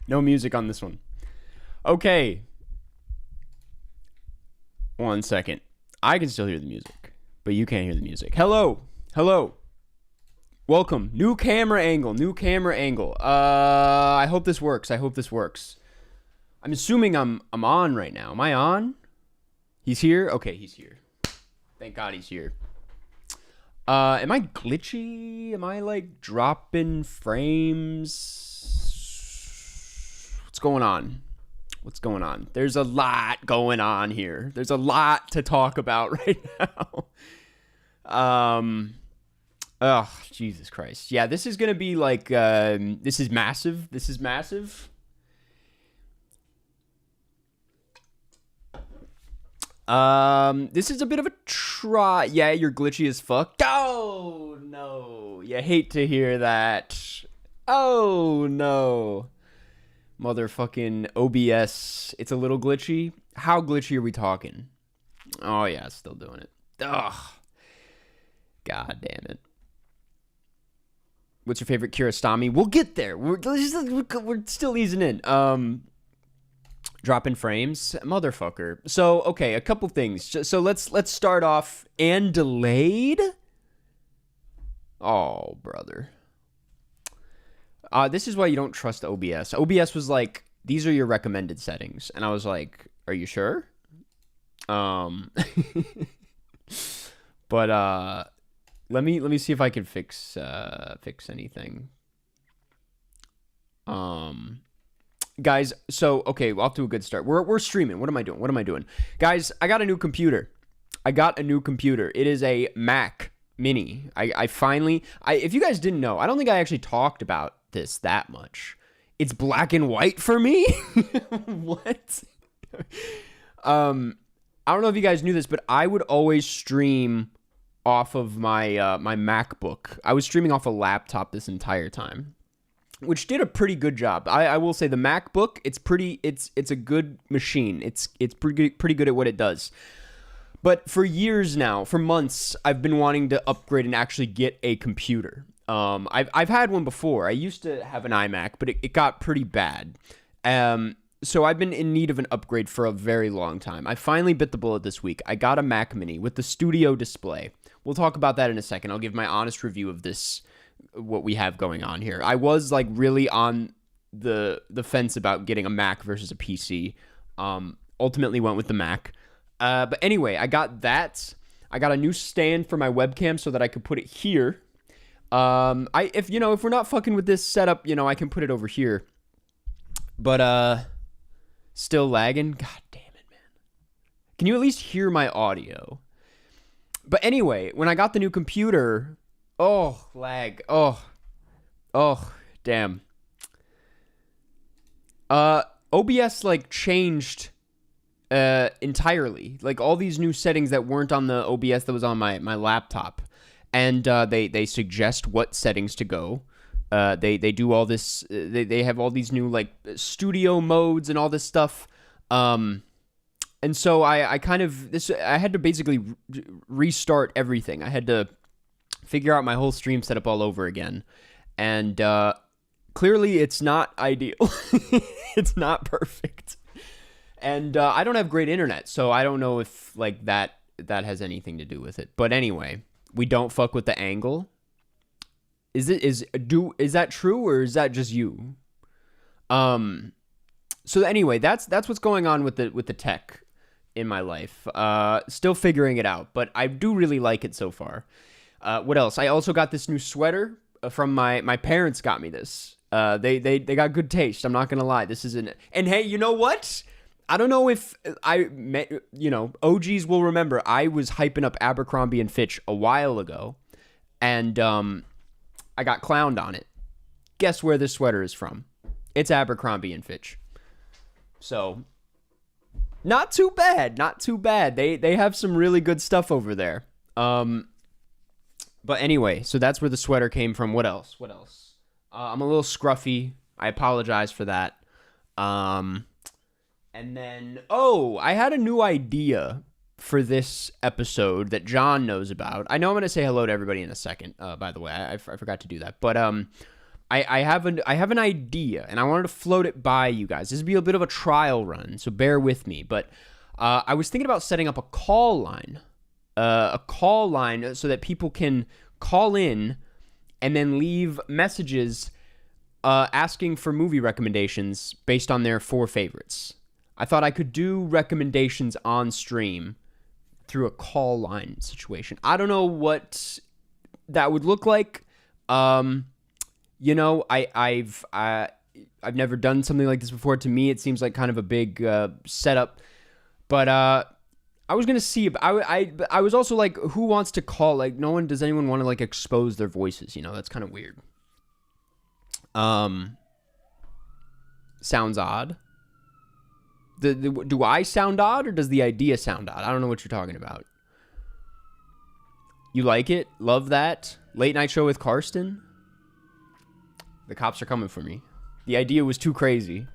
No music on this one. Okay. 1 second. I can still hear the music, but you can't hear the music. Hello. Hello. Welcome. New camera angle. New camera angle. I hope this works. I hope this works. I'm assuming I'm on right now. Am I on? He's here? Okay, he's here. Thank God he's here. Am I glitchy? Am I like dropping frames? What's going on? What's going on? There's a lot going on here. There's a lot to talk about right now. Oh, Jesus Christ. Yeah, this is going to be like, this is massive. This is massive. This is a bit of a try. Yeah, you're glitchy as fuck. Oh, no. You hate to hear that. Oh no. Motherfucking OBS. It's a little glitchy. How glitchy are we talking? Oh yeah, it's still doing it. Ugh. God damn it. What's your favorite Kiarostami? We'll get there. We're still easing in. Dropping frames, motherfucker. So okay, a couple things. So let's start off. And delayed. Oh brother. This is why you don't trust OBS. OBS was like, these are your recommended settings, and I was like, are you sure? But let me see if I can fix anything. Guys, so okay, off to a good start. We're streaming. What am I doing? Guys, I got a new computer. It is a Mac Mini. I finally, if you guys didn't know, I don't think I actually talked about this that much. It's black and white for me. What? I don't know if you guys knew this, but I would always stream off of my my MacBook. I was streaming off a laptop this entire time, which did a pretty good job. I will say the MacBook, it's a good machine. It's pretty good at what it does. But for years now, for months, I've been wanting to upgrade and actually get a computer. I've had one before. I used to have an iMac, but it got pretty bad. So I've been in need of an upgrade for a very long time. I finally bit the bullet this week. I got a Mac Mini with the studio display. We'll talk about that in a second. I'll give my honest review of this, what we have going on here. I was like really on the fence about getting a Mac versus a PC. Ultimately went with the Mac. But anyway, I got that. I got a new stand for my webcam so that I could put it here. If we're not fucking with this setup, I can put it over here. But still lagging. God damn it, man. Can you at least hear my audio? But anyway, when I got the new computer, lag. Damn. OBS like changed entirely. Like all these new settings that weren't on the OBS that was on my laptop. And they suggest what settings to go. They do all this. They have all these new like studio modes and all this stuff. And so I had to basically restart everything. I had to figure out my whole stream setup all over again. And clearly it's not ideal. It's not perfect. And I don't have great internet, so I don't know if like that has anything to do with it. But anyway, we don't fuck with the angle. Is that true, or is that just you? So anyway, that's what's going on with the tech in my life. Still figuring it out, but I do really like it so far. What else? I also got this new sweater from my parents. Got me this. They got good taste. I'm not gonna lie. This is and hey, you know what? I don't know if OGs will remember. I was hyping up Abercrombie and Fitch a while ago, and I got clowned on it. Guess where this sweater is from? It's Abercrombie and Fitch. So, not too bad. They have some really good stuff over there. But anyway, so that's where the sweater came from. What else? I'm a little scruffy. I apologize for that. And then, I had a new idea for this episode that John knows about. I know I'm going to say hello to everybody in a second, by the way. I forgot to do that. But I have an idea, and I wanted to float it by you guys. This would be a bit of a trial run, so bear with me. But I was thinking about setting up a call line so that people can call in and then leave messages asking for movie recommendations based on their 4 favorites. I thought I could do recommendations on stream through a call line situation. I don't know what that would look like. I've never done something like this before. To me, it seems like kind of a big setup. But I was gonna see. I was also like, who wants to call? Like, does anyone want to like expose their voices? That's kind of weird. Sounds odd. Do I sound odd, or does the idea sound odd? I don't know what you're talking about. You like it? Love that? Late night show with Karsten? The cops are coming for me. The idea was too crazy.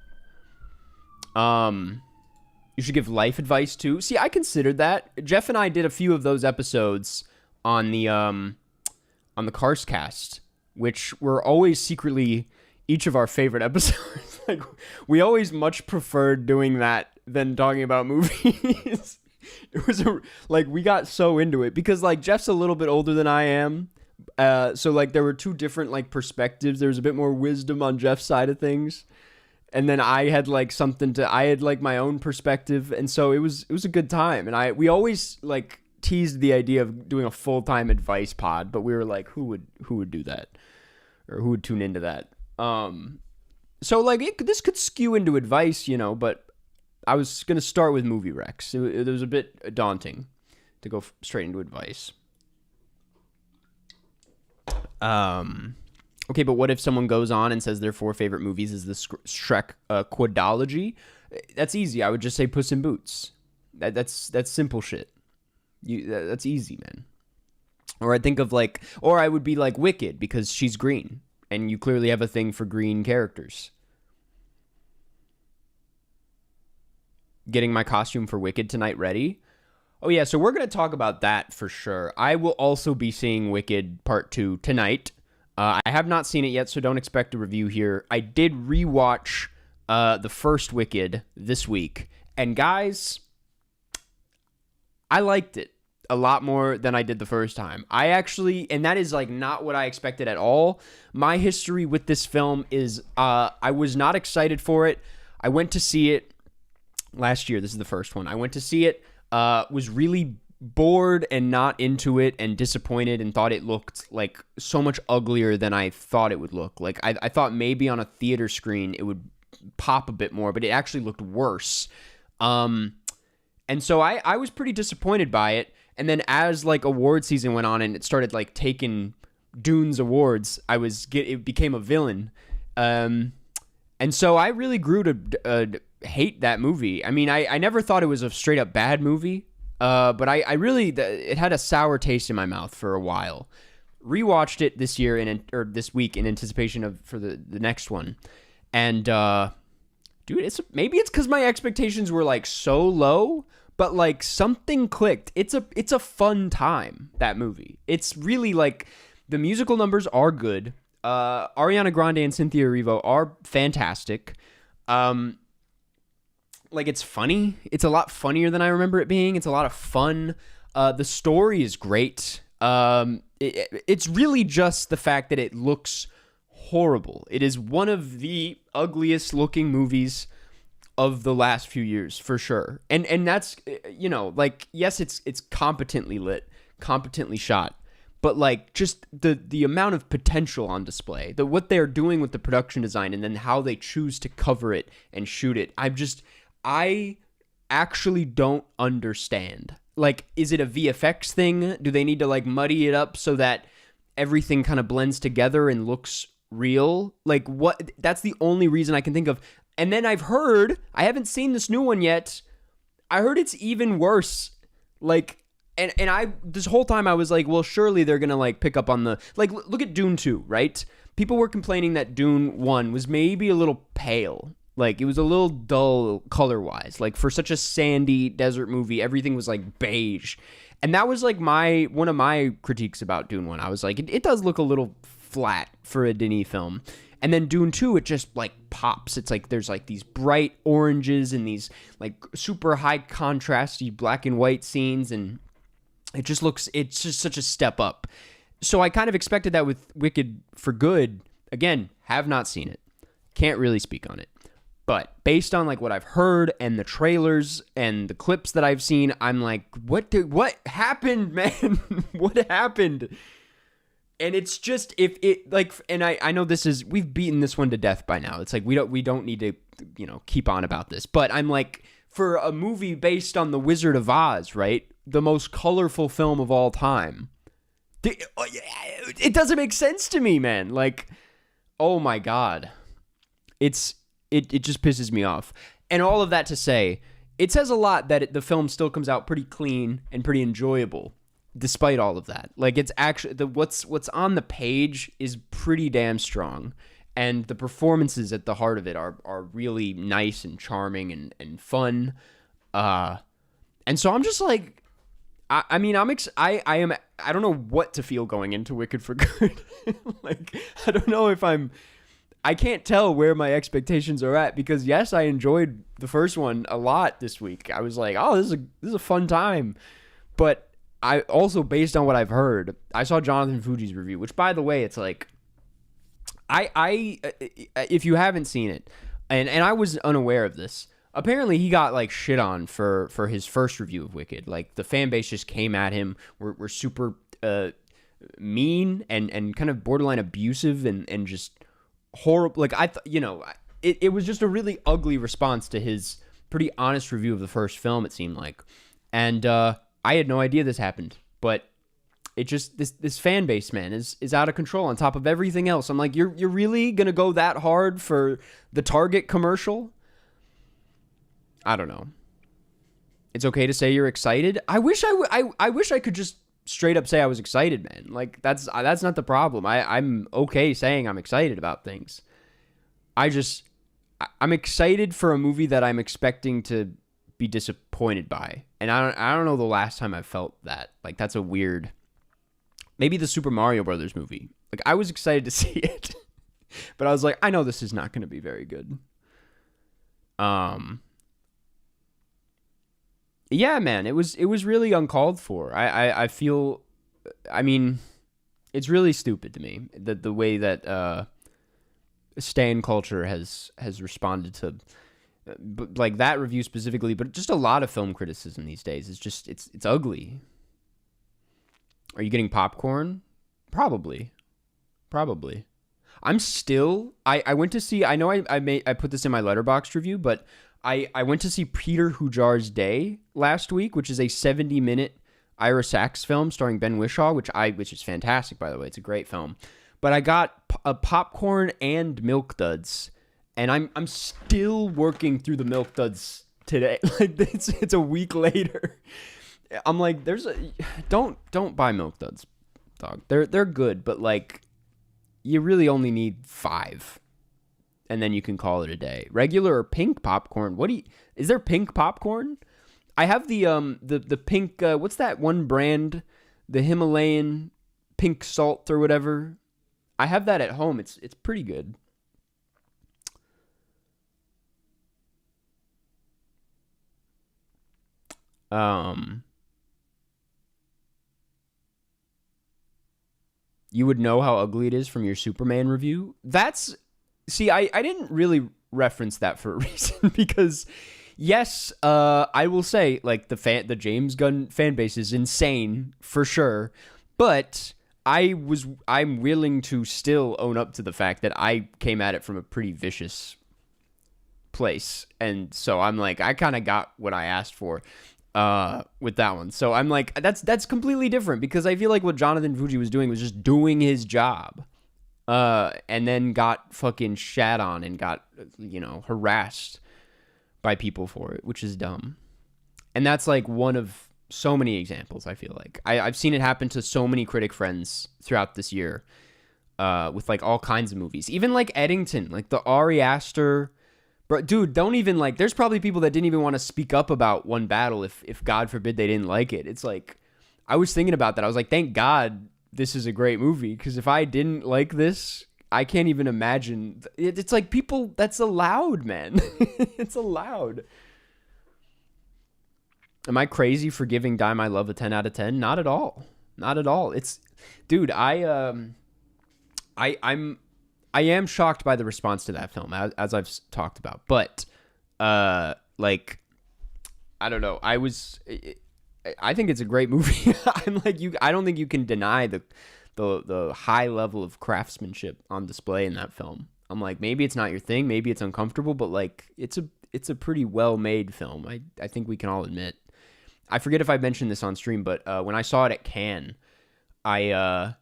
You should give life advice too. See, I considered that. Jeff and I did a few of those episodes on the Carscast, which were always secretly each of our favorite episodes. Like, we always much preferred doing that than talking about movies. It was we got so into it because like Jeff's a little bit older than I am. So like there were two different like perspectives. There was a bit more wisdom on Jeff's side of things. And then I had like I had like my own perspective. And so it was a good time. And we always like teased the idea of doing a full-time advice pod, but we were like, who would do that? Or who would tune into that? So like this could skew into advice, you know, but I was going to start with movie recs. It was a bit daunting to go straight into advice. Okay, but what if someone goes on and says their 4 favorite movies is the Shrek quadology? That's easy. I would just say Puss in Boots. That's simple shit. That's easy, man. Or I think of or I would be like Wicked because she's green, and you clearly have a thing for green characters. Getting my costume for Wicked tonight ready. Oh yeah, so we're going to talk about that for sure. I will also be seeing Wicked Part 2 tonight. I have not seen it yet, so don't expect a review here. I did rewatch the first Wicked this week, and guys, I liked it a lot more than I did the first time. And that is like not what I expected at all. My history with this film is I was not excited for it. I went to see it last year. This is the first one. I went to see it, was really bored and not into it and disappointed and thought it looked like so much uglier than I thought it would look. Like I thought maybe on a theater screen it would pop a bit more, but it actually looked worse. And so I was pretty disappointed by it. And then as like award season went on and it started like taking Dune's awards, it became a villain. And so I really grew to hate that movie. I mean, I never thought it was a straight up bad movie. But I really, it had a sour taste in my mouth for a while. Rewatched it this year or this week in anticipation for the next one. And, dude, maybe it's because my expectations were like so low, but like something clicked. It's a fun time, that movie. It's really like the musical numbers are good. Ariana Grande and Cynthia Erivo are fantastic. Like, it's funny. It's a lot funnier than I remember it being. It's a lot of fun. The story is great. It's really just the fact that it looks horrible. It is one of the ugliest looking movies of the last few years, for sure. And that's, you know, like, yes, it's competently lit, competently shot, but like just the amount of potential on display, what they're doing with the production design and then how they choose to cover it and shoot it. I actually don't understand. Like, is it a VFX thing? Do they need to like muddy it up so that everything kind of blends together and looks real? Like, what? That's the only reason I can think of. And then I haven't seen this new one yet. I heard it's even worse. Like, and this whole time I was like, well, surely they're going to like pick up on like, look at Dune 2, right? People were complaining that Dune 1 was maybe a little pale. Like, it was a little dull color-wise. Like, for such a sandy desert movie, everything was, like, beige. And that was, like, one of my critiques about Dune 1. I was like, it does look a little flat for a Denis film. And then Dune 2, it just, like, pops. It's like there's, like, these bright oranges and these, like, super high contrasty black and white scenes. And it's just such a step up. So I kind of expected that with Wicked for Good. Again, have not seen it. Can't really speak on it. But based on like what I've heard and the trailers and the clips that I've seen, I'm like, what happened, man? What happened? And it's just I know we've beaten this one to death by now. It's like we don't need to, you know, keep on about this. But I'm like, for a movie based on The Wizard of Oz, right? The most colorful film of all time. It doesn't make sense to me, man. Like, oh my God. It just pisses me off. And all of that to say, it says a lot that the film still comes out pretty clean and pretty enjoyable, despite all of that. Like, it's actually what's on the page is pretty damn strong. and the performances at the heart of it are really nice and charming and fun. And so I'm just like, I mean, I am, I don't know what to feel going into Wicked for Good. Like, I don't know if I can't tell where my expectations are at, because yes, I enjoyed the first one a lot this week. I was like, oh, this is a fun time. But I also, based on what I've heard, I saw Jonathan Fuji's review, which, by the way, it's like, I if you haven't seen it, and I was unaware of this, apparently he got like shit on for his first review of Wicked. Like, the fan base just came at him, were super mean and kind of borderline abusive and just horrible. Like, it was just a really ugly response to his pretty honest review of the first film, it seemed like. And I had no idea this happened, but it just, this fan base, man, is out of control on top of everything else. I'm like, you're really gonna go that hard for the Target commercial? I don't know. It's okay to say you're excited. I wish I could just straight up say I was excited, man. Like, that's not the problem. I'm okay saying I'm excited about things. I'm excited for a movie that I'm expecting to be disappointed by. And I don't know the last time I felt that. Like, that's a weird, maybe the Super Mario Brothers movie. Like, I was excited to see it, but I was like, I know this is not going to be very good. Yeah, man, it was really uncalled for. I feel, I mean, it's really stupid to me that the way that stan culture has responded to like that review specifically, but just a lot of film criticism these days. It's just it's ugly. Are you getting popcorn? Probably. I'm still, I went to see, I know I put this in my Letterboxd review, but I went to see Peter Hujar's Day last week, which is a 70-minute Ira Sachs film starring Ben Whishaw, which is fantastic, by the way. It's a great film. But I got a popcorn and Milk Duds, and I'm still working through the Milk Duds today. Like, it's a week later. I'm like, don't buy Milk Duds, dog. They're good, but like, you really only need 5. And then you can call it a day. Regular or pink popcorn? Is there pink popcorn? I have the pink, what's that one brand? The Himalayan pink salt or whatever. I have that at home. It's pretty good. You would know how ugly it is from your Superman review? See, I didn't really reference that for a reason, because yes, I will say, like, the James Gunn fan base is insane for sure, but I'm willing to still own up to the fact that I came at it from a pretty vicious place, and so I'm like, I kind of got what I asked for with that one. So I'm like, that's completely different, because I feel like what Jonathan Fuji was doing was just doing his job. And then got fucking shat on and got, harassed by people for it, which is dumb. And that's like one of so many examples, I feel like. I've seen it happen to so many critic friends throughout this year, with like all kinds of movies. Even like Eddington, like the Ari Aster. Bro, dude, don't even like, there's probably people that didn't even want to speak up about One Battle if God forbid they didn't like it. It's like, I was thinking about that. I was like, thank God this is a great movie, because if I didn't like this, I can't even imagine. It's like, people, that's allowed, man. It's allowed. Am I crazy for giving Die My Love a 10 out of 10? Not at all. It's, dude, I am shocked by the response to that film, as I've talked about, but like, I don't know. I think it's a great movie. I'm like, I don't think you can deny the high level of craftsmanship on display in that film. I'm like, maybe it's not your thing, maybe it's uncomfortable, but like, it's a pretty well-made film. I think we can all admit. I forget if I mentioned this on stream, but when I saw it at Cannes, I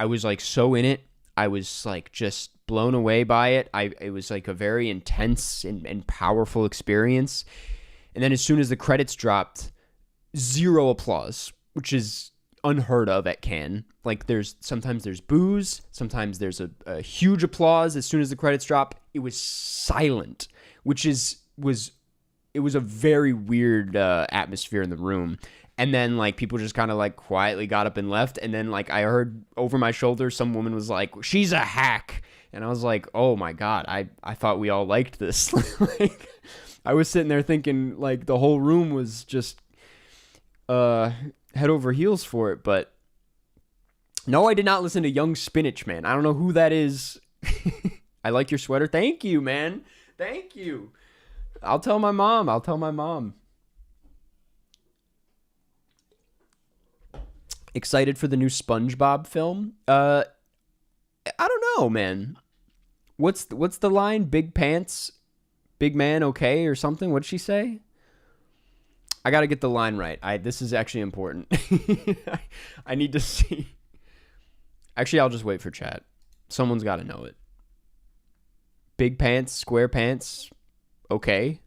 was like so in it. I was like just blown away by it. It was like a very intense and powerful experience. And then as soon as the credits dropped, zero applause, which is unheard of at Cannes. Like sometimes there's booze, sometimes there's a huge applause as soon as the credits drop. It was silent, which was a very weird atmosphere in the room. And then like people just kind of like quietly got up and left. And then like I heard over my shoulder some woman was like, "She's a hack." And I was like, "Oh my God, I thought we all liked this." Like I was sitting there thinking like the whole room was just head over heels for it. But no, I did not listen to Young Spinach Man. I don't know who that is. I like your sweater. Thank you, man. Thank you. I'll tell my mom. Excited for the new SpongeBob film? I don't know, man. What's the line? Big pants, big man, okay, or something? What'd she say? I gotta get the line right. This is actually important. I need to see. Actually, I'll just wait for chat. Someone's got to know it. Big pants, square pants, okay.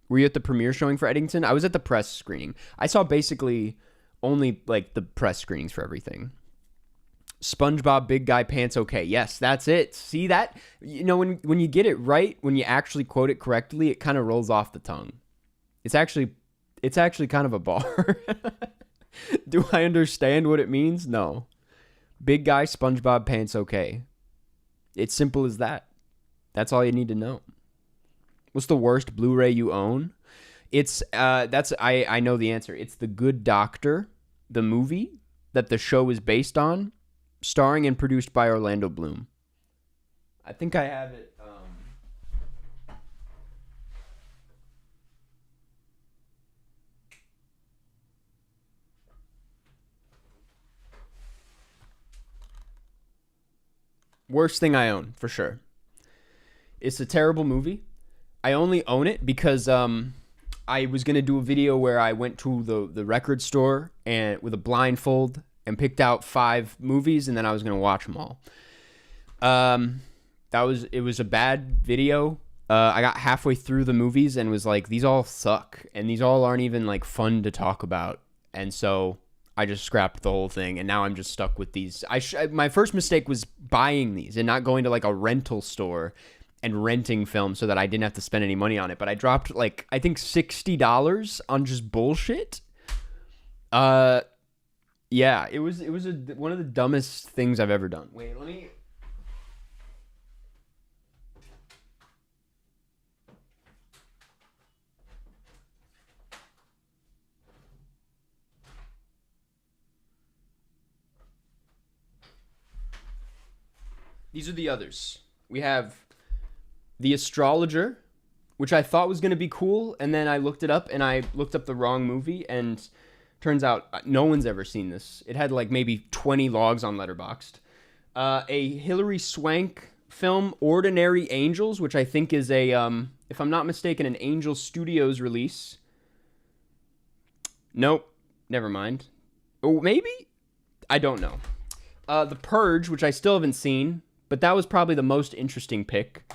Were you at the premiere showing for Eddington? I was at the press screening. I saw basically only like the press screenings for everything. SpongeBob, big guy, pants, okay. Yes, that's it. See that? You know, when you get it right, when you actually quote it correctly, it kind of rolls off the tongue. It's actually kind of a bar. Do I understand what it means? No. Big guy, SpongeBob, pants, okay. It's simple as that. That's all you need to know. What's the worst Blu-ray you own? It's I know the answer. It's The Good Doctor, the movie that the show is based on, starring and produced by Orlando Bloom. I think I have it. Worst thing I own, for sure. It's a terrible movie. I only own it because I was going to do a video where I went to the record store and with a blindfold and picked out 5 movies, and then I was going to watch them all. It was a bad video. I got halfway through the movies and was like, these all suck, and these all aren't even like fun to talk about. And so I just scrapped the whole thing, and now I'm just stuck with these. My first mistake was buying these and not going to like a rental store and renting film so that I didn't have to spend any money on it. But I dropped like, I think $60 on just bullshit. Yeah, it was one of the dumbest things I've ever done. Wait, let me. These are the others. We have The Astrologer, which I thought was going to be cool, and then I looked it up, and I looked up the wrong movie, and turns out no one's ever seen this. It had like maybe 20 logs on Letterboxd. A Hilary Swank film, Ordinary Angels, which I think is a, if I'm not mistaken, an Angel Studios release. Nope, never mind. Oh, maybe? I don't know. The Purge, which I still haven't seen, but that was probably the most interesting pick.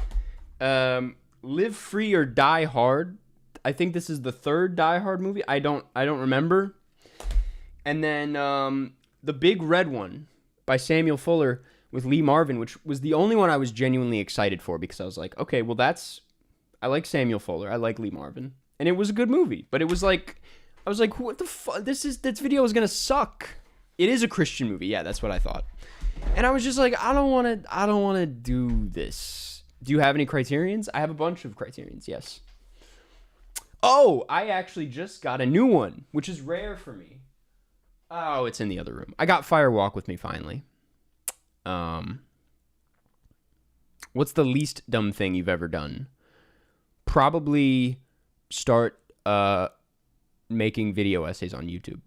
Live Free or Die Hard. I think this is the 3rd Die Hard movie. I don't remember. And then The Big Red One by Samuel Fuller with Lee Marvin, which was the only one I was genuinely excited for because I was like, okay, well I like Samuel Fuller. I like Lee Marvin. And it was a good movie. But it was like, I was like, what the fuck? This video is going to suck. It is a Christian movie. Yeah, that's what I thought. And I was just like, I don't want to do this. Do you have any criterions? I have a bunch of criterions, yes. Oh, I actually just got a new one, which is rare for me. Oh, it's in the other room. I got Fire Walk with Me finally. What's the least dumb thing you've ever done? Probably start making video essays on YouTube.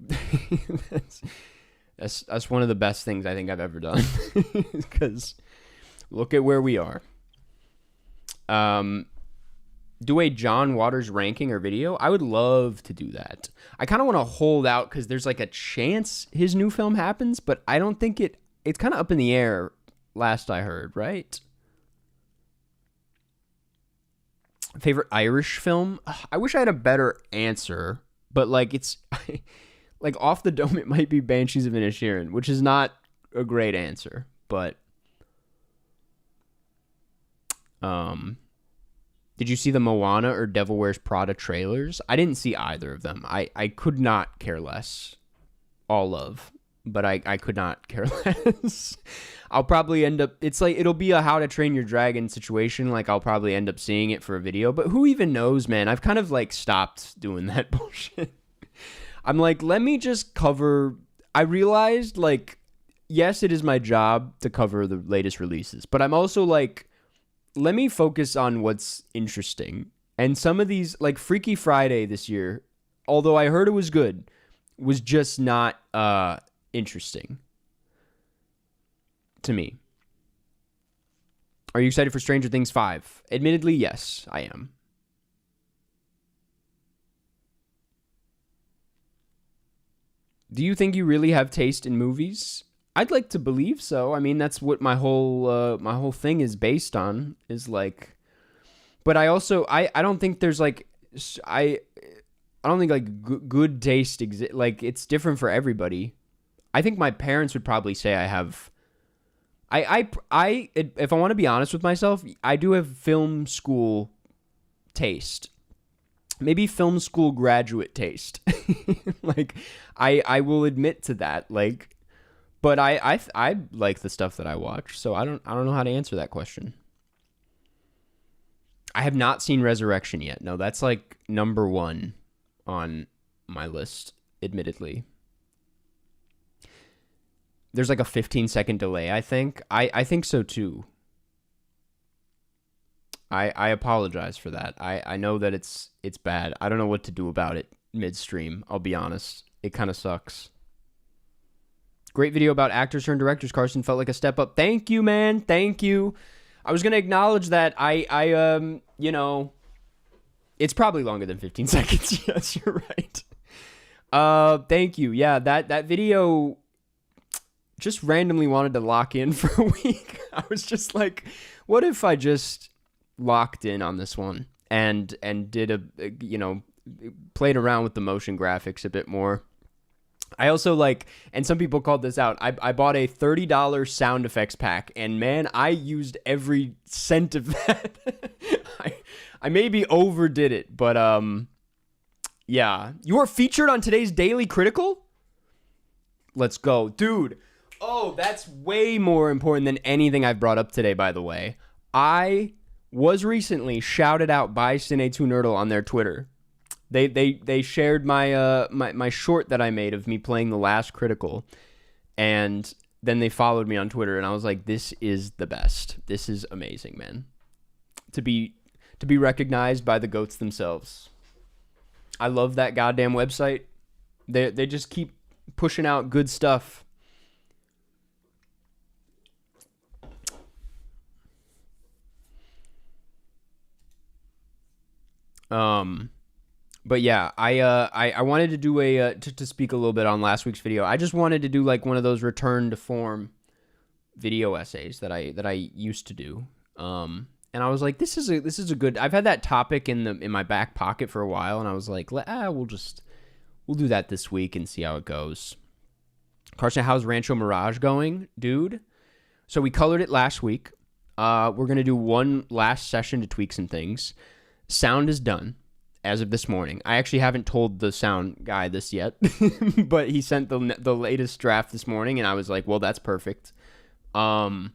That's one of the best things I think I've ever done. Because look at where we are. Do a John Waters ranking or video. I would love to do that. I kind of want to hold out because there's like a chance his new film happens, but I don't think it's kind of up in the air last I heard, right? Favorite Irish film? I wish I had a better answer, but like it's Like off the dome, it might be Banshees of Inisherin, which is not a great answer, but did you see the Moana or Devil Wears Prada trailers? I didn't see either of them. I could not care less. All love, but I could not care less. I'll probably end up, it's like, it'll be a How to Train Your Dragon situation. Like, I'll probably end up seeing it for a video, but who even knows, man? I've kind of like stopped doing that bullshit. I'm like, let me just cover. I realized, like, yes, it is my job to cover the latest releases, but I'm also like, let me focus on what's interesting. And some of these, like Freaky Friday this year, although I heard it was good, was just not interesting to me. Are you excited for Stranger Things 5? Admittedly, yes, I am. Do you think you really have taste in movies? I'd like to believe so. I mean, that's what my whole thing is based on, is like, but I also I don't think there's like I don't think like good taste exists. Like, it's different for everybody. I think my parents would probably say I have. If I want to be honest with myself, I do have film school taste. Maybe film school graduate taste. Like, I will admit to that. Like, but I like the stuff that I watch, so I don't know how to answer that question. I have not seen Resurrection yet. No, that's like number 1 on my list, admittedly. There's like a 15-second delay, I think. I think so too. I apologize for that. I know that it's bad. I don't know what to do about it midstream, I'll be honest. It kind of sucks. Great video about actors turned directors, Carson. Felt like a step up. Thank you, man. Thank you. I was going to acknowledge that. You know, it's probably longer than 15 seconds. Yes, you're right. Thank you. Yeah, that video just randomly wanted to lock in for a week. I was just like, what if I just locked in on this one and did played around with the motion graphics a bit more. I also like, and some people called this out, I bought a $30 sound effects pack, and man, I used every cent of that. I maybe overdid it, but yeah. You are featured on today's Daily Critical? Let's go. Dude, oh, that's way more important than anything I've brought up today, by the way. I was recently shouted out by Cine2Nerdle on their Twitter. They shared my short that I made of me playing the last Critical, and then they followed me on Twitter, and I was like, this is the best. This is amazing, man. To be recognized by the goats themselves. I love that goddamn website. They just keep pushing out good stuff. But yeah, I wanted to do to speak a little bit on last week's video. I just wanted to do like one of those return to form video essays that I used to do. And I was like, this is a good. I've had that topic in my back pocket for a while, and I was like, we'll do that this week and see how it goes. Carson, how's Rancho Mirage going, dude? So we colored it last week. We're gonna do one last session to tweak some things. Sound is done as of this morning. I actually haven't told the sound guy this yet, but he sent the latest draft this morning, and I was like, well, that's perfect. So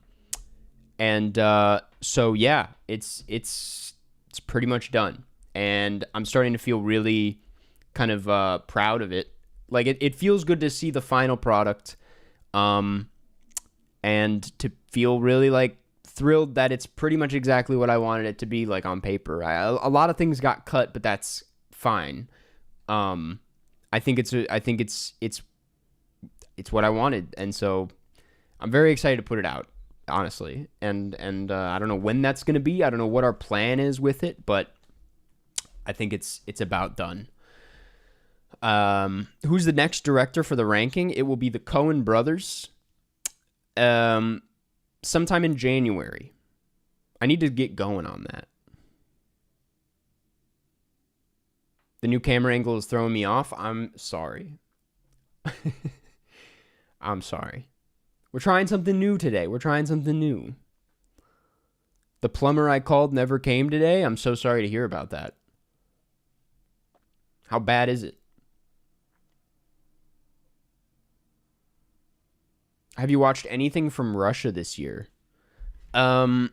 yeah, it's pretty much done, and I'm starting to feel really kind of proud of it. Like it feels good to see the final product, and to feel really like thrilled that it's pretty much exactly what I wanted it to be, like on paper. A lot of things got cut, but that's fine. I think it's what I wanted, and so I'm very excited to put it out, honestly. And I don't know when that's gonna be. I don't know what our plan is with it, but I think it's about done. Who's the next director for the ranking? It will be the Coen brothers. Sometime in January. I need to get going on that. The new camera angle is throwing me off. I'm sorry. I'm sorry. We're trying something new today. We're trying something new. The plumber I called never came today. I'm so sorry to hear about that. How bad is it? Have you watched anything from Russia this year? I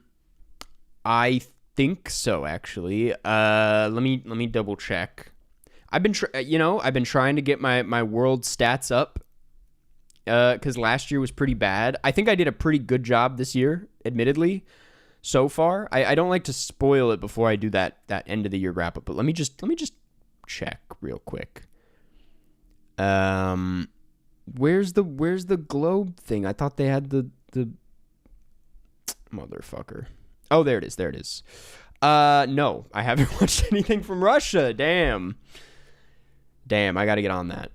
think so, actually. Let me double check. I've been I've been trying to get my world stats up cuz last year was pretty bad. I think I did a pretty good job this year, admittedly, so far. I don't like to spoil it before I do that end of the year wrap up, but let me just check real quick. Where's the globe thing? I thought they had the motherfucker. Oh, there it is. There it is. No, I haven't watched anything from Russia. Damn, I got to get on that.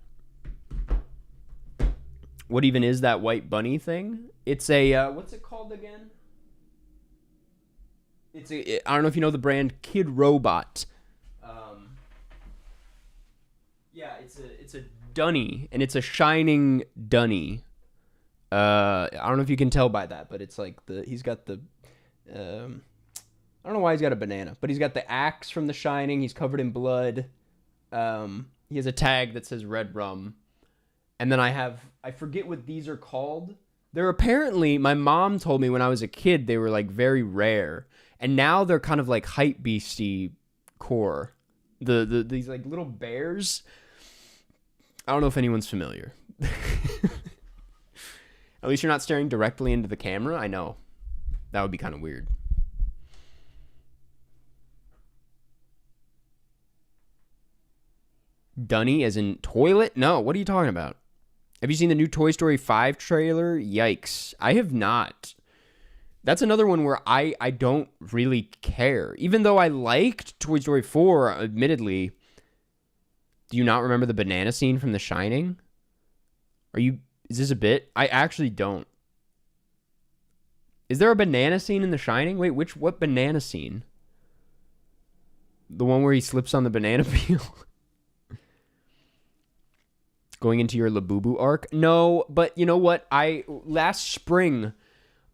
What even is that white bunny thing? It's a what's it called again? I don't know if you know the brand Kid Robot. Yeah, it's a dunny, and it's a shining dunny. I don't know if you can tell by that, but it's like he's got the I don't know why he's got a banana, but he's got the axe from The Shining. He's covered in blood. He has a tag that says Red Rum. And then I forget what these are called. They're apparently, my mom told me when I was a kid, they were like very rare. And now they're kind of like hype beastie core. These like little bears. I don't know if anyone's familiar. At least you're not staring directly into the camera. I know. That would be kind of weird. Dunny as in toilet? No, what are you talking about? Have you seen the new Toy Story 5 trailer? Yikes. I have not. That's another one where I don't really care. Even though I liked Toy Story 4, admittedly. Do you not remember the banana scene from The Shining? Is this a bit? I actually don't. Is there a banana scene in The Shining? Wait, what banana scene? The one where he slips on the banana peel? Going into your Labubu arc? No, but you know what? Last spring,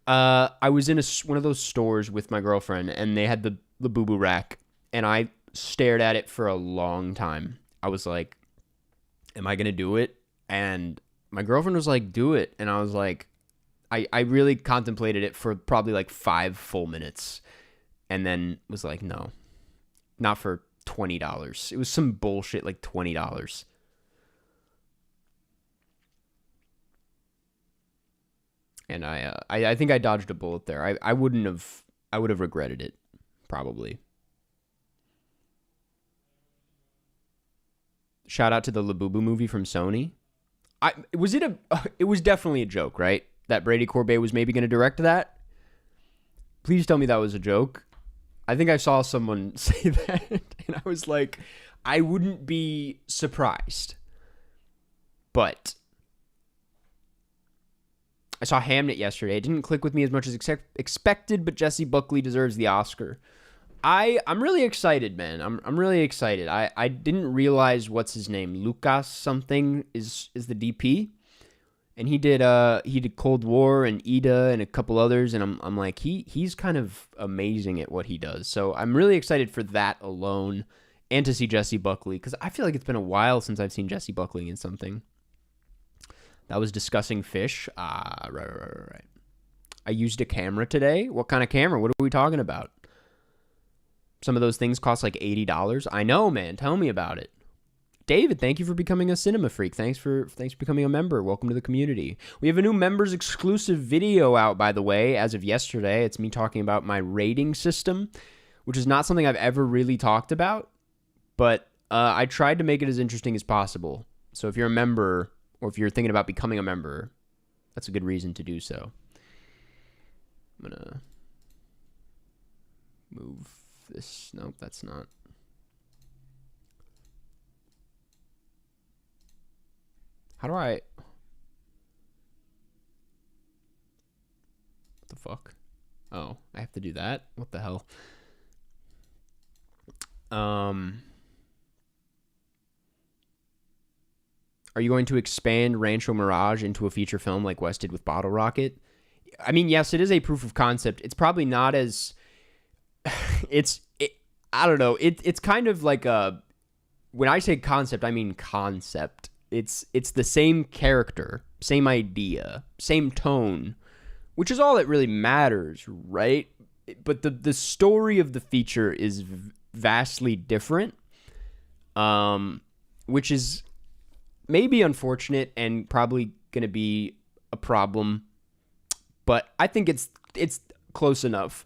I was in one of those stores with my girlfriend, and they had the Labubu rack, and I stared at it for a long time. I was like, am I going to do it? And my girlfriend was like, do it. And I was like, I really contemplated it for probably like 5 full minutes, and then was like, no, not for $20. It was some bullshit like $20. And I think I dodged a bullet there. I would have regretted it, probably. Shout out to the Labubu movie from Sony. It was definitely a joke, right? That Brady Corbet was maybe going to direct that. Please tell me that was a joke. I think I saw someone say that, and I was like, I wouldn't be surprised. But I saw Hamnet yesterday. It didn't click with me as much as expected, but Jessie Buckley deserves the Oscar. I'm really excited, man. I'm really excited. I didn't realize what's his name, Lucas something is the DP, and he did Cold War and Ida and a couple others, and I'm like he's kind of amazing at what he does. So I'm really excited for that alone, and to see Jessie Buckley, because I feel like it's been a while since I've seen Jessie Buckley in something. That was Discussing Fish. Right. I used a camera today. What kind of camera? What are we talking about? Some of those things cost like $80. I know, man. Tell me about it. David, thank you for becoming a cinema freak. Thanks for becoming a member. Welcome to the community. We have a new members exclusive video out, by the way, as of yesterday. It's me talking about my rating system, which is not something I've ever really talked about, but I tried to make it as interesting as possible. So if you're a member, or if you're thinking about becoming a member, that's a good reason to do so. I'm gonna move this. Nope, that's not. How do I? What the fuck? Oh, I have to do that? What the hell? Are you going to expand Rancho Mirage into a feature film like West did with Bottle Rocket? I mean, yes, it is a proof of concept. It's probably not as I don't know. It's kind of like a, when I say concept, I mean concept. It's the same character, same idea, same tone, which is all that really matters, right? But the story of the feature is vastly different, which is maybe unfortunate and probably going to be a problem, but I think it's close enough.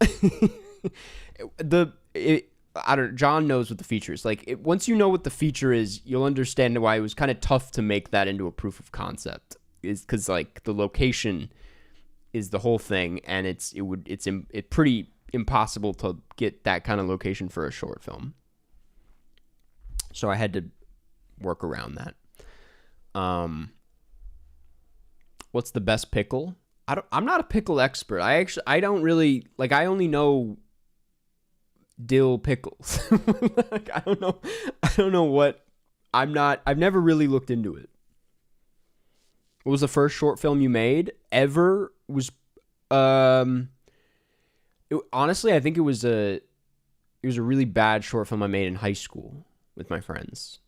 John knows what the feature is. Like, once you know what the feature is, you'll understand why it was kind of tough to make that into a proof of concept. Is because, like, the location is the whole thing, and it's pretty impossible to get that kind of location for a short film. So I had to work around that. What's the best pickle? I'm not a pickle expert. I don't really, like, I only know dill pickles. Like, I don't know what, I've never really looked into it. What was the first short film you made ever? Was honestly, I think it was a really bad short film I made in high school with my friends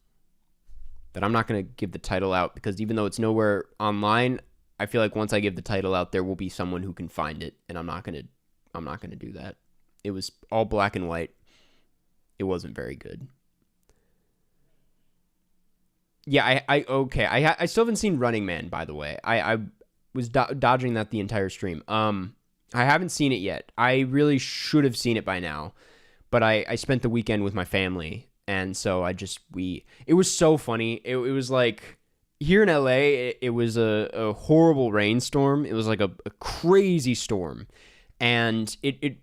that I'm not going to give the title out, because even though it's nowhere online, I feel like once I give the title out, there will be someone who can find it, and I'm not going to do that. It was all black and white. It wasn't very good. Yeah, I still haven't seen Running Man, by the way. I was dodging that the entire stream. I haven't seen it yet. I really should have seen it by now, but I spent the weekend with my family, and so it was so funny. It was like, here in LA, it was a horrible rainstorm. It was like a crazy storm, and it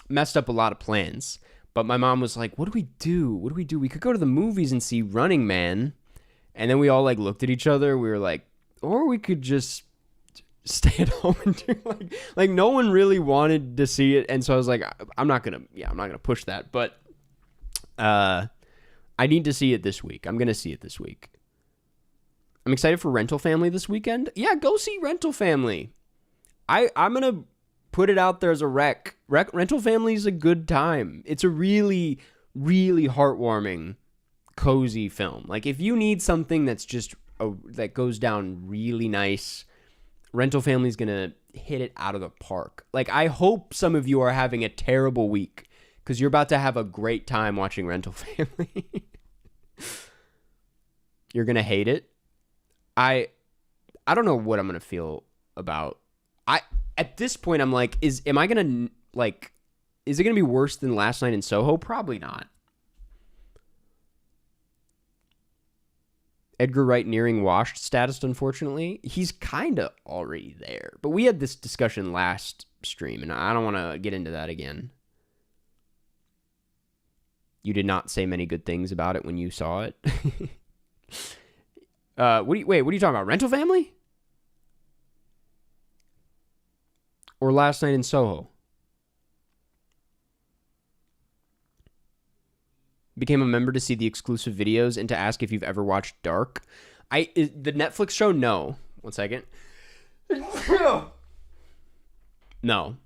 messed up a lot of plans. But my mom was like, what do we do? We could go to the movies and see Running Man. And then we all, like, looked at each other. We were like, or we could just stay at home and do, like no one really wanted to see it. And so I was like, I'm not going to push that. But I need to see it this week. I'm going to see it this week. I'm excited for Rental Family this weekend. Yeah, go see Rental Family. I'm going to put it out there as a rec. Rental Family is a good time. It's a really, really heartwarming, cozy film. Like, if you need something that's just that goes down really nice, Rental Family is gonna hit it out of the park. Like, I hope some of you are having a terrible week, because you're about to have a great time watching Rental Family. You're gonna hate it. I don't know what I'm gonna feel about. At this point, I'm like, is it gonna be worse than Last Night in Soho? Probably not. Edgar Wright nearing washed status, unfortunately. He's kind of already there. But we had this discussion last stream, and I don't want to get into that again. You did not say many good things about it when you saw it. What are you talking about? Rental Family? Or Last Night in Soho? Became a member to see the exclusive videos and to ask if you've ever watched Dark. The Netflix show? No. 1 second. No.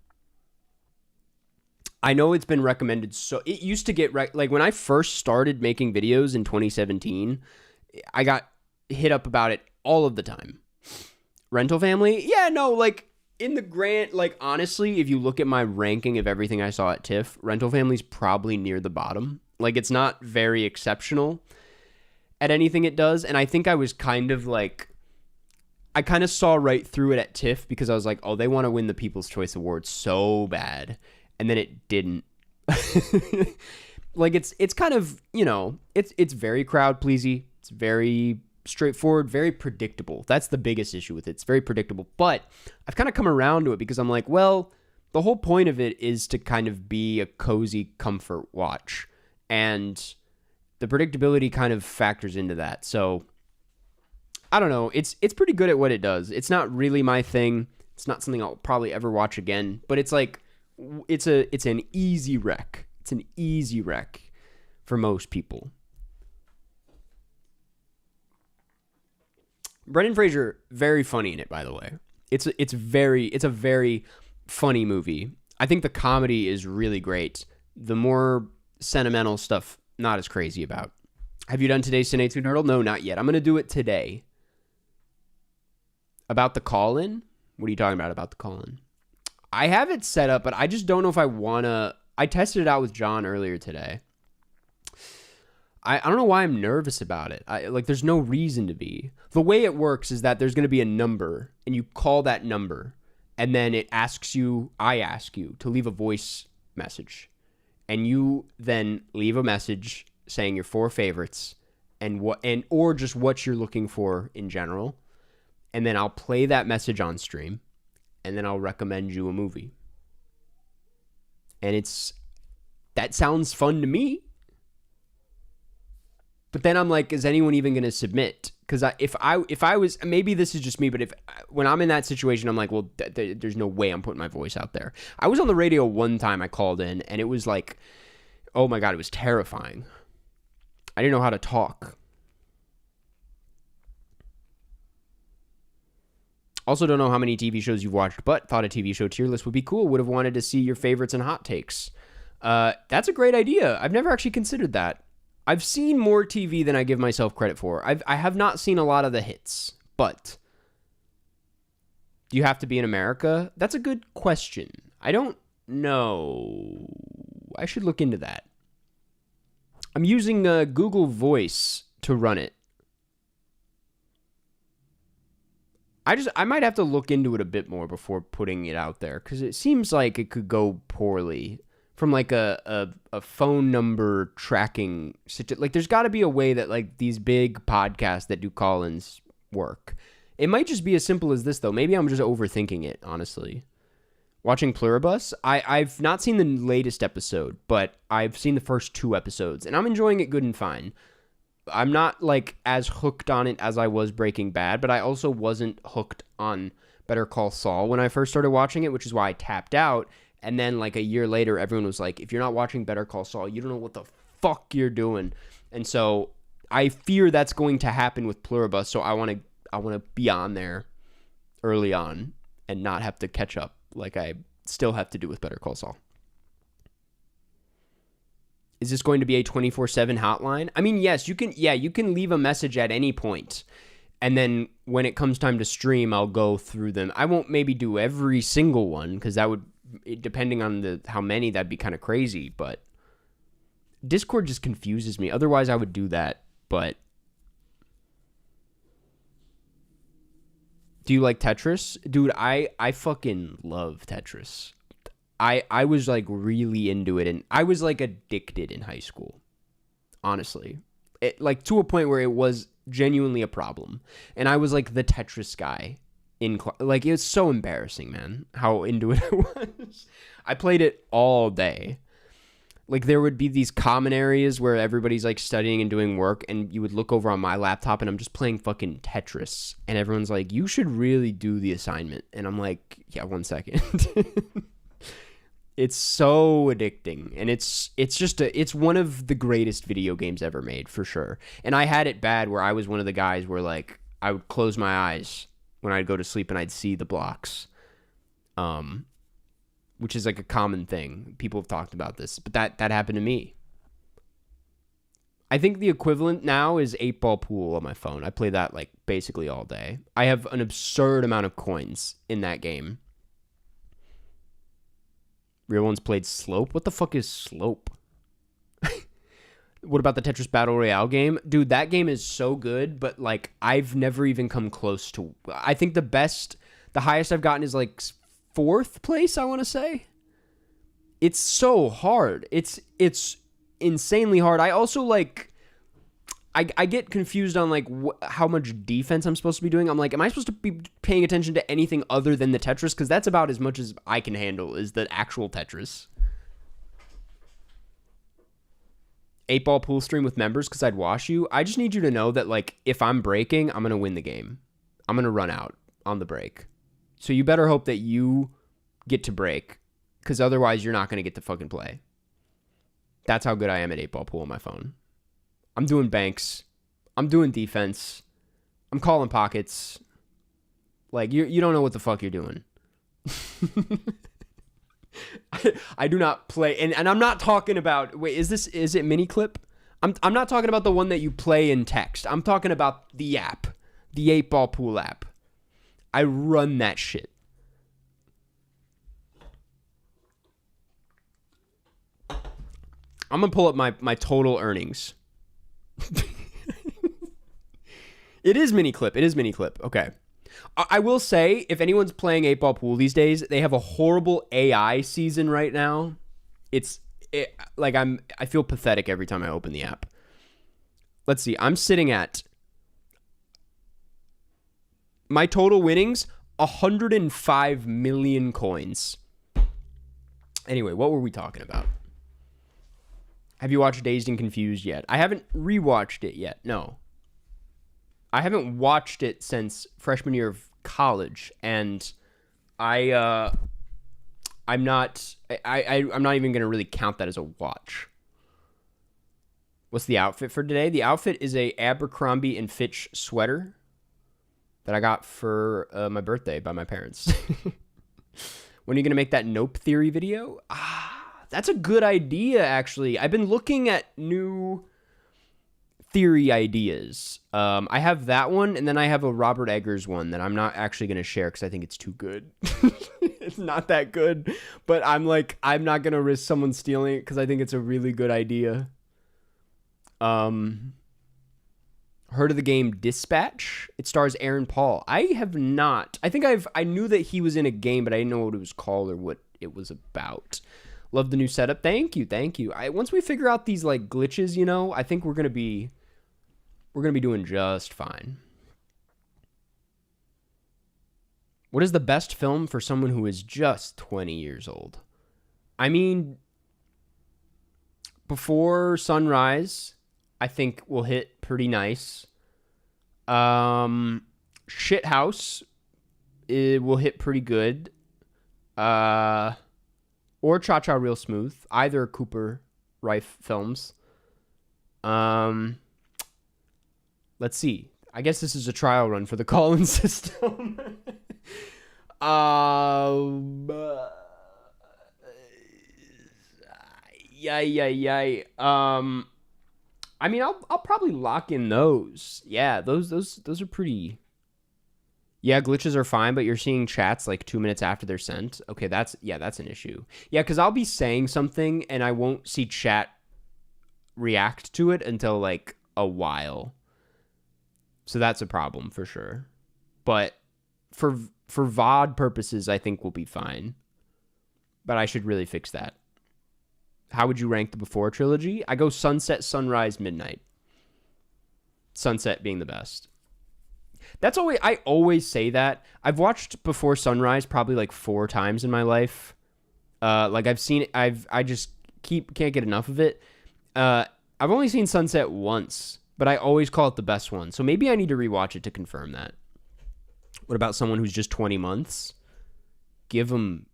I know it's been recommended. So it used to get like when I first started making videos in 2017, I got hit up about it all of the time. Rental Family? Yeah, no, like, in the grand, like, honestly, if you look at my ranking of everything I saw at TIFF, Rental Family's probably near the bottom. Like, it's not very exceptional at anything it does. And I think I was kind of like, I kind of saw right through it at TIFF, because I was like, oh, they want to win the People's Choice Award so bad. And then it didn't. Like, it's kind of, it's very crowd pleasy. It's very straightforward, very predictable. That's the biggest issue with it. It's very predictable. But I've kind of come around to it, because I'm like, well, the whole point of it is to kind of be a cozy comfort watch. And the predictability kind of factors into that. So I don't know. It's pretty good at what it does. It's not really my thing. It's not something I'll probably ever watch again. But it's like, it's an easy rec. It's an easy rec for most people. Brendan Fraser, very funny in it, by the way. It's a very funny movie. I think the comedy is really great. The more sentimental stuff, not as crazy about. Have you done today's Sinead Nerdle? No, not yet. I'm going to do it today. About the call-in? What are you talking about the call-in? I have it set up, but I just don't know if I want to... I tested it out with John earlier today. I don't know why I'm nervous about it. There's no reason to be. The way it works is that there's going to be a number, and you call that number, and then I ask you to leave a voice message. And you then leave a message saying your 4 favorites or just what you're looking for in general. And then I'll play that message on stream, and then I'll recommend you a movie. And that sounds fun to me. But then I'm like, is anyone even going to submit? Because if I was, maybe this is just me, but when I'm in that situation, I'm like, well, there's no way I'm putting my voice out there. I was on the radio one time I called in, and it was like, oh my God, it was terrifying. I didn't know how to talk. Also don't know how many TV shows you've watched, but thought a TV show tier list would be cool. Would have wanted to see your favorites and hot takes. That's a great idea. I've never actually considered that. I've seen more TV than I give myself credit for. I have not seen a lot of the hits, but do you have to be in America? That's a good question. I don't know. I should look into that. I'm using Google Voice to run it. I might have to look into it a bit more before putting it out there, because it seems like it could go poorly. From like a phone number tracking, like there's got to be a way that like these big podcasts that do call-ins work. It might just be as simple as this though. Maybe I'm just overthinking it, honestly. Watching Pluribus, I've not seen the latest episode, but I've seen the first 2 episodes, and I'm enjoying it good and fine. I'm not like as hooked on it as I was Breaking Bad, but I also wasn't hooked on Better Call Saul when I first started watching it, which is why I tapped out. And then like a year later, everyone was like, if you're not watching Better Call Saul, you don't know what the fuck you're doing. And so I fear that's going to happen with Pluribus. So I want to be on there early on and not have to catch up like I still have to do with Better Call Saul. Is this going to be a 24/7 hotline? I mean, yes, you can leave a message at any point. And then when it comes time to stream, I'll go through them. I won't maybe do every single one, because that would, depending on how many, that'd be kind of crazy. But Discord just confuses me. Otherwise, I would do that. But do you like Tetris? Dude, I fucking love Tetris. I was like really into it, and I was like addicted in high school. Honestly, it like to a point where it was genuinely a problem, and I was like the Tetris guy in like, it was so embarrassing, man, how into it I was. I played it all day. Like there would be these common areas where everybody's like studying and doing work, and you would look over on my laptop and I'm just playing fucking Tetris, and everyone's like, you should really do the assignment, and I'm like, yeah, 1 second. It's so addicting, and it's one of the greatest video games ever made, for sure. And I had it bad where I was one of the guys where like I would close my eyes when I'd go to sleep and I'd see the blocks, which is like a common thing. People have talked about this, but that happened to me. I think the equivalent now is 8-Ball Pool on my phone. I play that like basically all day. I have an absurd amount of coins in that game. Real Ones played Slope? What the fuck is Slope? What about the Tetris Battle Royale game? Dude, that game is so good, but like I've never even come close to... I think the highest I've gotten is like 4th place, I want to say. It's so hard. It's insanely hard. I also like... I get confused on like how much defense I'm supposed to be doing. I'm like, am I supposed to be paying attention to anything other than the Tetris? Because that's about as much as I can handle is the actual Tetris. 8-Ball Pool stream with members because I'd wash you. I just need you to know that like if I'm breaking, I'm going to win the game. I'm going to run out on the break. So you better hope that you get to break, because otherwise you're not going to get to fucking play. That's how good I am at 8-Ball Pool on my phone. I'm doing banks. I'm doing defense. I'm calling pockets. Like, you don't know what the fuck you're doing. I do not play, and I'm not talking about, wait, is it mini clip? I'm not talking about the one that you play in text. I'm talking about the app, the 8-Ball Pool app. I run that shit. I'm gonna pull up my total earnings. It is mini clip. Okay. I will say, if anyone's playing 8-Ball Pool these days, they have a horrible AI season right now. I feel pathetic every time I open the app. Let's see. I'm sitting at my total winnings, 105 million coins. Anyway, what were we talking about? Have you watched Dazed and Confused yet? I haven't rewatched it yet. No. I haven't watched it since freshman year of college, and I'm not even gonna really count that as a watch. What's the outfit for today? The outfit is a Abercrombie and Fitch sweater that I got for my birthday by my parents. When are you gonna make that Nope Theory video? That's a good idea, actually. I've been looking at new theory ideas. I have that one, and then I have a Robert Eggers one that I'm not actually going to share because I think it's too good. It's not that good, but I'm not going to risk someone stealing it because I think it's a really good idea. Heard of the game Dispatch? It stars Aaron Paul. I have not. I think I knew that he was in a game, but I didn't know what it was called or what it was about. Love the new setup. Thank you. Once we figure out these like glitches, I think we're gonna be doing just fine. What is the best film for someone who is just 20 years old? I mean, Before Sunrise, I think will hit pretty nice. Shithouse, it will hit pretty good. Or Cha Cha Real Smooth. Either Cooper Rife films. Let's see. I guess this is a trial run for the call-in system. Yay. I mean, I'll probably lock in those. Yeah, those are pretty. Yeah, glitches are fine, but you're seeing chats like 2 minutes after they're sent. Okay, that's an issue. Yeah, because I'll be saying something and I won't see chat react to it until like a while. So that's a problem for sure. But for VOD purposes, I think we'll be fine. But I should really fix that. How would you rank the Before trilogy? I go Sunset, Sunrise, Midnight. Sunset being the best. I always say that. I've watched Before Sunrise probably like 4 times in my life. I've seen it. I just can't get enough of it. I've only seen Sunset once, but I always call it the best one. So maybe I need to rewatch it to confirm that. What about someone who's just 20 months? Give them,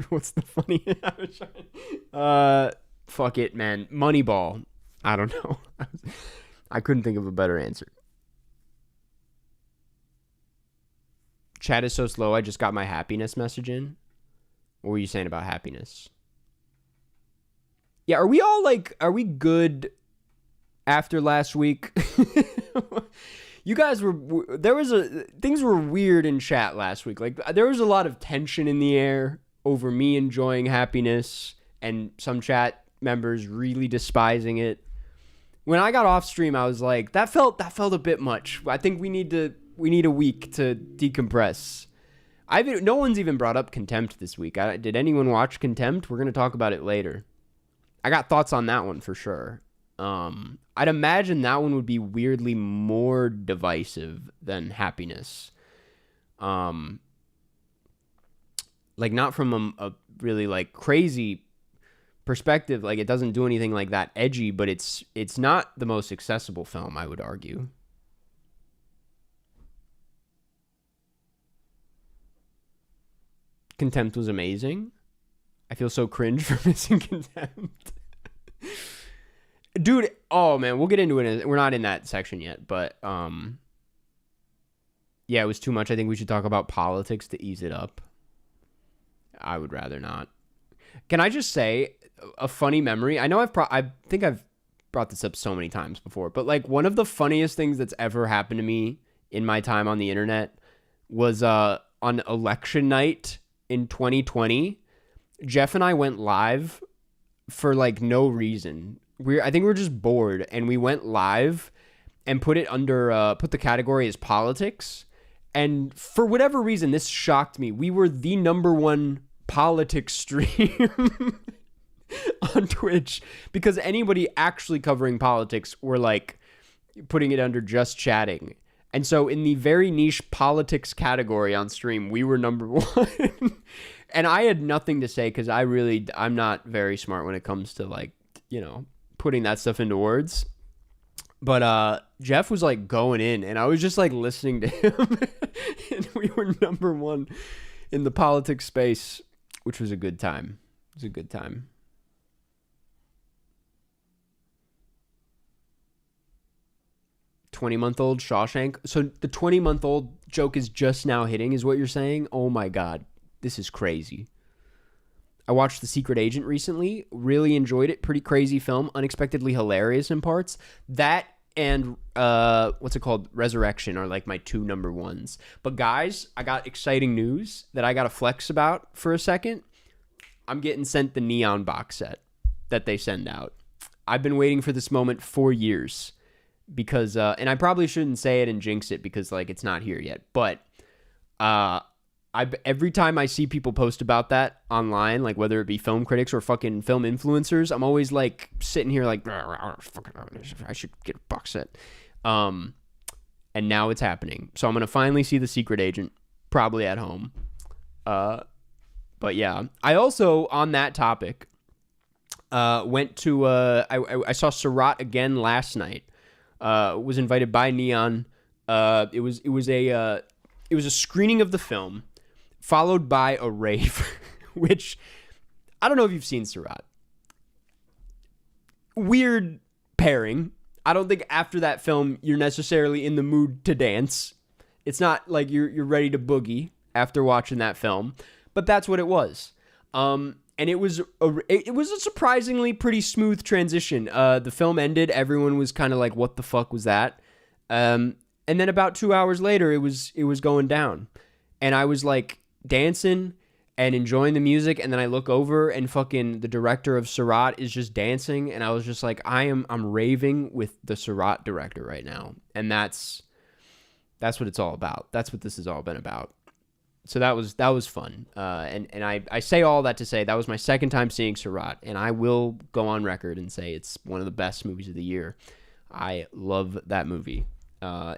what's the funny? Fuck it, man. Moneyball. I don't know. I couldn't think of a better answer. Chat is so slow. I just got my happiness message in. What were you saying about happiness? Yeah, are we good after last week? You guys things were weird in chat last week. Like, there was a lot of tension in the air over me enjoying happiness and some chat members really despising it. When I got off stream, I was like, that felt a bit much. I think we need a week to decompress. No one's even brought up Contempt this week. Did anyone watch Contempt? We're gonna talk about it later. I got thoughts on that one for sure. I'd imagine that one would be weirdly more divisive than happiness. Like, not from a really like crazy perspective. Like, it doesn't do anything like that edgy, but it's not the most accessible film, I would argue. Contempt was amazing. I feel so cringe for missing Contempt. Dude, oh man, we'll get into it. We're not in that section yet, but yeah, it was too much. I think we should talk about politics to ease it up. I would rather not. Can I just say a funny memory? I know I think I've brought this up so many times before, but like one of the funniest things that's ever happened to me in my time on the internet was on election night in 2020. Jeff and I went live for like no reason. I think we were just bored, and we went live and put the category as politics. And for whatever reason, this shocked me. We were the number one politics stream on Twitch because anybody actually covering politics were like putting it under just chatting. And so in the very niche politics category on stream, we were number one. And I had nothing to say because I'm not very smart when it comes to like, putting that stuff into words. But Jeff was like going in, and I was just like listening to him. And we were number one in the politics space, which was a good time. It was a good time. "20-month-old Shawshank." So the 20-month-old joke is just now hitting, is what you're saying? Oh my God. This is crazy. I watched The Secret Agent recently. Really enjoyed it. Pretty crazy film. Unexpectedly hilarious in parts. That and what's it called? Resurrection are like my two number ones. But guys, I got exciting news that I got to flex about for a second. I'm getting sent the Neon box set that they send out. I've been waiting for this moment for years because, and I probably shouldn't say it and jinx it because like it's not here yet. But every time I see people post about that online, like whether it be film critics or fucking film influencers, I'm always like sitting here like, I should get a box set. And now it's happening. So I'm going to finally see The Secret Agent, probably at home. But yeah, I also, on that topic, went to, I saw Surratt again last night. Was invited by Neon. It was a screening of the film, followed by a rave, which I don't know if you've seen Surratt. Weird pairing. I don't think after that film you're necessarily in the mood to dance. It's not like you're ready to boogie after watching that film, but that's what it was. And it was a surprisingly pretty smooth transition. The film ended, everyone was kind of like, "What the fuck was that?" And then about 2 hours later, it was going down, and I was like dancing and enjoying the music, and then I look over and fucking the director of Surratt is just dancing, and I was just like, I'm raving with the Surratt director right now, and that's what it's all about. That's what this has all been about. So that was fun, and I say all that to say that was my second time seeing Surratt, and I will go on record and say it's one of the best movies of the year. I love that movie.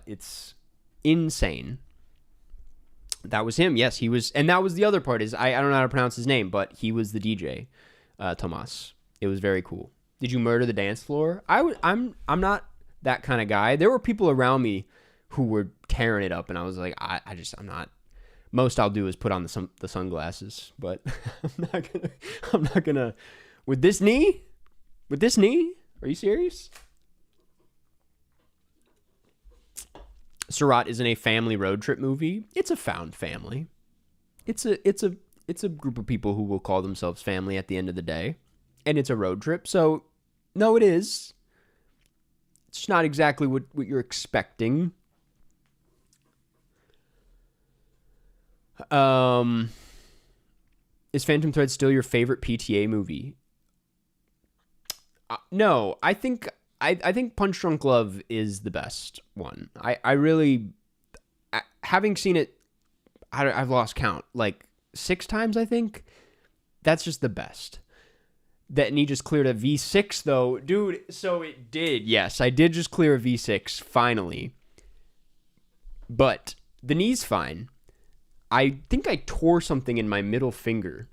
It's insane. That was him. Yes, he was. And that was the other part is I don't know how to pronounce his name, but he was the DJ, Tomas. It was very cool. Did you murder the dance floor? I'm not that kind of guy. There were people around me who were tearing it up, and I was like, I'm not. Most I'll do is put on the sunglasses, but I'm not gonna. With this knee? Are you serious? Surratt isn't a family road trip movie. It's a found family. It's a group of people who will call themselves family at the end of the day, and it's a road trip. So, no, it is. It's not exactly what you're expecting. Is Phantom Thread still your favorite PTA movie? No, I think Punch Drunk Love is the best one. I really, having seen it, I've lost count, like 6 times, I think. That's just the best. That knee just cleared a V6, though. Dude, so it did. Yes, I did just clear a V6, finally. But the knee's fine. I think I tore something in my middle finger,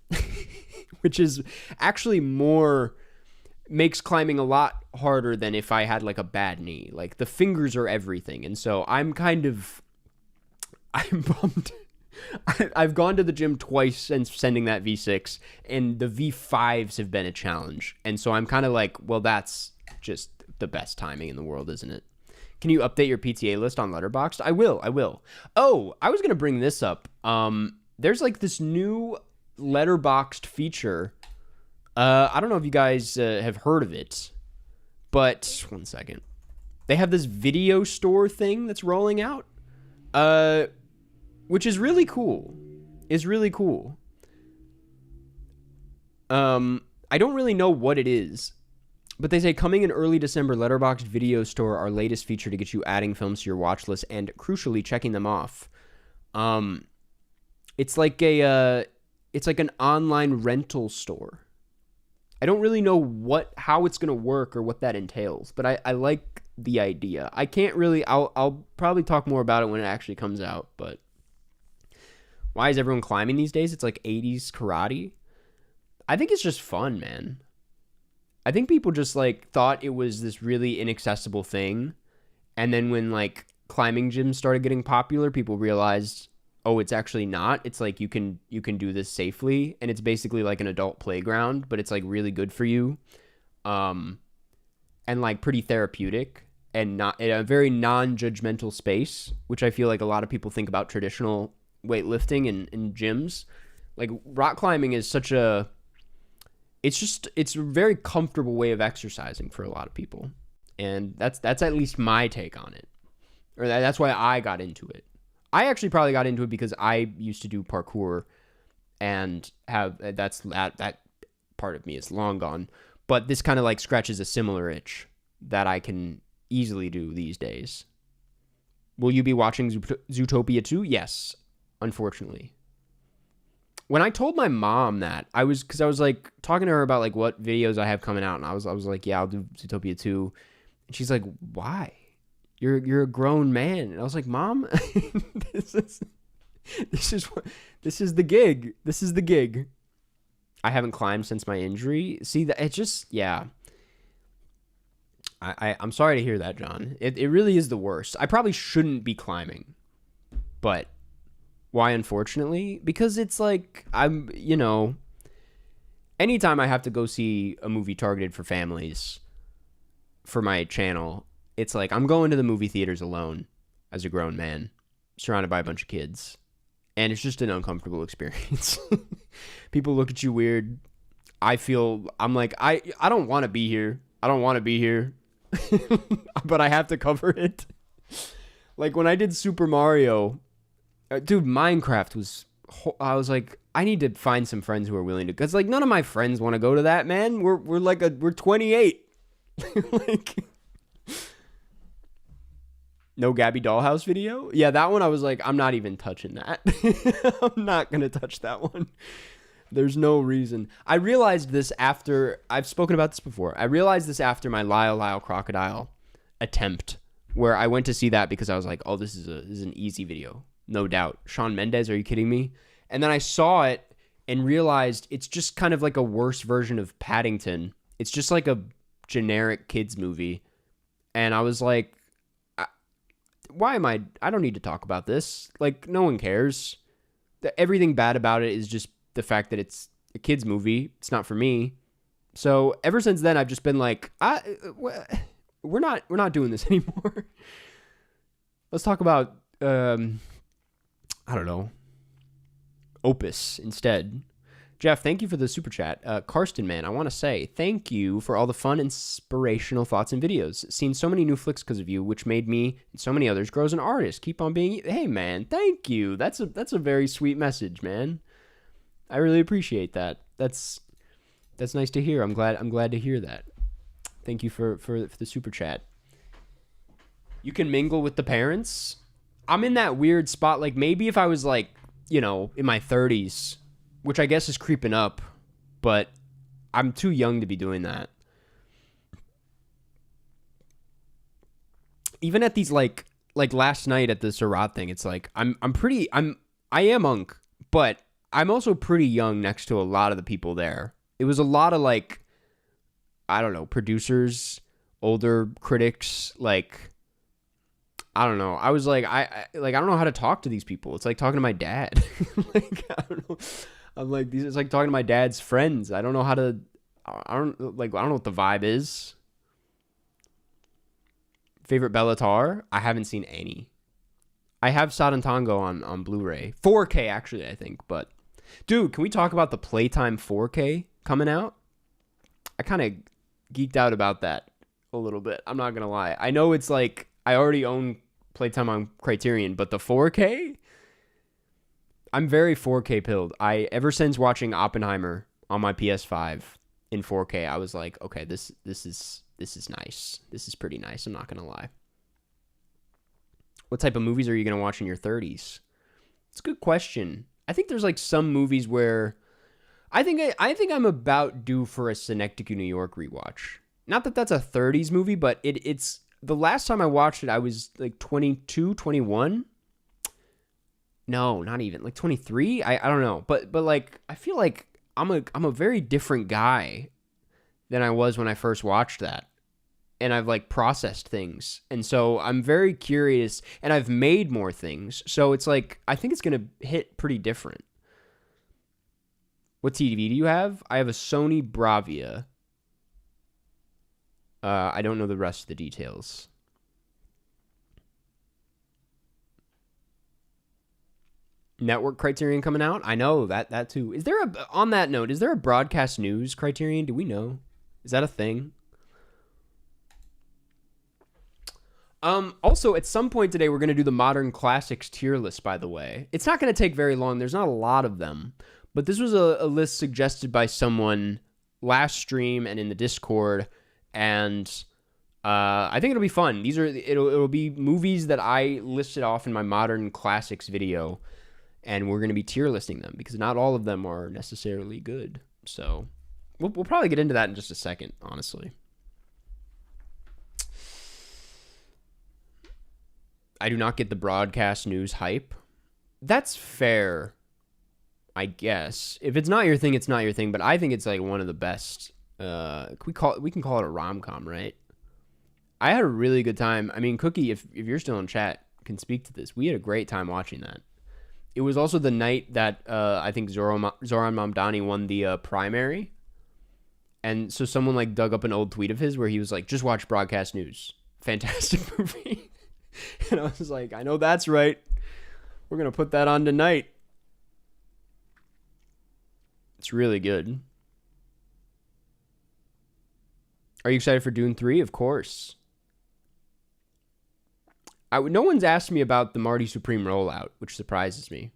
which is actually makes climbing a lot harder than if I had like a bad knee. Like the fingers are everything. And so I'm bummed. I've gone to the gym twice since sending that V6, and the V5s have been a challenge. And so I'm kind of like, well, that's just the best timing in the world, isn't it? Can you update your PTA list on Letterboxd? I will. Oh, I was going to bring this up. There's like this new Letterboxd feature. I don't know if you guys have heard of it, but one second. They have this video store thing that's rolling out, which is really cool. I don't really know what it is, but they say coming in early December, Letterboxd Video Store, our latest feature to get you adding films to your watch list and crucially checking them off. It's like an online rental store. I don't really know how it's gonna work or what that entails, but I like the idea. I can't really. I'll probably talk more about it when it actually comes out. But why is everyone climbing these days? It's like 80s karate. I think it's just fun, man. I think people just like thought it was this really inaccessible thing, and then when like climbing gyms started getting popular, people realized, oh, it's actually not. It's like you can do this safely, and it's basically like an adult playground, but it's like really good for you, and like pretty therapeutic, and not in a very non-judgmental space, which I feel like a lot of people think about traditional weightlifting and gyms. Like rock climbing is such a it's a very comfortable way of exercising for a lot of people. And that's at least my take on it. Or that's why I got into it. I actually probably got into it because I used to do parkour and that part of me is long gone. But this kind of like scratches a similar itch that I can easily do these days. Will you be watching Zootopia 2? Yes, unfortunately. When I told my mom that, because I was like talking to her about like what videos I have coming out, and I was like, yeah, I'll do Zootopia 2. And she's like, why? You're a grown man. And I was like, Mom, this is the gig. This is the gig. I haven't climbed since my injury. See, that it just, yeah. I'm sorry to hear that, John. It really is the worst. I probably shouldn't be climbing, but why, unfortunately? Because it's like, anytime I have to go see a movie targeted for families for my channel, it's like I'm going to the movie theaters alone as a grown man, surrounded by a bunch of kids. And it's just an uncomfortable experience. People look at you weird. I'm like, I don't want to be here. I don't want to be here. But I have to cover it. Like when I did Super Mario, dude, Minecraft I was like, I need to find some friends who are willing to, because like none of my friends want to go to that, man. We're 28. Like, no Gabby Dollhouse video? Yeah, that one I was like, I'm not even touching that. I'm not going to touch that one. There's no reason. I realized this after, I've spoken about this before. I realized this after my Lyle Crocodile attempt, where I went to see that because I was like, oh, this is an easy video. No doubt. Shawn Mendes, are you kidding me? And then I saw it and realized it's just kind of like a worse version of Paddington. It's just like a generic kids movie. And I was like, I don't need to talk about this. Like, no one cares. Everything bad about it is just the fact that it's a kids movie. It's not for me. So ever since then, I've just been like, we're not doing this anymore. Let's talk about, I don't know, Opus instead. Jeff, thank you for the super chat. Karsten, man, I want to say thank you for all the fun, inspirational thoughts and videos. Seen so many new flicks because of you, which made me and so many others grow as an artist. Keep on being. Hey, man, thank you. That's a very sweet message, man. I really appreciate that. That's nice to hear. I'm glad to hear that. Thank you for the super chat. You can mingle with the parents. I'm in that weird spot. Like maybe if I was like, in my 30s. Which I guess is creeping up, but I'm too young to be doing that. Even at these like last night at the Surat thing, it's like I am unk, but I'm also pretty young next to a lot of the people there. It was a lot of like, I don't know, producers, older critics, like, I don't know. I was like, I don't know how to talk to these people. It's like talking to my dad. Like, I don't know. I'm like, it's like talking to my dad's friends. I don't know what the vibe is. Favorite Bellatar? I haven't seen any. I have Sodden Tango on Blu-ray. 4K, actually, I think. But, dude, can we talk about the Playtime 4K coming out? I kind of geeked out about that a little bit. I'm not going to lie. I know it's like I already own Playtime on Criterion, but the 4K? I'm very 4K pilled. Ever since watching Oppenheimer on my PS5 in 4K, I was like, okay, this is nice. This is pretty nice. I'm not going to lie. What type of movies are you going to watch in your 30s? It's a good question. I think there's like some movies where I think I'm about due for a Synecdoche, New York rewatch. Not that that's a 30s movie, but it's the last time I watched it, I was like 22, 21. No, not even like 23. I don't know, but like I feel like I'm a very different guy than I was when I first watched that. And I've like processed things. And so I'm very curious, and I've made more things. So it's like, I think it's going to hit pretty different. What TV do you have? I have a Sony Bravia. I don't know the rest of the details. Network Criterion coming out? I know that too. On that note, is there a broadcast news Criterion? Do we know? Is that a thing? Also, at some point today, we're going to do the Modern Classics tier list, by the way. It's not going to take very long. There's not a lot of them. But this was a list suggested by someone last stream and in the Discord. And I think it'll be fun. It'll be movies that I listed off in my Modern Classics video. And we're going to be tier listing them because not all of them are necessarily good. So we'll probably get into that in just a second, honestly. I do not get the broadcast news hype. That's fair, I guess. If it's not your thing, it's not your thing. But I think it's like one of the best. We can call it a rom-com, right? I had a really good time. I mean, Cookie, if you're still in chat, can speak to this. We had a great time watching that. It was also the night that I think Zoran Mamdani won the primary. And so someone like dug up an old tweet of his where he was like, just watch broadcast news. Fantastic movie. And I was like, I know that's right. We're going to put that on tonight. It's really good. Are you excited for Dune 3? Of course. No one's asked me about the Marty Supreme rollout, which surprises me.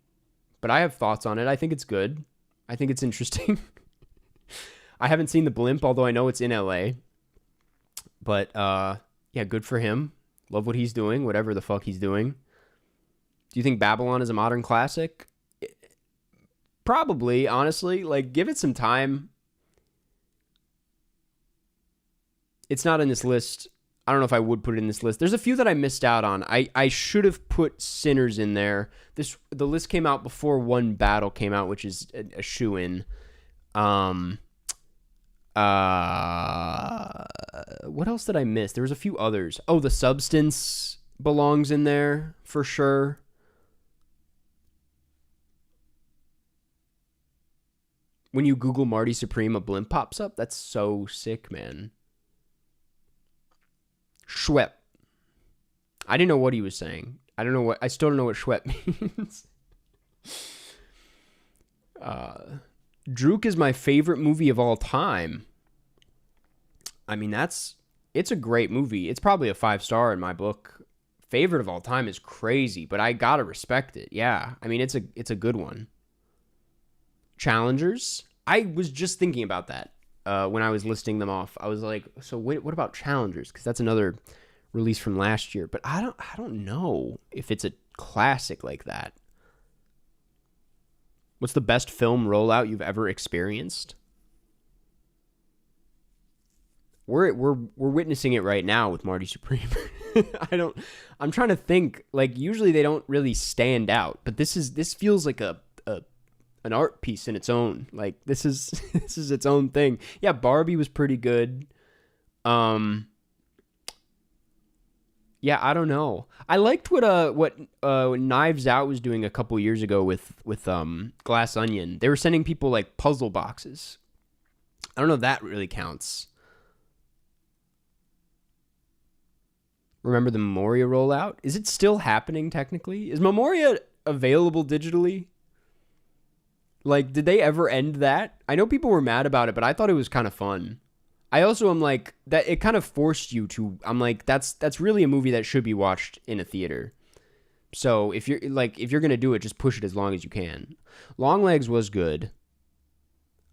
But I have thoughts on it. I think it's good. I think it's interesting. I haven't seen the blimp, although I know it's in LA. But, yeah, good for him. Love what he's doing, whatever the fuck he's doing. Do you think Babylon is a modern classic? Probably, honestly. Like, give it some time. It's not in this list. I don't know if I would put it in this list. There's a few that I missed out on. I should have put Sinners in there. The list came out before One Battle came out, which is a shoo-in. What else did I miss? There was a few others. Oh, The Substance belongs in there for sure. When you Google Marty Supreme, a blimp pops up. That's so sick, man. Schwepp. I didn't know what he was saying. I still don't know what Schwepp means. Druk is my favorite movie of all time. I mean, it's a great movie. It's probably a 5-star in my book. Favorite of all time is crazy, but I gotta respect it. Yeah, I mean, it's a good one. Challengers. I was just thinking about that when I was listing them off. I was like, so what about Challengers? Because that's another release from last year. But I don't know if it's a classic like that. What's the best film rollout you've ever experienced? We're witnessing it right now with Marty Supreme. I'm trying to think. Like, usually they don't really stand out, but this feels like an art piece in its own. Like, this is its own thing. Yeah, Barbie was pretty good. Yeah, I don't know. I liked what Knives Out was doing a couple years ago with Glass Onion. They were sending people like puzzle boxes. I don't know if that really counts. Remember the Memoria rollout? Is it still happening technically? Is Memoria available digitally? Like, did they ever end that? I know people were mad about it, but I thought it was kind of fun. I also am like that. It kind of forced you to. I'm like, that's really a movie that should be watched in a theater. So if you're gonna do it, just push it as long as you can. Longlegs was good.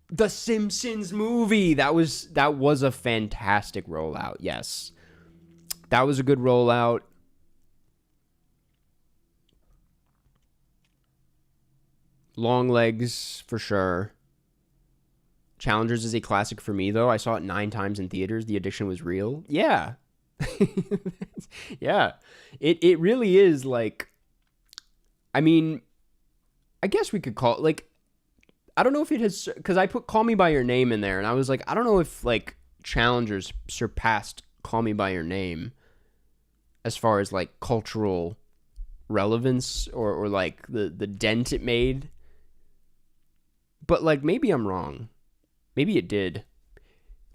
The Simpsons movie, that was a fantastic rollout. Yes, that was a good rollout. Longlegs for sure. Challengers is a classic for me, though. I saw it 9 times in theaters. The addiction was real. Yeah. Yeah. It really is like, I mean, I guess we could call it like, I don't know if it has, because I put Call Me By Your Name in there, and I was like, I don't know if like Challengers surpassed Call Me By Your Name as far as like cultural relevance or like the dent it made. But like, maybe I'm wrong. Maybe it did.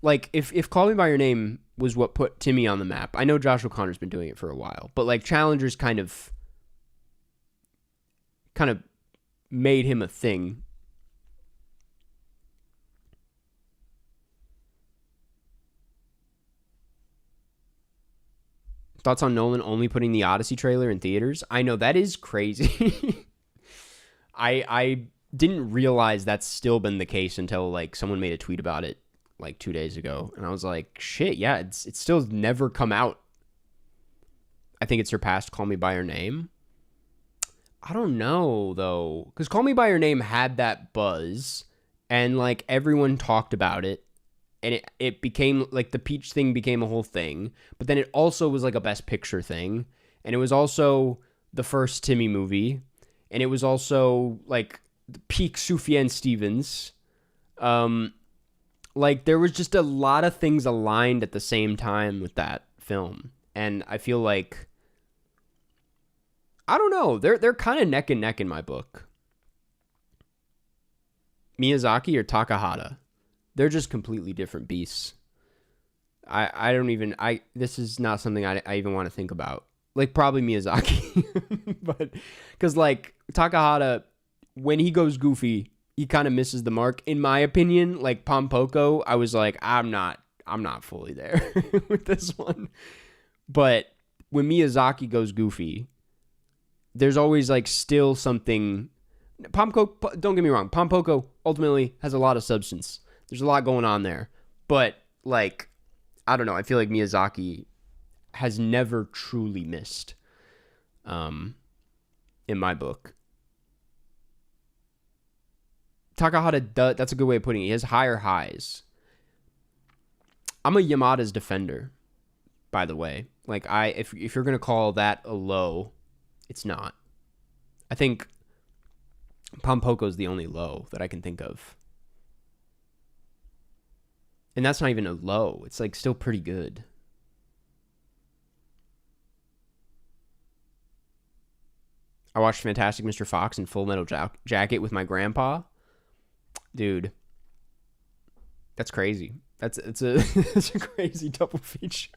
Like, if Call Me By Your Name was what put Timmy on the map, I know Josh O'Connor's been doing it for a while, but like Challengers kind of made him a thing. Thoughts on Nolan only putting the Odyssey trailer in theaters? I know, that is crazy. I didn't realize that's still been the case until like someone made a tweet about it like 2 days ago, and I was like, shit, yeah, it's still never come out. I think it surpassed Call Me By Your Name. I don't know though, because Call Me By Your Name had that buzz, and like everyone talked about it, and it became like the Peach thing became a whole thing, but then it also was like a Best Picture thing, and it was also the first Timmy movie, and it was also like peak Sufjan Stevens. Like there was just a lot of things aligned at the same time with that film, and I feel like, I don't know, they're kind of neck and neck in my book. Miyazaki or Takahata, they're just completely different beasts. I don't even, this is not something I even want to think about. Like probably Miyazaki, but because like Takahata, when he goes goofy, he kind of misses the mark, in my opinion. Like Pompoko, I was like, I'm not fully there with this one. But when Miyazaki goes goofy, there's always like still something. Pompoko, don't get me wrong, Pompoko ultimately has a lot of substance. There's a lot going on there. But like, I don't know, I feel like Miyazaki has never truly missed in my book. Takahata does, that's a good way of putting it. He has higher highs. I'm a Yamada's defender, by the way. Like if you're gonna call that a low, it's not. I think Pompoko's the only low that I can think of. And that's not even a low. It's like still pretty good. I watched Fantastic Mr. Fox and Full Metal Jacket with my grandpa. Dude, that's crazy. It's a crazy double feature.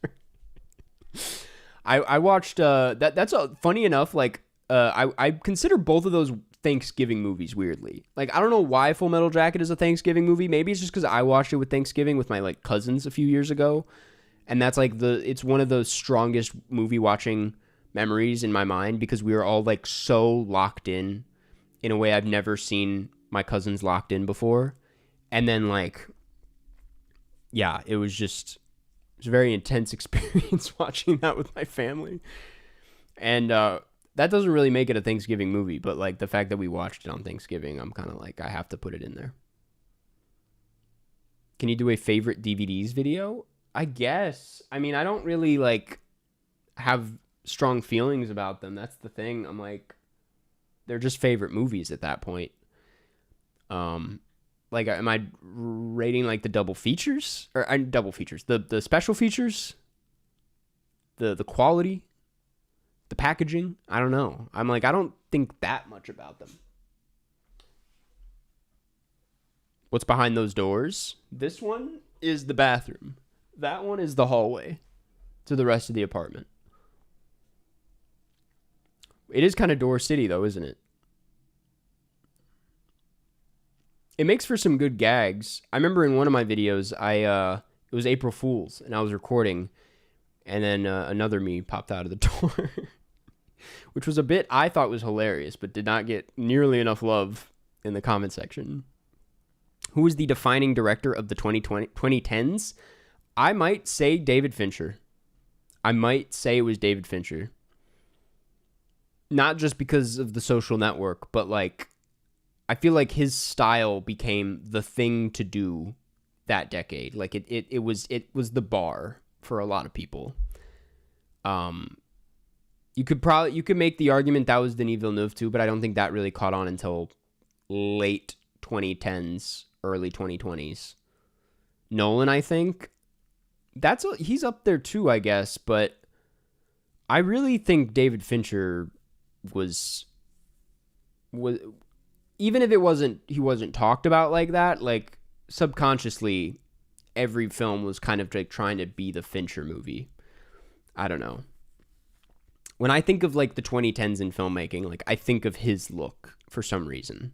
I watched that's funny enough. Like I consider both of those Thanksgiving movies weirdly. Like I don't know why Full Metal Jacket is a Thanksgiving movie. Maybe it's just because I watched it with Thanksgiving with my like cousins a few years ago, and that's like it's one of those strongest movie watching memories in my mind because we were all like so locked in a way I've never seen my cousins locked in before. And then like, yeah, it was a very intense experience watching that with my family. And that doesn't really make it a Thanksgiving movie, but like the fact that we watched it on Thanksgiving, I'm kind of like, I have to put it in there. Can you do a favorite DVDs video? I guess. I mean, I don't really like have strong feelings about them. That's the thing. I'm like, they're just favorite movies at that point. Like, am I rating like the double features or double features, the special features, the quality, the packaging? I don't know. I'm like, I don't think that much about them. What's behind those doors? This one is the bathroom. That one is the hallway to the rest of the apartment. It is kind of Door City, though, isn't it? It makes for some good gags. I remember in one of my videos, it was April Fool's, and I was recording, and then another me popped out of the door, which was a bit I thought was hilarious, but did not get nearly enough love in the comment section. Who was the defining director of the 2010s? I might say David Fincher. I might say it was David Fincher. Not just because of The Social Network, but like, I feel like his style became the thing to do that decade. Like it was the bar for a lot of people. You could make the argument that was Denis Villeneuve too, but I don't think that really caught on until late 2010s, early 2020s. Nolan, I think he's up there too, I guess, but I really think David Fincher was even if he wasn't talked about like that, like subconsciously every film was kind of like trying to be the Fincher movie. I don't know. When I think of like the 2010s in filmmaking, like I think of his look for some reason.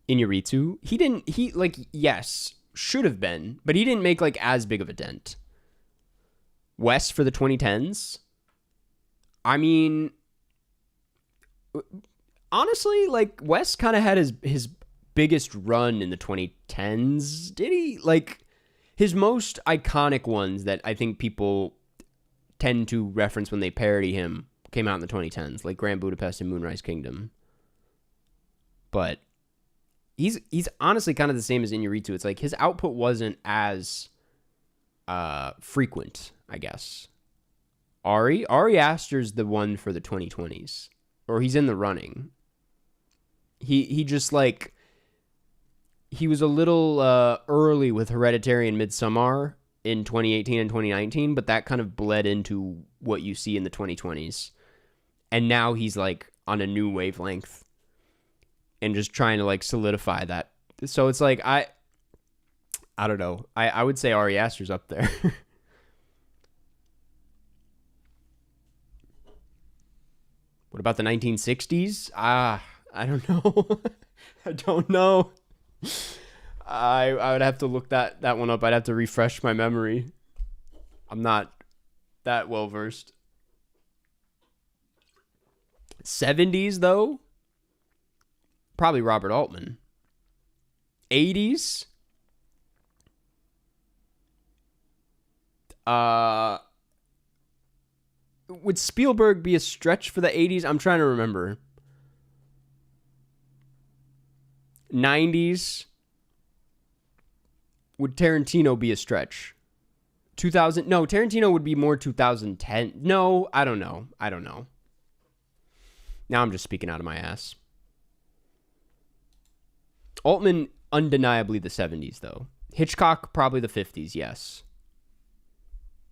Iñárritu, yes, should have been, but he didn't make like as big of a dent. Wes for the 2010s. I mean, honestly, like Wes kind of had his biggest run in the 2010s. Did he? Like his most iconic ones that I think people tend to reference when they parody him came out in the 2010s, like Grand Budapest and Moonrise Kingdom. But he's honestly kind of the same as Iñárritu. It's like his output wasn't as frequent, I guess. Ari Aster's the one for the 2020s, or he's in the running. He just like he was a little early with Hereditary and Midsommar in 2018 and 2019, but that kind of bled into what you see in the 2020s, and now he's like on a new wavelength and just trying to like solidify that. So it's like I don't know. I would say Ari Aster's up there. What about the 1960s? I don't know. I don't know. I would have to look that one up. I'd have to refresh my memory. I'm not that well versed. 70s though? Probably Robert Altman. 80s? Would Spielberg be a stretch for the 80s? I'm trying to remember. 90s? Would Tarantino be a stretch? 2000? No, Tarantino would be more 2010. No, I don't know. Now I'm just speaking out of my ass. Altman, undeniably the 70s, though. Hitchcock, probably the 50s, yes.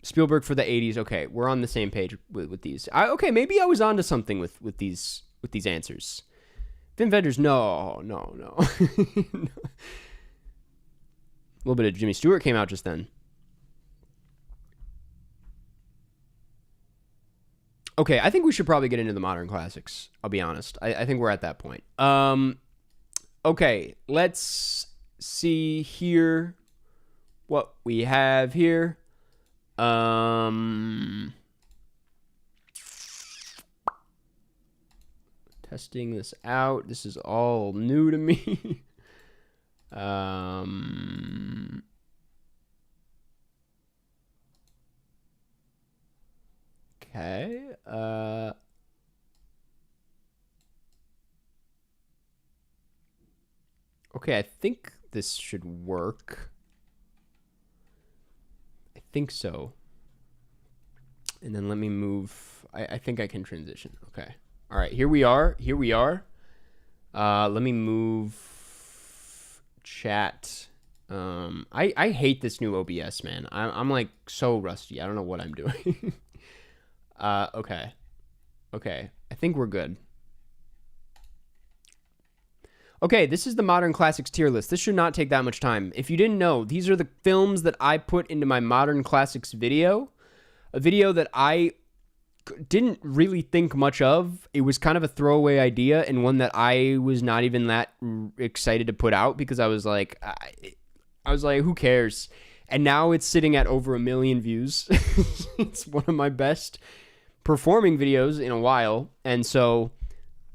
Spielberg for the 80s. Okay, we're on the same page with these. Okay, maybe I was onto something with these answers. Vin Vendors, no. No. A little bit of Jimmy Stewart came out just then. Okay, I think we should probably get into the modern classics. I'll be honest. I think we're at that point. Okay, let's see here what we have here. Testing this out. This is all new to me. Okay. Okay, I think this should work. I think so. And then let me move. I think I can transition. Okay. All right, here we are. Let me move chat. I hate this new OBS, man. I'm like so rusty. I don't know what I'm doing. Okay. I think we're good. Okay, this is the Modern Classics tier list. This should not take that much time. If you didn't know, these are the films that I put into my Modern Classics video. A video that I didn't really think much of. It was kind of a throwaway idea and one that I was not even that excited to put out because I was like, who cares? And now it's sitting at over 1 million views. It's one of my best performing videos in a while. And so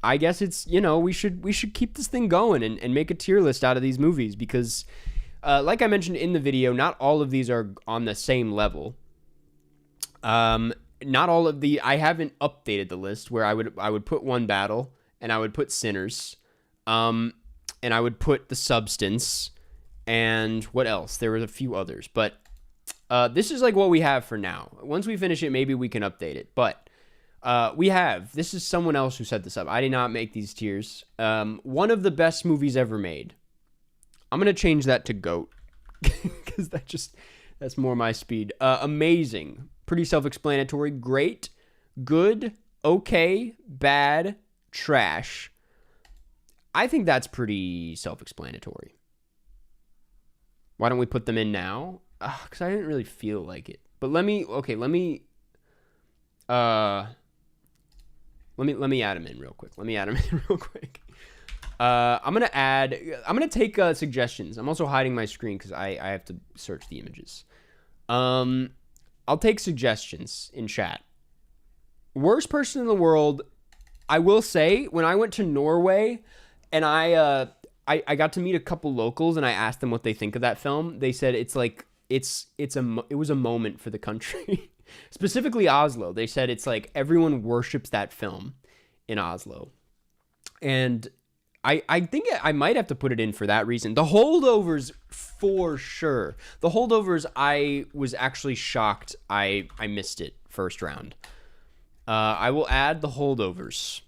I guess it's, we should keep this thing going and make a tier list out of these movies because like I mentioned in the video, not all of these are on the same level. Not all of I haven't updated the list where I would put One Battle and I would put Sinners, and I would put The Substance, and what else? There were a few others, but this is like what we have for now. Once we finish it, maybe we can update it, but this is someone else who set this up. I did not make these tiers. One of the best movies ever made. I'm going to change that to GOAT because that's more my speed. Amazing. Pretty self-explanatory. Great, good, okay, bad, trash. I think that's pretty self-explanatory. Why don't we put them in now? Because I didn't really feel like it. But let me add them in real quick. I'm gonna take suggestions. I'm also hiding my screen because I have to search the images. I'll take suggestions in chat. Worst person in the world. I will say, when I went to Norway and I got to meet a couple locals and I asked them what they think of that film, they said it was a moment for the country. Specifically Oslo. They said it's like everyone worships that film in Oslo. And I think I might have to put it in for that reason. The Holdovers, for sure. The Holdovers, I was actually shocked I missed it first round. I will add The Holdovers.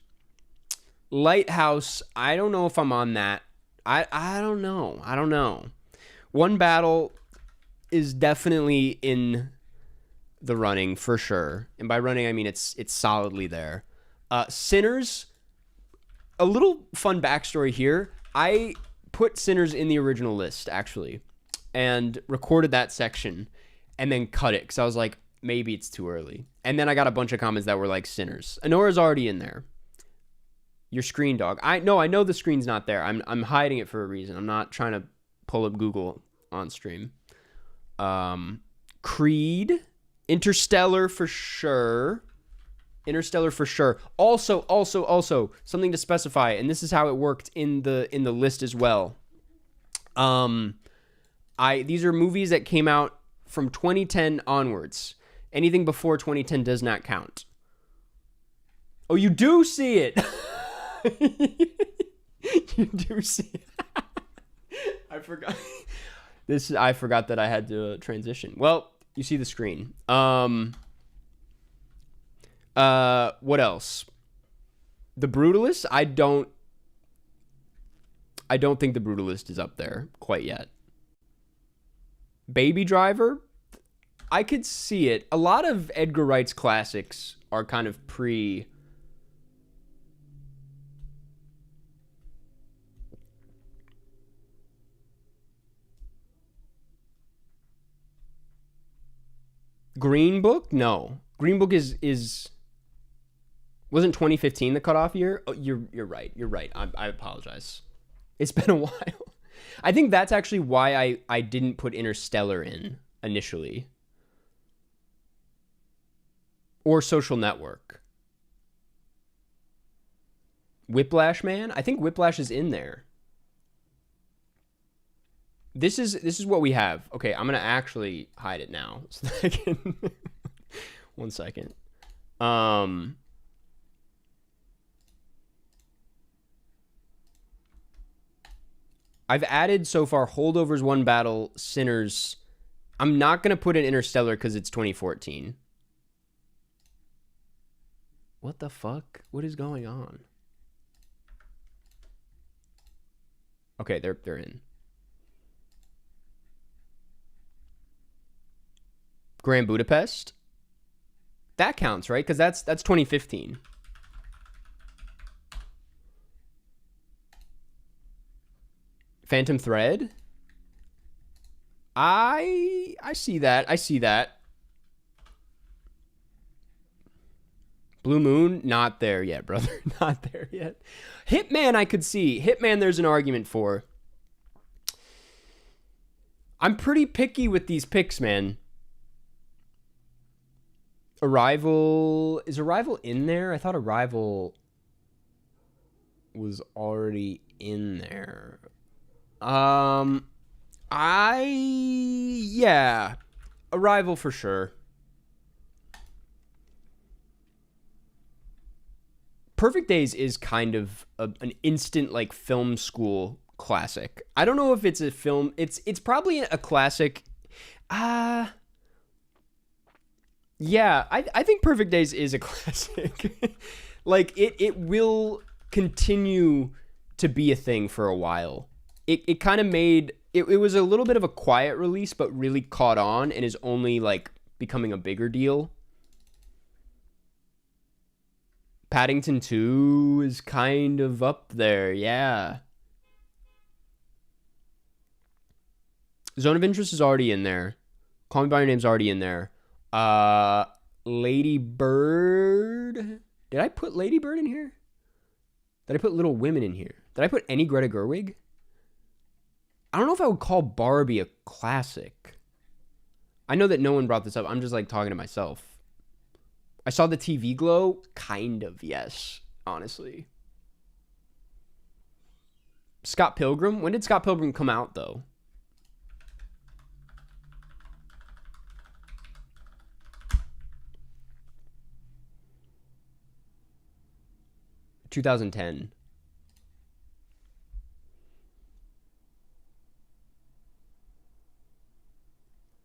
Lighthouse, I don't know if I'm on that. I don't know. One Battle is definitely in the running for sure. And by running, I mean it's solidly there. Sinners, a little fun backstory here. I put Sinners in the original list, actually, and recorded that section and then cut it because I was like, maybe it's too early. And then I got a bunch of comments that were like, Sinners. Honora's already in there. Your screen, dog. I know the screen's not there. I'm hiding it for a reason. I'm not trying to pull up Google on stream. Creed. Interstellar for sure. Also, something to specify, and this is how it worked in the list as well. These are movies that came out from 2010 onwards. Anything before 2010 does not count. Oh, you do see it. You do see it. I forgot. I forgot that I had to transition. Well, you see the screen. What else? The Brutalist? I don't think The Brutalist is up there quite yet. Baby Driver? I could see it. A lot of Edgar Wright's classics are kind of pre... Green Book? No. Green Book is wasn't 2015 the cutoff year? Oh, you're right. You're right. I apologize. It's been a while. I think that's actually why I didn't put Interstellar in initially. Or Social Network. Whiplash Man? I think Whiplash is in there. This is what we have. Okay, I'm gonna actually hide it now so that I can. 1 second. I've added so far Holdovers, One Battle, Sinners. I'm not gonna put in Interstellar because it's 2014. What the fuck? What is going on? Okay, they're in. Grand Budapest? That counts, right? Because that's 2015. Phantom Thread. I see that. I see that. Blue Moon, not there yet, brother. Not there yet. Hitman, I could see. Hitman, there's an argument for. I'm pretty picky with these picks, man. Arrival. Is Arrival in there? I thought Arrival was already in there. Yeah. Arrival for sure. Perfect Days is kind of an instant like film school classic. I don't know if it's a film. It's probably a classic. Yeah, I think Perfect Days is a classic. Like it will continue to be a thing for a while. It kind of made it was a little bit of a quiet release, but really caught on and is only like becoming a bigger deal. Paddington 2 is kind of up there, yeah. Zone of Interest is already in there. Call Me by Your Name's already in there. Lady Bird. Did I put Lady Bird in here? Did I put Little Women in here? Did I put any Greta Gerwig? I don't know if I would call Barbie a classic. I know that no one brought this up. I'm just like talking to myself. I saw the TV Glow. Kind of, yes. Honestly. Scott Pilgrim. When did Scott Pilgrim come out, though? (2010).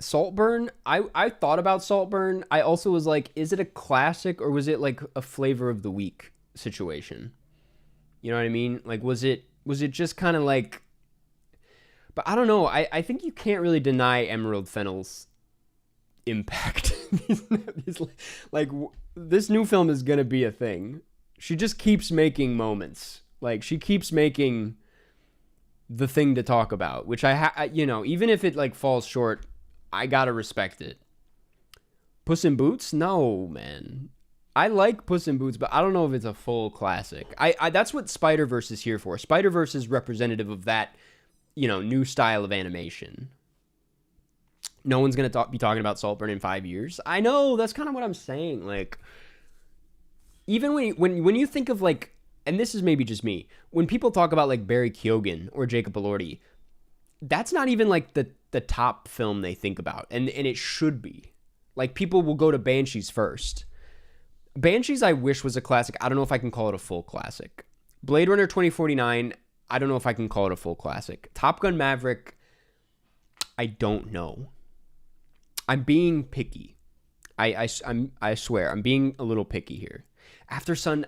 Saltburn, I thought about Saltburn. I also was like, is it a classic or was it like a flavor of the week situation? You know what I mean? Like, was it just kind of like, but I don't know. I think you can't really deny Emerald Fennell's impact. This new film is going to be a thing. She just keeps making moments. Like, she keeps making the thing to talk about, which even if it like falls short, I gotta respect it. Puss in Boots? No, man. I like Puss in Boots, but I don't know if it's a full classic. I that's what Spider-Verse is here for. Spider-Verse is representative of that, new style of animation. No one's gonna be talking about Saltburn in 5 years. I know, that's kind of what I'm saying. Like, even when you think of like, and this is maybe just me, when people talk about like Barry Keoghan or Jacob Elordi, that's not even like the top film they think about, and it should be. Like, people will go to Banshees first. Banshees, I wish, was a classic. I don't know if I can call it a full classic. Blade Runner 2049, I don't know if I can call it a full classic. Top Gun Maverick, I don't know. I'm being picky. I swear, I'm being a little picky here. After Sun,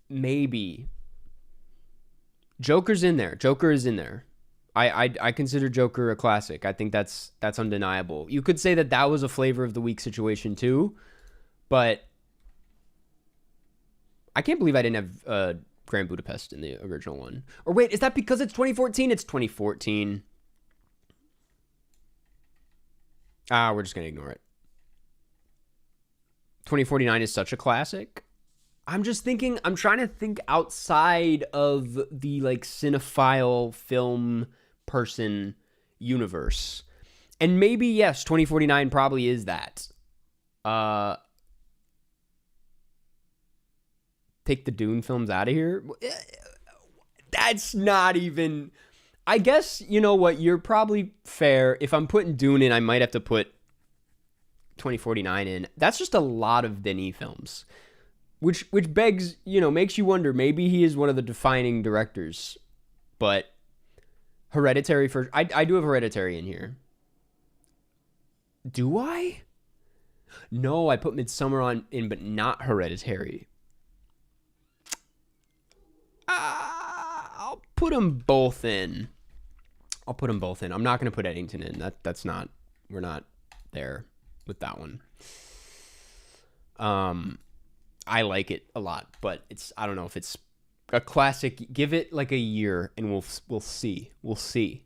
maybe. Joker's in there. Joker is in there. I consider Joker a classic. I think that's undeniable. You could say that was a flavor of the week situation too, but I can't believe I didn't have Grand Budapest in the original one. Or wait, is that because it's 2014? It's 2014. We're just gonna ignore it. 2049 is such a classic. I'm trying to think outside of the like cinephile film person universe. And maybe, yes, 2049 probably is that. Take the Dune films out of here. That's not even... I guess, you know what, you're probably fair. If I'm putting Dune in, I might have to put 2049 in. That's just a lot of Denis films. Which begs, makes you wonder, maybe he is one of the defining directors. But Hereditary first. I do have Hereditary in here. Do I? No, I put Midsommar in, but not Hereditary. I'll put them both in. I'm not going to put Eddington in. We're not there with that one. I like it a lot, but I don't know if it's A classic. Give it like a year, and we'll see. We'll see.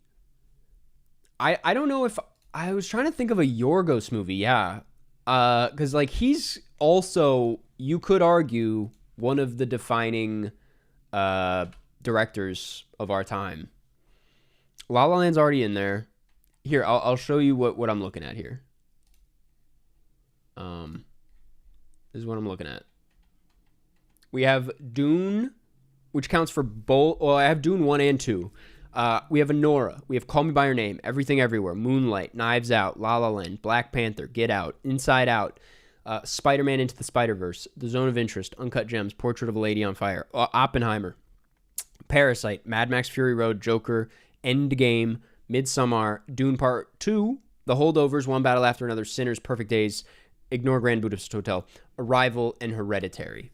I don't know if I was trying to think of a Yorgos movie. Yeah, because like he's also, you could argue, one of the defining directors of our time. La La Land's already in there. Here, I'll show you what I'm looking at here. This is what I'm looking at. We have Dune, which counts for both. Well, I have Dune 1 and 2. We have Anora. We have Call Me By Your Name, Everything Everywhere, Moonlight, Knives Out, La La Land, Black Panther, Get Out, Inside Out, Spider-Man Into the Spider-Verse, The Zone of Interest, Uncut Gems, Portrait of a Lady on Fire, Oppenheimer, Parasite, Mad Max Fury Road, Joker, Endgame, Midsommar, Dune Part 2, The Holdovers, One Battle After Another, Sinners, Perfect Days, Ignore Grand Budapest Hotel, Arrival, and Hereditary.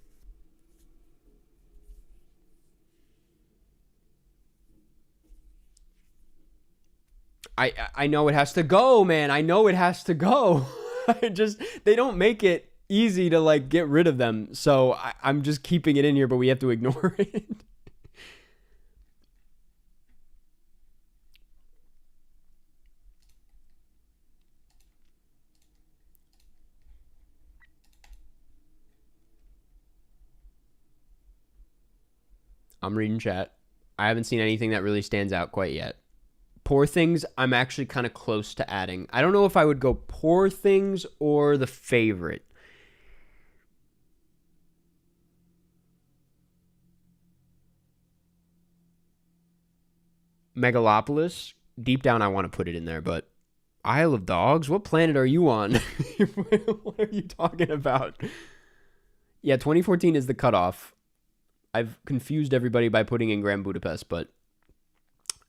I know it has to go, man. I know it has to go. They don't make it easy to like get rid of them. So I'm just keeping it in here, but we have to ignore it. I'm reading chat. I haven't seen anything that really stands out quite yet. Poor Things, I'm actually kind of close to adding. I don't know if I would go Poor Things or The Favorite. Megalopolis, deep down I want to put it in there, but Isle of Dogs, what planet are you on? What are you talking about? Yeah, 2014 is the cutoff. I've confused everybody by putting in Grand Budapest, but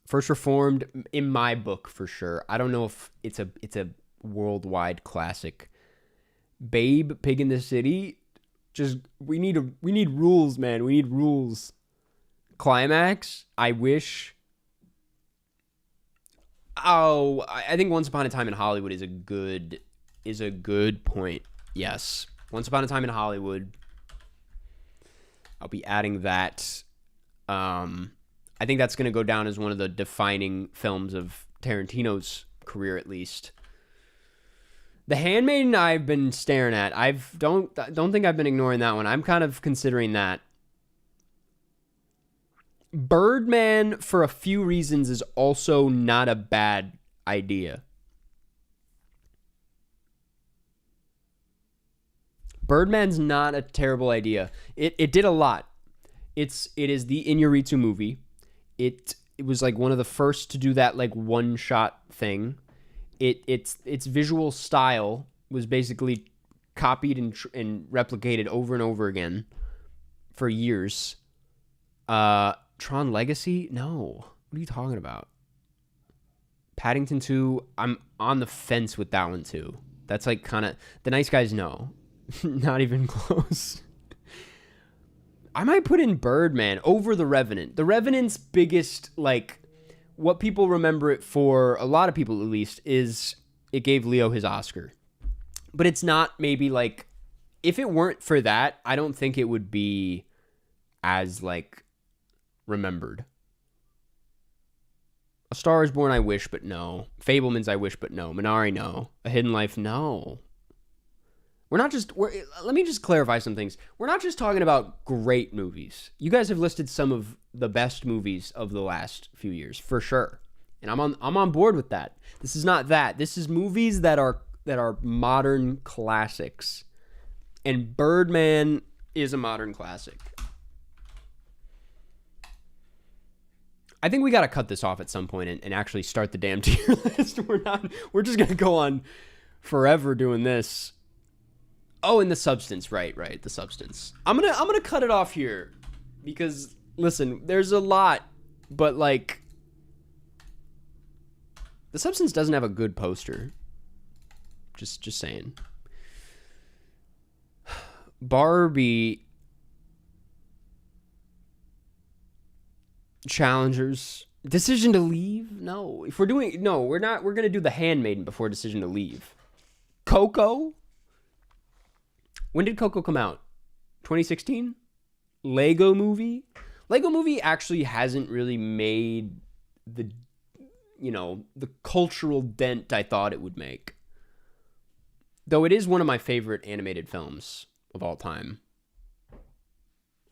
First Reformed in my book for sure. I don't know if it's a worldwide classic. Babe, Pig in the City, just we need rules, man. We need rules. Climax, I wish. Oh, I think Once Upon a Time in Hollywood is a good point. Yes, Once Upon a Time in Hollywood. I'll be adding that. I think that's going to go down as one of the defining films of Tarantino's career, at least. The Handmaiden, I've been staring at. Don't think I've been ignoring that one. I'm kind of considering that. Birdman, for a few reasons, is also not a bad idea. Birdman's not a terrible idea. It did a lot. It is the Iñárritu movie. It was like one of the first to do that like one shot thing. Its visual style was basically copied and replicated over and over again for years. Tron Legacy? No. What are you talking about? Paddington 2, I'm on the fence with that one too. That's like kind of, The Nice Guys, no. Not even close. I might put in Birdman over The Revenant. The Revenant's biggest, like, what people remember it for, a lot of people at least, is it gave Leo his Oscar. But it's not maybe like, if it weren't for that, I don't think it would be as, like, remembered. A Star is Born, I wish, but no. Fableman's, I wish, but no. Minari, no. A Hidden Life, no. Let me just clarify some things. We're not just talking about great movies. You guys have listed some of the best movies of the last few years, for sure. And I'm on board with that. This is not that. This is movies that are modern classics. And Birdman is a modern classic. I think we got to cut this off at some point and actually start the damn tier list. We're just going to go on forever doing this. Oh, and The Substance, right, The Substance. I'm gonna cut it off here because listen, there's a lot, but like The Substance doesn't have a good poster. Just saying. Barbie, Challengers, Decision to Leave. No, we're not. We're gonna do The Handmaiden before Decision to Leave. Coco. When did Coco come out? 2016? Lego Movie? Lego Movie actually hasn't really made the, the cultural dent I thought it would make. Though it is one of my favorite animated films of all time.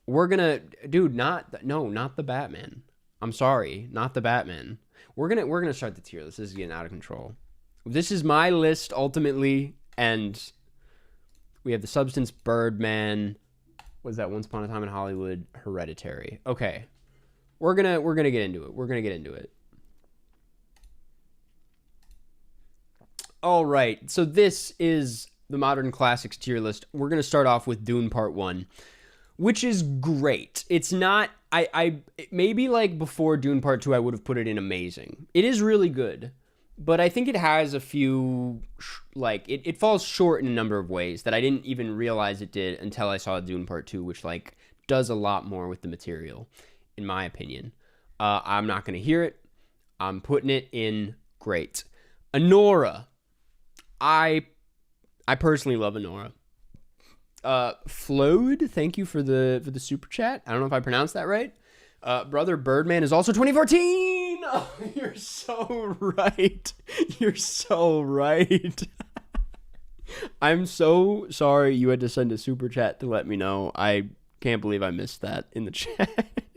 We're gonna, dude, not the Batman. I'm sorry, not the Batman. We're gonna start the tier list. This is getting out of control. This is my list ultimately, and we have The Substance, Birdman. Was that Once Upon a Time in Hollywood? Hereditary. Okay, we're gonna get into it. All right, so this is the Modern Classics tier list. We're gonna start off with Dune Part 1. Which is great. It's not, maybe like before Dune Part 2, I would have put it in amazing. It is really good, but I think it has a few, it falls short in a number of ways that I didn't even realize it did until I saw Dune Part 2, which does a lot more with the material, in my opinion. I'm not going to hear it. I'm putting it in great. Anora. I personally love Anora. Flowed, thank you for the super chat. I don't know if I pronounced that right. Brother Birdman is also 2014. Oh, you're so right. You're so right. I'm so sorry you had to send a super chat to let me know. I can't believe I missed that in the chat.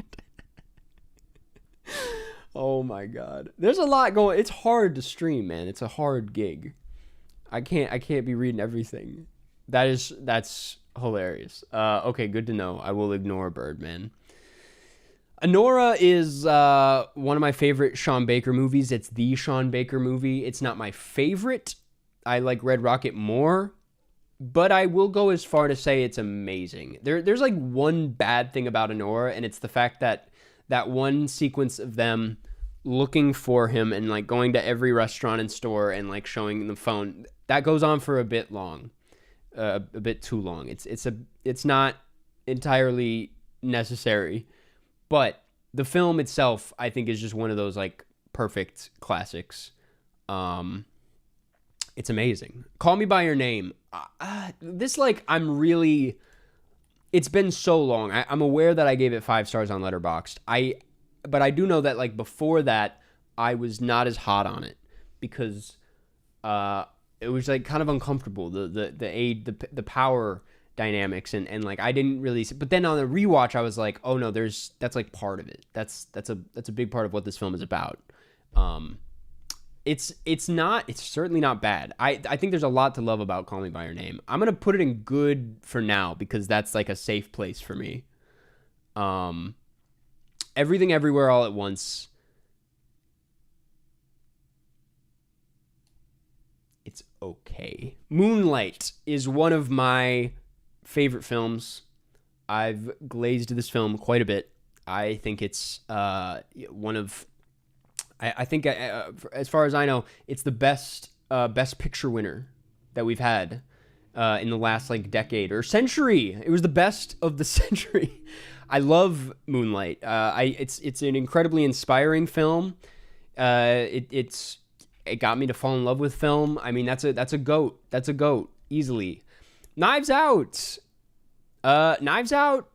Oh my god. There's a lot going. It's hard to stream, man. It's a hard gig. I can't be reading everything. That's hilarious. Okay, good to know. I will ignore Birdman. Anora is one of my favorite Sean Baker movies. It's the Sean Baker movie. It's not my favorite. I like Red Rocket more, but I will go as far to say it's amazing. There's like one bad thing about Anora, and it's the fact that one sequence of them looking for him and like going to every restaurant and store and like showing the phone, that goes on for a bit long. A bit too long. It's not entirely necessary, but the film itself, I think, is just one of those like perfect classics. It's amazing. Call Me by Your Name. It's been so long. I'm aware that I gave it 5 stars on Letterboxd. But I do know that like before that, I was not as hot on it because it was like kind of uncomfortable, the power dynamics and like I didn't really but then on the rewatch I was like, oh no, that's like part of it. That's a big part of what this film is about. It's certainly not bad. I think there's a lot to love about Call Me by Your Name. I'm gonna put it in good for now because that's like a safe place for me. Everything Everywhere All at Once. It's okay. Moonlight is one of my favorite films. I've glazed this film quite a bit. I think it's one of... I think, as far as I know, it's the best picture winner that we've had in the last like decade or century. It was the best of the century. I love Moonlight. It's an incredibly inspiring film. It got me to fall in love with film. I mean, that's a goat. That's a goat easily. Knives Out. Knives Out.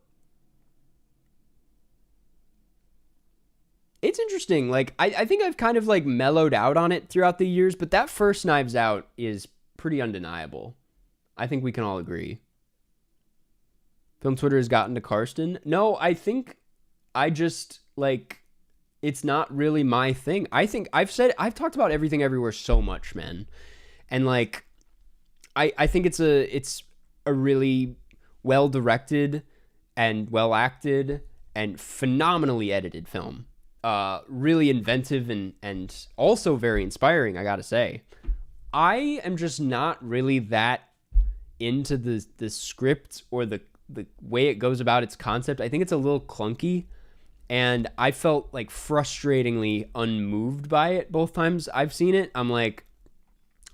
It's interesting. Like I think I've kind of like mellowed out on it throughout the years, but that first Knives Out is pretty undeniable. I think we can all agree. Film Twitter has gotten to Karsten. No, I think I just like it's not really my thing. I think I've talked about Everything Everywhere so much, man. And like I think it's a really well directed and well acted and phenomenally edited film. Really inventive and also very inspiring, I gotta say. I am just not really that into the script or the way it goes about its concept. I think it's a little clunky, and I felt like frustratingly unmoved by it both times I've seen it. I'm like,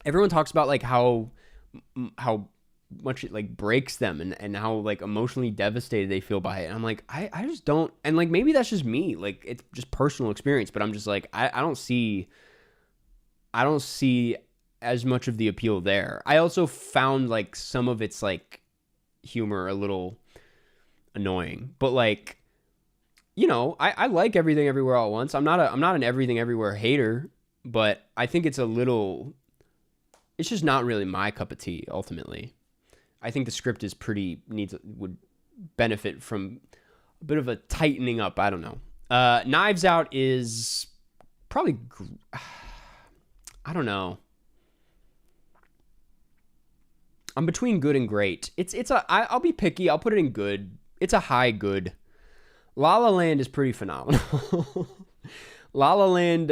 everyone talks about like how much it like breaks them and how like emotionally devastated they feel by it. And I'm like, I just don't, and like maybe that's just me, like it's just personal experience, but I'm just like, I don't see as much of the appeal there. I also found like some of its like humor a little annoying, but like I like Everything Everywhere All at Once. I'm not an Everything Everywhere hater, but I think it's just not really my cup of tea ultimately. I think the script is would benefit from a bit of a tightening up. I don't know. Knives Out is probably, I don't know. I'm between good and great. I'll be picky. I'll put it in good. It's a high good. La La Land is pretty phenomenal. La La Land,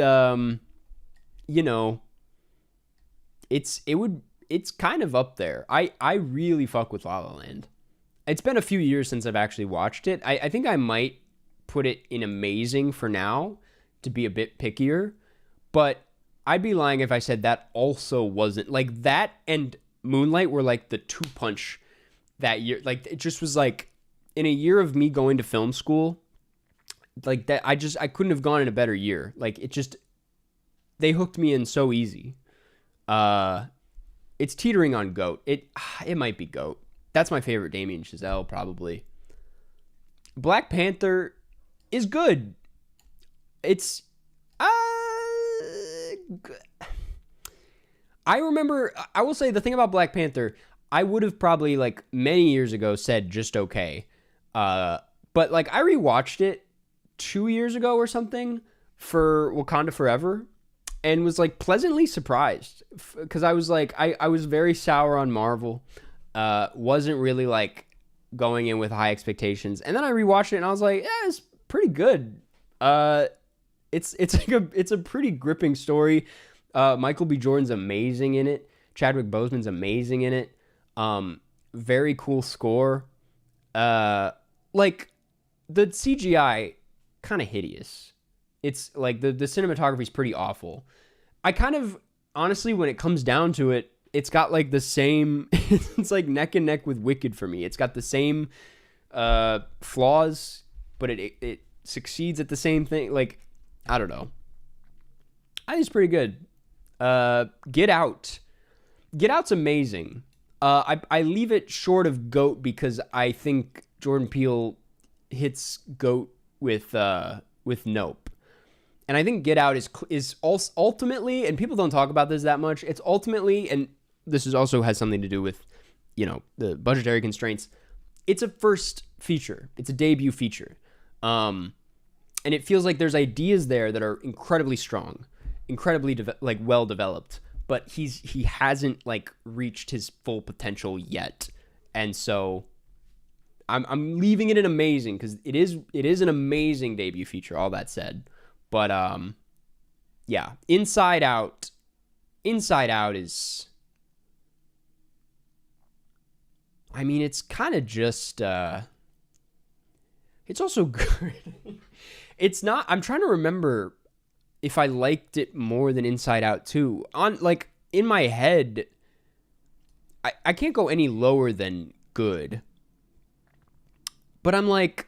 it's kind of up there. I really fuck with La La Land. It's been a few years since I've actually watched it. I think I might put it in amazing for now to be a bit pickier, but I'd be lying if I said that also wasn't like that and Moonlight were like the two punch that year. Like it just was like in a year of me going to film school, like that I couldn't have gone in a better year. Like they hooked me in so easy. It's teetering on GOAT. It might be GOAT. That's my favorite Damien Chazelle probably. Black Panther is good. It's I remember, I will say the thing about Black Panther, I would have probably like many years ago said just okay. But like I rewatched it 2 years ago or something for Wakanda Forever and was like pleasantly surprised because I was like, I was very sour on Marvel. Wasn't really like going in with high expectations. And then I rewatched it and I was like, yeah, it's pretty good. It's a pretty gripping story. Michael B. Jordan's amazing in it. Chadwick Boseman's amazing in it. Very cool score. Like the CGI kind of hideous. It's like the cinematography is pretty awful. I kind of honestly, when it comes down to it, it's got like the same. It's like neck and neck with Wicked for me. It's got the same flaws, but it succeeds at the same thing. Like I don't know. I think it's pretty good. Get Out. Get Out's amazing. I leave it short of GOAT because I think Jordan Peele hits GOAT with Nope. And I think Get Out is also ultimately, and people don't talk about this that much, it's ultimately, and this also has something to do with, the budgetary constraints. It's a first feature. It's a debut feature. And it feels like there's ideas there that are incredibly strong, incredibly well developed, but he hasn't like reached his full potential yet. And so I'm leaving it in amazing because it is an amazing debut feature, all that said. But yeah, Inside Out is, I mean, it's kind of just it's also good. It's not, I'm trying to remember if I liked it more than Inside Out 2. On like in my head, I can't go any lower than good. But I'm like,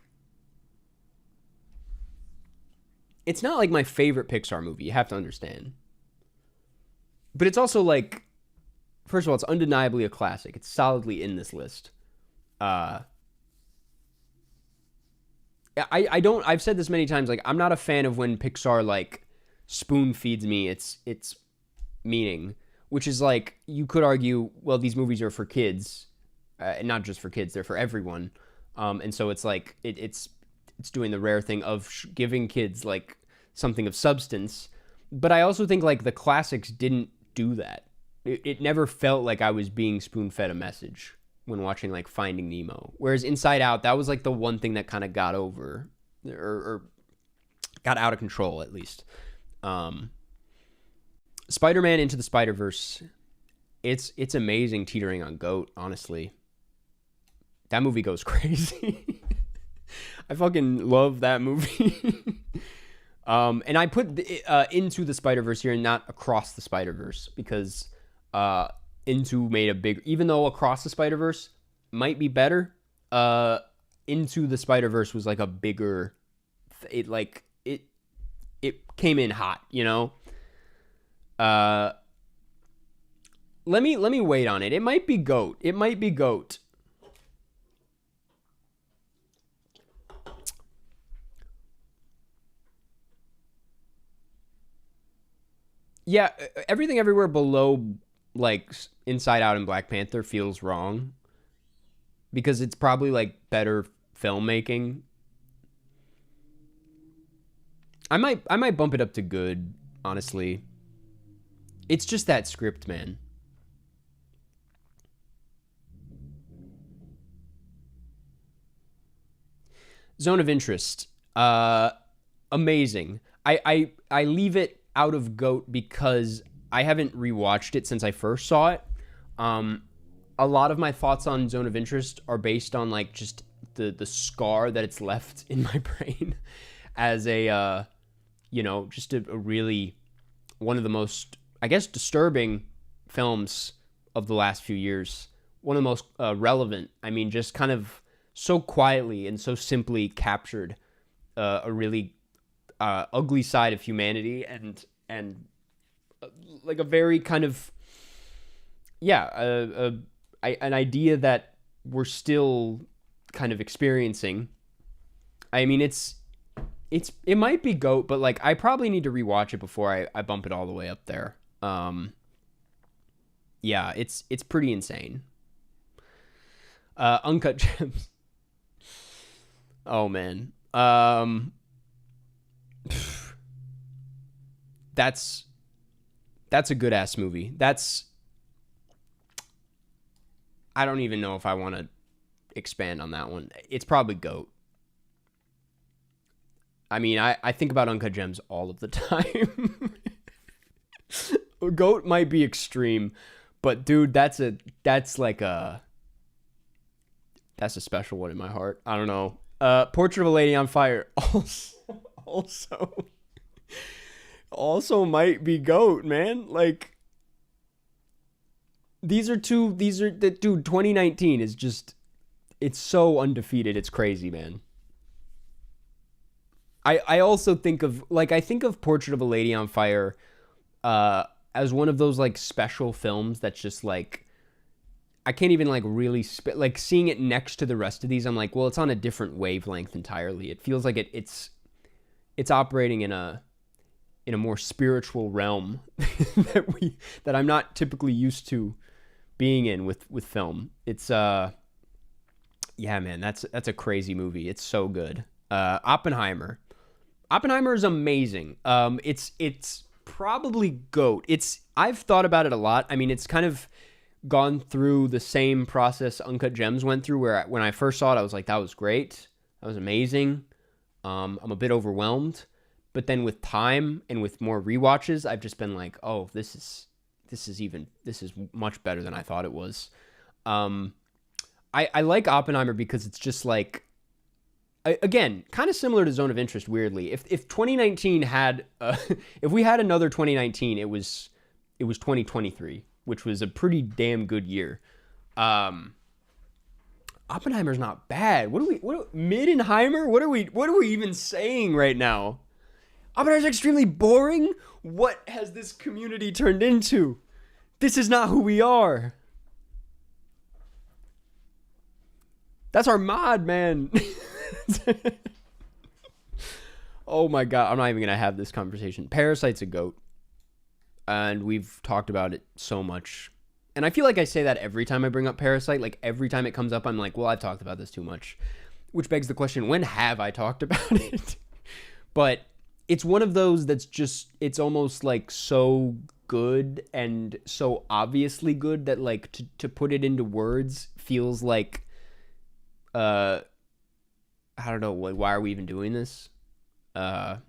it's not like my favorite Pixar movie, you have to understand. But it's also like, first of all, it's undeniably a classic. It's solidly in this list. I've said this many times, like, I'm not a fan of when Pixar, like, spoon feeds me its meaning, which is like, you could argue, well, these movies are for kids, and not just for kids, they're for everyone. And so it's like, it's doing the rare thing of giving kids, like, something of substance. But I also think, like, the classics didn't do that. It never felt like I was being spoon-fed a message when watching, like, Finding Nemo. Whereas Inside Out, that was, like, the one thing that kind of got over, or got out of control, at least. Spider-Man Into the Spider-Verse, it's amazing teetering on GOAT, honestly. That movie goes crazy. I fucking love that movie. And I put Into the Spider-Verse here and not Across the Spider-Verse because Into made a big, even though Across the Spider-Verse might be better, Into the Spider-Verse was like a bigger, it came in hot, you know? Let me wait on it. It might be GOAT. It might be GOAT. Yeah, everything everywhere below like Inside Out and Black Panther feels wrong because it's probably like better filmmaking. I might bump it up to good, honestly. It's just that script, man. Zone of Interest. Amazing. I leave it out of GOAT because I haven't rewatched it since I first saw it. Um, a lot of my thoughts on Zone of Interest are based on like just the scar that it's left in my brain as a just a really one of the most, I guess, disturbing films of the last few years. One of the most relevant. I mean, just kind of so quietly and so simply captured a really ugly side of humanity and like a very kind of an idea that we're still kind of experiencing. I mean, it might be GOAT, but like I probably need to rewatch it before I bump it all the way up there. Yeah, it's pretty insane. Uncut Gems. Oh man. That's a good ass movie. I don't even know if I want to expand on that one. It's probably GOAT. I mean, I think about Uncut Gems all of the time. GOAT might be extreme, but dude, that's a special one in my heart. I don't know. Portrait of a Lady on Fire also also might be GOAT, man. Like dude, 2019 is just, it's so undefeated. It's crazy, man. I also think of Portrait of a Lady on Fire as one of those like special films that's just like I can't even like really like seeing it next to the rest of these. I'm like, well, it's on a different wavelength entirely. It feels like it's operating in a more spiritual realm that I'm not typically used to being in with film. It's yeah, man, that's a crazy movie. It's so good. Oppenheimer is amazing. It's probably GOAT. I've thought about it a lot. I mean, it's kind of gone through the same process Uncut Gems went through, where when I first saw it, I was like, that was great. That was amazing. I'm a bit overwhelmed. But then with time and with more rewatches, I've just been like, oh, this is much better than I thought it was. I like Oppenheimer because it's just like, again, kind of similar to Zone of Interest, weirdly. If 2019 had, if we had another 2019, it was 2023, which was a pretty damn good year. Oppenheimer's not bad. Middenheimer? What are we even saying right now? Oppenheimer's extremely boring. What has this community turned into? This is not who we are. That's our mod, man. Oh my god, I'm not even gonna have this conversation. Parasite's a GOAT, and we've talked about it so much. And I feel like I say that every time I bring up Parasite. Like every time it comes up, I'm like, well, I've talked about this too much. Which begs the question, when have I talked about it? But it's one of those that's just, it's almost like so good and so obviously good that like to put it into words feels like, I don't know, like, why are we even doing this? Mad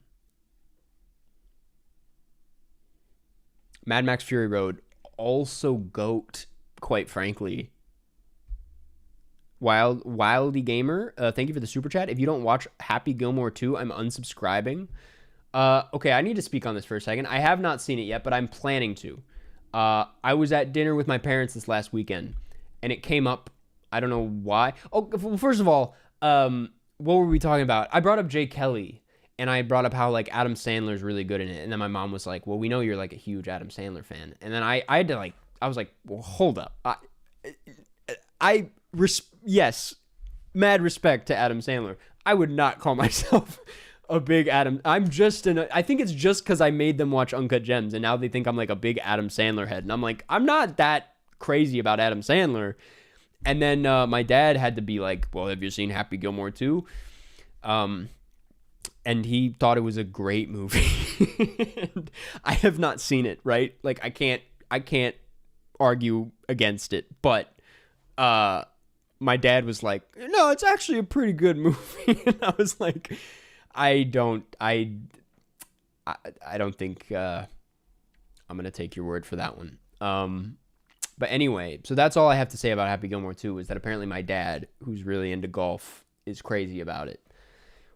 Max Fury Road, also GOAT, quite frankly. Wildy Gamer, thank you for the super chat. If you don't watch Happy Gilmore 2, I'm unsubscribing. Okay, I need to speak on this for a second. I have not seen it yet, but I'm planning to. I was at dinner with my parents this last weekend, and it came up. I don't know why. Oh, well, first of all, what were we talking about? I brought up Jay Kelly, and I brought up how like Adam Sandler's really good in it, and then my mom was like, "Well, we know you're like a huge Adam Sandler fan," and then I had to like, I was like, "Well, hold up, yes, mad respect to Adam Sandler. I would not call myself a big Adam. I think it's just because I made them watch Uncut Gems, and now they think I'm like a big Adam Sandler head, and I'm like, I'm not that crazy about Adam Sandler. And then my dad had to be like, well, have you seen Happy Gilmore 2? And he thought it was a great movie. And I have not seen it, right? Like I can't argue against it, but my dad was like, no, it's actually a pretty good movie. And I was like, I don't think I'm gonna take your word for that one. But anyway, so that's all I have to say about Happy Gilmore 2 is that apparently my dad, who's really into golf, is crazy about it,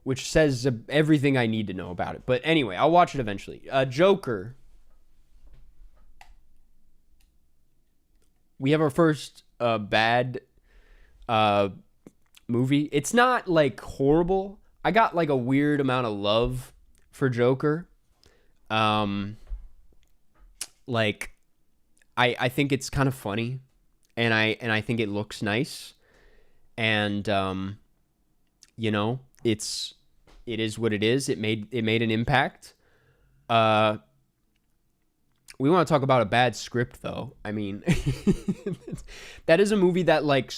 which says everything I need to know about it. But anyway, I'll watch it eventually. Joker. We have our first bad movie. It's not like horrible. I got like a weird amount of love for Joker. Like I think it's kind of funny, and I think it looks nice, and you know, it is what it is. It made an impact. We want to talk about a bad script, though. I mean, that is a movie that like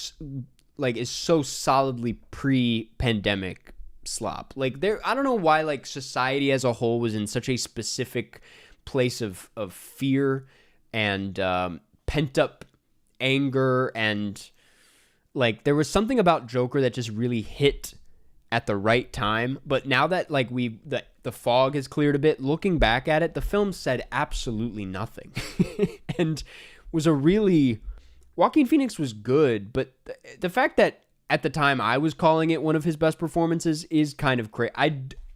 is so solidly pre-pandemic slop. Like I don't know why like society as a whole was in such a specific place of fear and pent up anger, and like there was something about Joker that just really hit at the right time. But now that like the fog has cleared a bit, looking back at it, the film said absolutely nothing. And was Joaquin Phoenix was good, but the fact that at the time I was calling it one of his best performances is kind of crazy.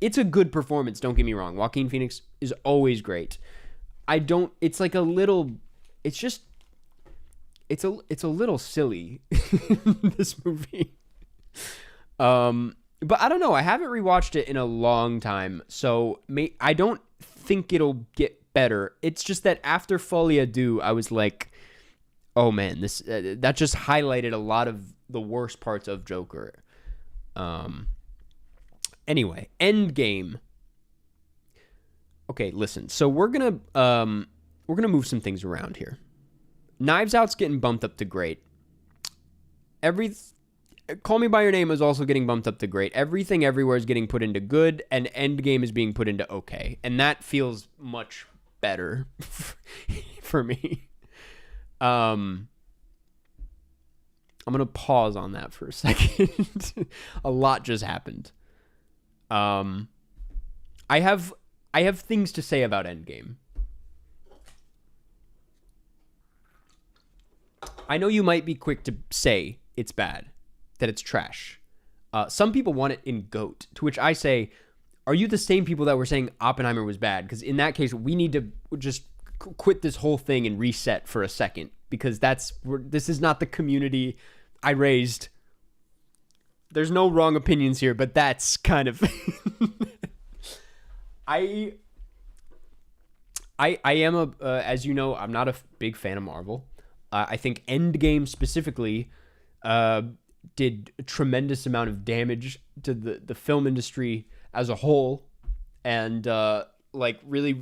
It's a good performance, don't get me wrong. Joaquin Phoenix is always great. It's like a little, it's a little silly, this movie. But I don't know. I haven't rewatched it in a long time, so I don't think it'll get better. It's just that after Folie à Deux, I was like, oh man, this that just highlighted a lot of the worst parts of Joker. Anyway, Endgame. Okay, listen. So we're gonna move some things around here. Knives Out's getting bumped up to great. Call Me by Your Name is also getting bumped up to great. Everything Everywhere is getting put into good, and Endgame is being put into okay. And that feels much better for me. I'm going to pause on that for a second. A lot just happened. I have things to say about Endgame. I know you might be quick to say it's bad, that it's trash. Some people want it in GOAT, to which I say, are you the same people that were saying Oppenheimer was bad? Because in that case, we need to just quit this whole thing and reset for a second, because this is not the community I raised. There's no wrong opinions here, but that's kind of... I am as you know, I'm not a big fan of Marvel. I think Endgame specifically did a tremendous amount of damage to the film industry as a whole, and like really,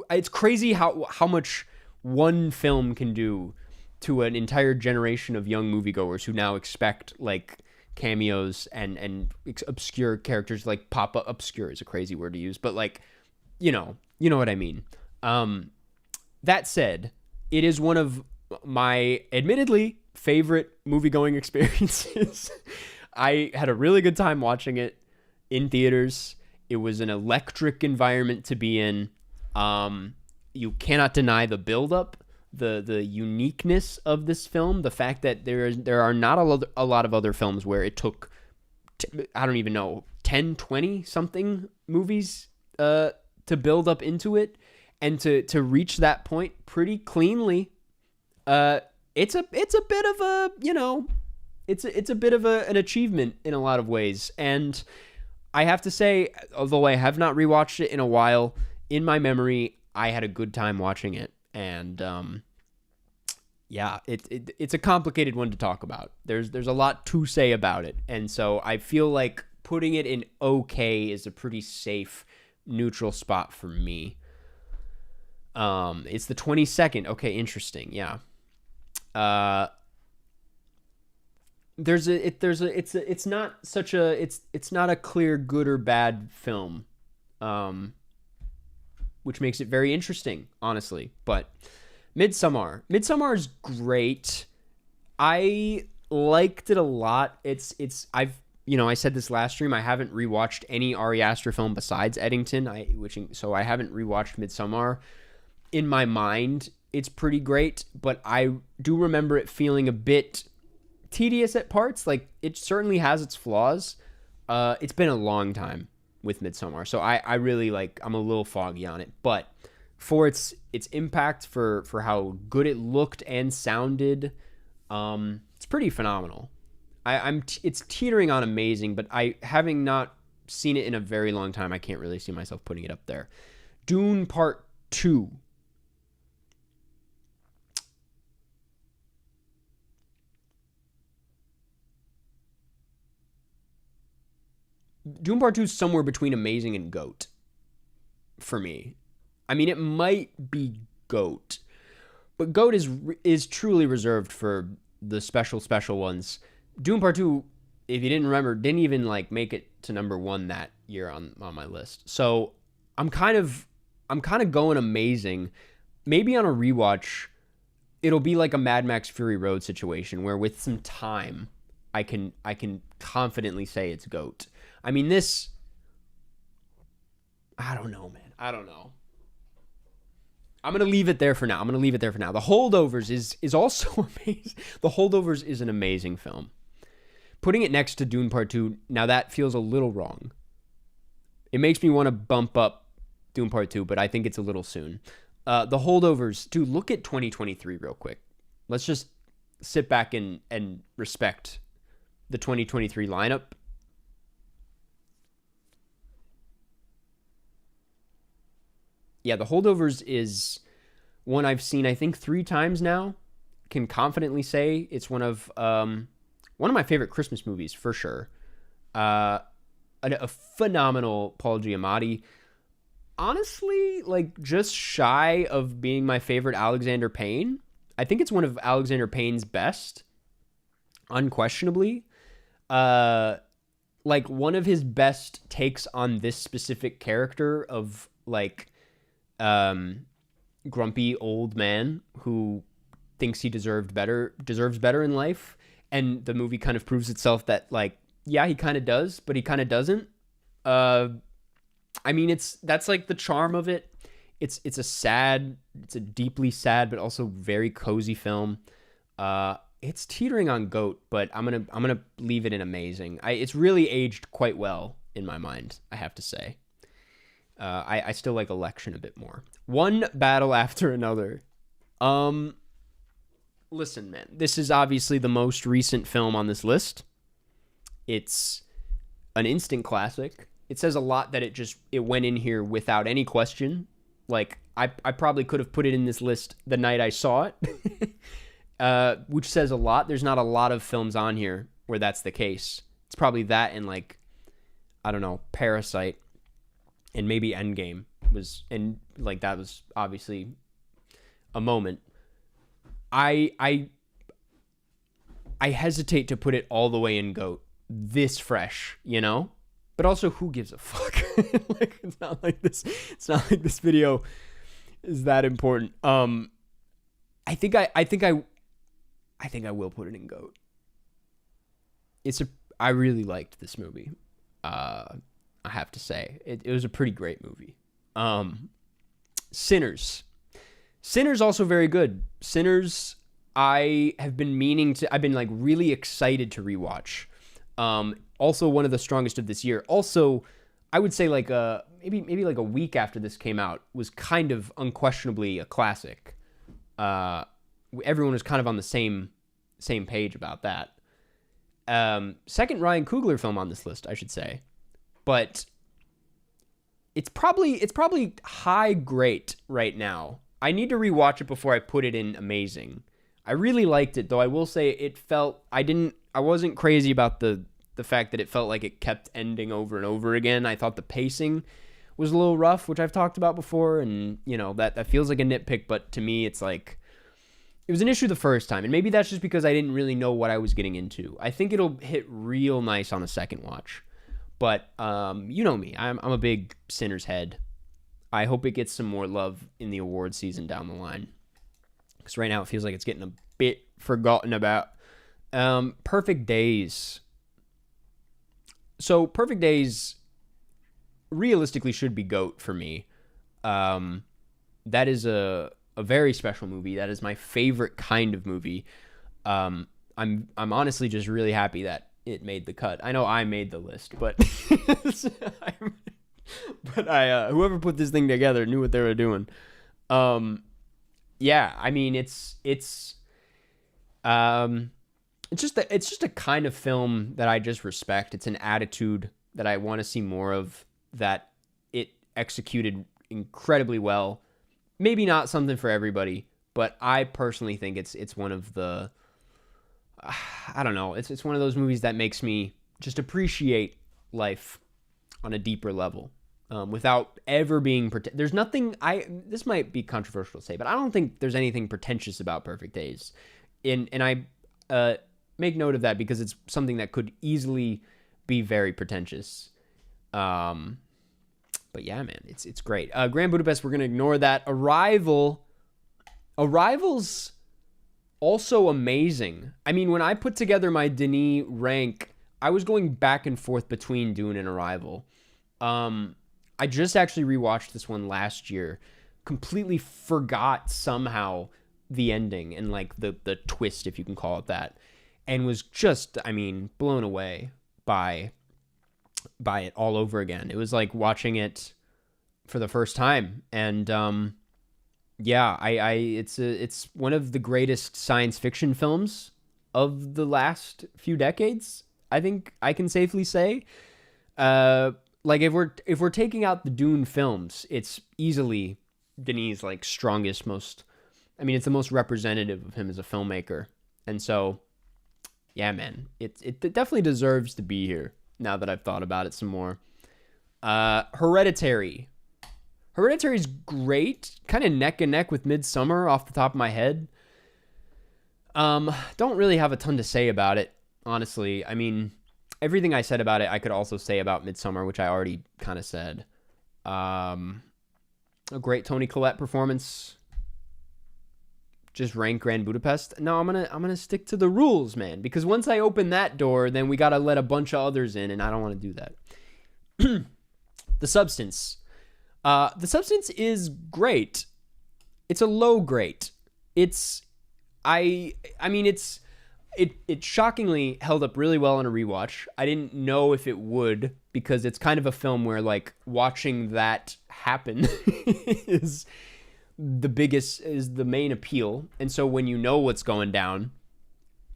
it's crazy how much one film can do to an entire generation of young moviegoers who now expect like cameos and obscure characters, like pop up. Obscure is a crazy word to use, but like, you know what I mean. That said, it is one of my admittedly favorite movie-going experiences. I had a really good time watching it in theaters. It was an electric environment to be in. You cannot deny the build-up, the uniqueness of this film, the fact that there are not a lot of other films where it took, I don't even know, 10, 20 something movies to build up into it, and to reach that point pretty cleanly. It's a bit of a, it's a bit of an achievement in a lot of ways. And I have to say, although I have not rewatched it in a while, in my memory, I had a good time watching it. And yeah, it's a complicated one to talk about. There's a lot to say about it. And so I feel like putting it in okay is a pretty safe neutral spot for me. It's the 22nd. Okay, interesting. Yeah. It's not a clear good or bad film, which makes it very interesting, honestly. But Midsommar is great. I liked it a lot. I said this last stream. I haven't rewatched any Ari Aster film besides Eddington. So I haven't rewatched Midsommar. In my mind, it's pretty great, but I do remember it feeling a bit tedious at parts. Like, it certainly has its flaws. It's been a long time with Midsommar, so I really I'm a little foggy on it. But for its impact, for how good it looked and sounded, it's pretty phenomenal. It's teetering on amazing, but having not seen it in a very long time, I can't really see myself putting it up there. Dune Part 2. Dune Part 2 is somewhere between amazing and GOAT for me. I mean, it might be GOAT, but GOAT is truly reserved for the special ones. Dune Part 2, if you didn't remember, didn't even make it to number 1 that year on my list. So I'm kind of going amazing. Maybe on a rewatch, it'll be like a Mad Max Fury Road situation where with some time, I can confidently say it's GOAT. I mean, I don't know, man. I don't know. I'm going to leave it there for now. The Holdovers is also amazing. The Holdovers is an amazing film. Putting it next to Dune Part 2, now that feels a little wrong. It makes me want to bump up Dune Part 2, but I think it's a little soon. The Holdovers, dude, look at 2023 real quick. Let's just sit back and respect the 2023 lineup. Yeah, The Holdovers is one I've seen, I think, 3 times now. Can confidently say it's one of my favorite Christmas movies, for sure. A phenomenal Paul Giamatti. Honestly, just shy of being my favorite Alexander Payne. I think it's one of Alexander Payne's best, unquestionably. One of his best takes on this specific character of grumpy old man who thinks he deserves better in life, and the movie kind of proves itself that he kind of does, but he kind of doesn't. I mean, that's the charm of it. It's a deeply sad but also very cozy film. It's teetering on GOAT, but I'm gonna leave it in amazing. It's really aged quite well in my mind, I have to say. I still like Election a bit more. One Battle After Another. Listen, man, this is obviously the most recent film on this list. It's an instant classic. It says a lot that it went in here without any question. I probably could have put it in this list the night I saw it, which says a lot. There's not a lot of films on here where that's the case. It's probably that and I don't know, Parasite. And maybe Endgame that was obviously a moment. I hesitate to put it all the way in GOAT this fresh, but also who gives a fuck? It's not like this video is that important. I think I will put it in GOAT. I really liked this movie. I have to say it was a pretty great movie. Sinners also very good. Sinners, I've been really excited to rewatch. Also one of the strongest of this year. Also, I would say maybe a week after this came out was kind of unquestionably a classic. Everyone was kind of on the same page about that. Second Ryan Coogler film on this list, I should say. But it's probably high great right now. I need to rewatch it before I put it in amazing. I really liked it, though I will say it felt I wasn't crazy about the the fact that it felt like it kept ending over and over again. I thought the pacing was a little rough, which I've talked about before, and that feels like a nitpick, but to me it's like it was an issue the first time, and maybe that's just because I didn't really know what I was getting into. I think it'll hit real nice on a second watch, but you know me, I'm a big Sinner's head. I hope it gets some more love in the award season down the line, because right now it feels like it's getting a bit forgotten about. Perfect Days. So Perfect Days realistically should be GOAT for me. That is a very special movie. That is my favorite kind of movie. I'm honestly just really happy that it made the cut. I know I made the list, but whoever put this thing together knew what they were doing. Yeah, I mean it's just a kind of film that I just respect. It's an attitude that I want to see more of, that it executed incredibly well. Maybe not something for everybody, but I personally think it's one of the I don't know, it's one of those movies that makes me just appreciate life on a deeper level. Without ever being there's nothing this might be controversial to say, but I don't think there's anything pretentious about Perfect Days. And I make note of that because it's something that could easily be very pretentious. But yeah, man, it's great. Grand Budapest, we're gonna ignore that. Arrival's also amazing. I mean, when I put together my Denis rank, I was going back and forth between Dune and Arrival. I just actually rewatched this one last year, completely forgot somehow the ending and like the twist, if you can call it that, and was just, I mean, blown away by it all over again. It was like watching it for the first time, and yeah, it's one of the greatest science fiction films of the last few decades. I think I can safely say. Like if we're taking out the Dune films, it's easily Denis' like strongest, most. I mean, it's the most representative of him as a filmmaker, and so, yeah, man, it definitely deserves to be here. Now that I've thought about it some more, Hereditary. Hereditary's great, kind of neck and neck with Midsommar off the top of my head. Don't really have a ton to say about it, honestly. I mean, everything I said about it, I could also say about Midsommar, which I already kind of said. A great Toni Collette performance. Just rank Grand Budapest. No, I'm gonna stick to the rules, man. Because once I open that door, then we gotta let a bunch of others in, and I don't want to do that. The Substance. The Substance is great. It's a low great. It shockingly held up really well on a rewatch. I didn't know if it would, because it's kind of a film where like watching that happen is the main appeal. And so when you know what's going down,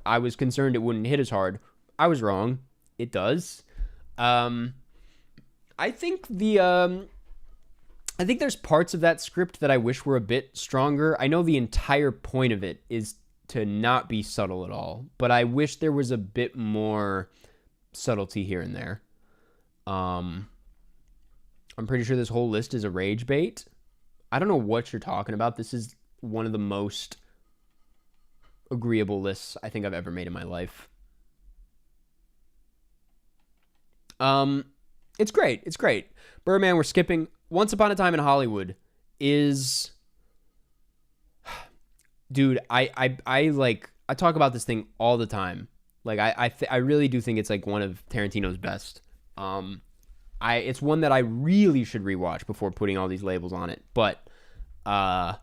I was concerned it wouldn't hit as hard. I was wrong. It does. I think there's parts of that script that I wish were a bit stronger. I know the entire point of it is to not be subtle at all, but I wish there was a bit more subtlety here and there. I'm pretty sure this whole list is a rage bait. I don't know what you're talking about. This is one of the most agreeable lists I think I've ever made in my life. It's great. It's great. Birdman, we're skipping. Once Upon a Time in Hollywood is... Dude, I talk about this thing all the time. Like I really do think it's like one of Tarantino's best. It's one that I really should rewatch before putting all these labels on it. But yeah,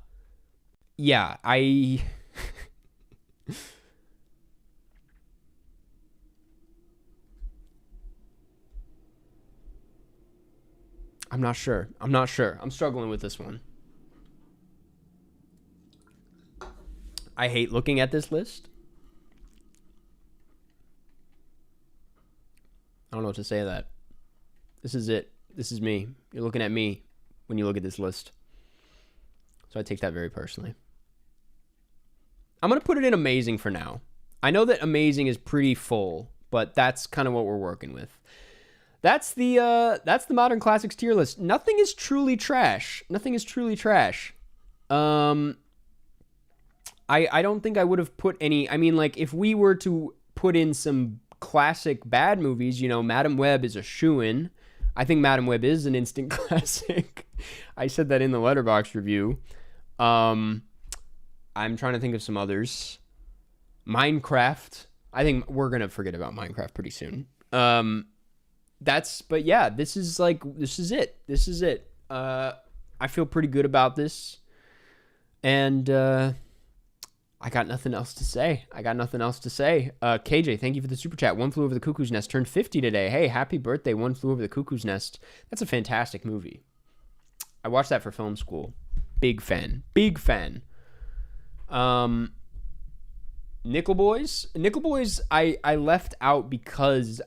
I'm not sure. I'm struggling with this one. I hate looking at this list. I don't know what to say to that. This is it. This is me. You're looking at me when you look at this list. So I take that very personally. I'm going to put it in amazing for now. I know that amazing is pretty full, but that's kind of what we're working with. That's the modern classics tier list. Nothing is truly trash. Nothing is truly trash. I don't think I would have put any. I mean, like, if we were to put in some classic bad movies, you know, Madam Web is a shoo-in. I think Madam Web is an instant classic. I said that in the Letterboxd review. I'm trying to think of some others. Minecraft. I think we're gonna forget about Minecraft pretty soon. But yeah, this is it. This is it. I feel pretty good about this, and I got nothing else to say. KJ, thank you for the super chat. One Flew Over the Cuckoo's Nest turned 50 today. Hey, happy birthday, One Flew Over the Cuckoo's Nest. That's a fantastic movie. I watched that for film school. Big fan. Nickel Boys, I left out because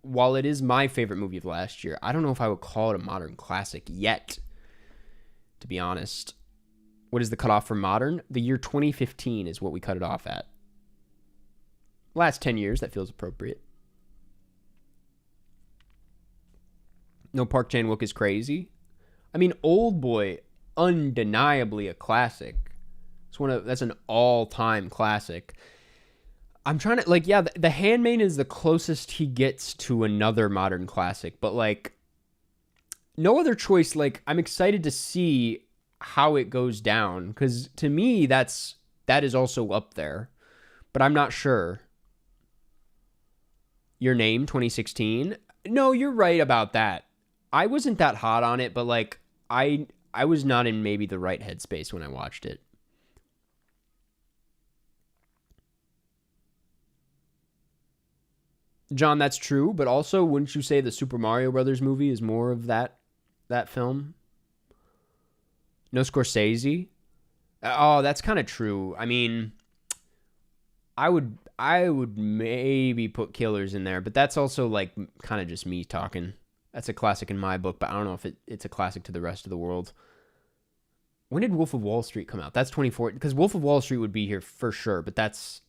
while it is my favorite movie of last year, I don't know if I would call it a modern classic yet, to be honest. What is the cutoff for modern? The year 2015 is what we cut it off at. Last 10 years, that feels appropriate. No, Park Chan-wook is crazy. I mean, Old Boy, undeniably a classic. That's an all-time classic. I'm trying to, like, yeah, The Handmaiden is the closest he gets to another modern classic, but, like, no other choice. Like, I'm excited to see how it goes down, because to me, that is also up there, but I'm not sure. Your Name, 2016. No, you're right about that. I wasn't that hot on it, but, like, I was not in maybe the right headspace when I watched it. John, that's true, but also, wouldn't you say the Super Mario Brothers movie is more of that film? No Scorsese? Oh, that's kind of true. I mean, I would maybe put Killers in there, but that's also, like, kind of just me talking. That's a classic in my book, but I don't know if it's a classic to the rest of the world. When did Wolf of Wall Street come out? That's 2014, because Wolf of Wall Street would be here for sure, but that's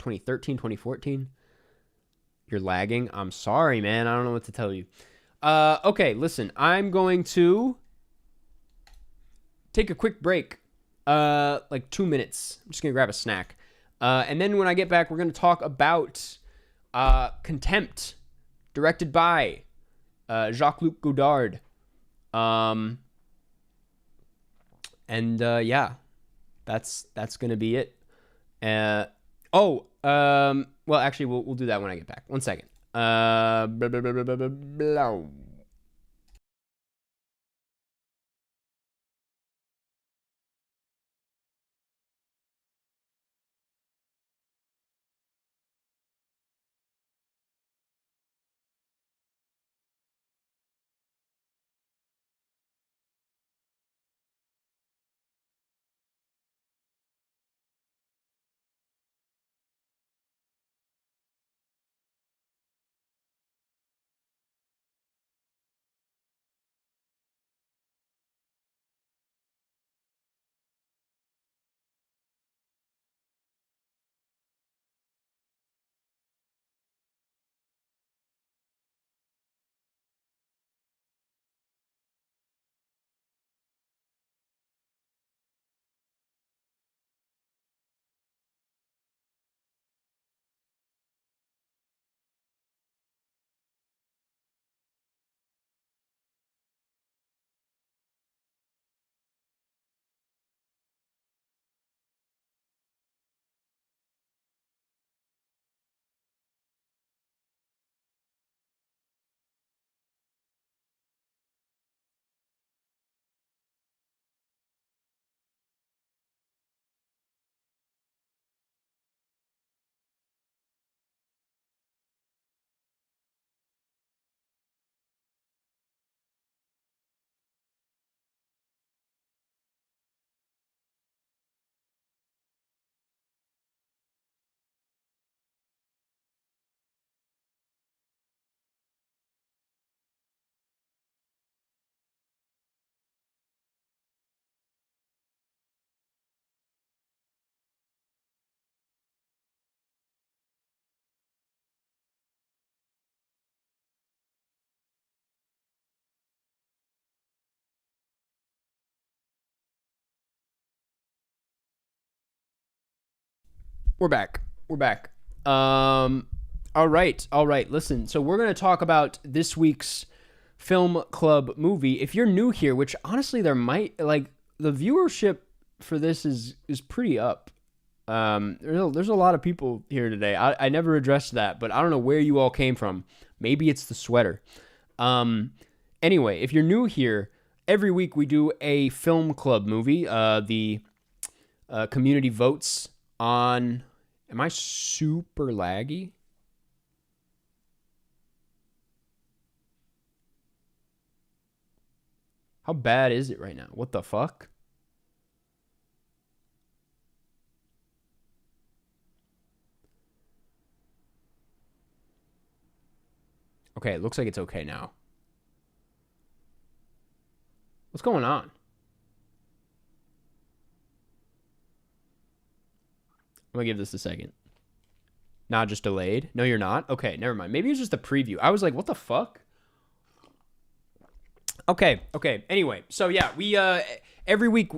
2013, 2014. You're lagging. I'm sorry, man. I don't know what to tell you. Okay, listen. I'm going to take a quick break. Like 2 minutes. I'm just going to grab a snack. And then when I get back, we're going to talk about Contempt, directed by Jacques-Luc Godard. Yeah, that's going to be it. Well, actually, we'll do that when I get back. 1 second. Blah, blah, blah, blah, blah, blah. We're back. We're back. All right. All right. Listen, so we're going to talk about this week's film club movie. If you're new here, which honestly there might, like, the viewership for this is pretty up. There's a lot of people here today. I never addressed that, but I don't know where you all came from. Maybe it's the sweater. Anyway, if you're new here, every week we do a film club movie. The community votes on... Am I super laggy? How bad is it right now? What the fuck? Okay, it looks like it's okay now. What's going on? I'm gonna give this a second. Not just delayed? No, you're not? Okay, never mind. Maybe it's just a preview. I was like, what the fuck? Okay. Anyway, so yeah, we every week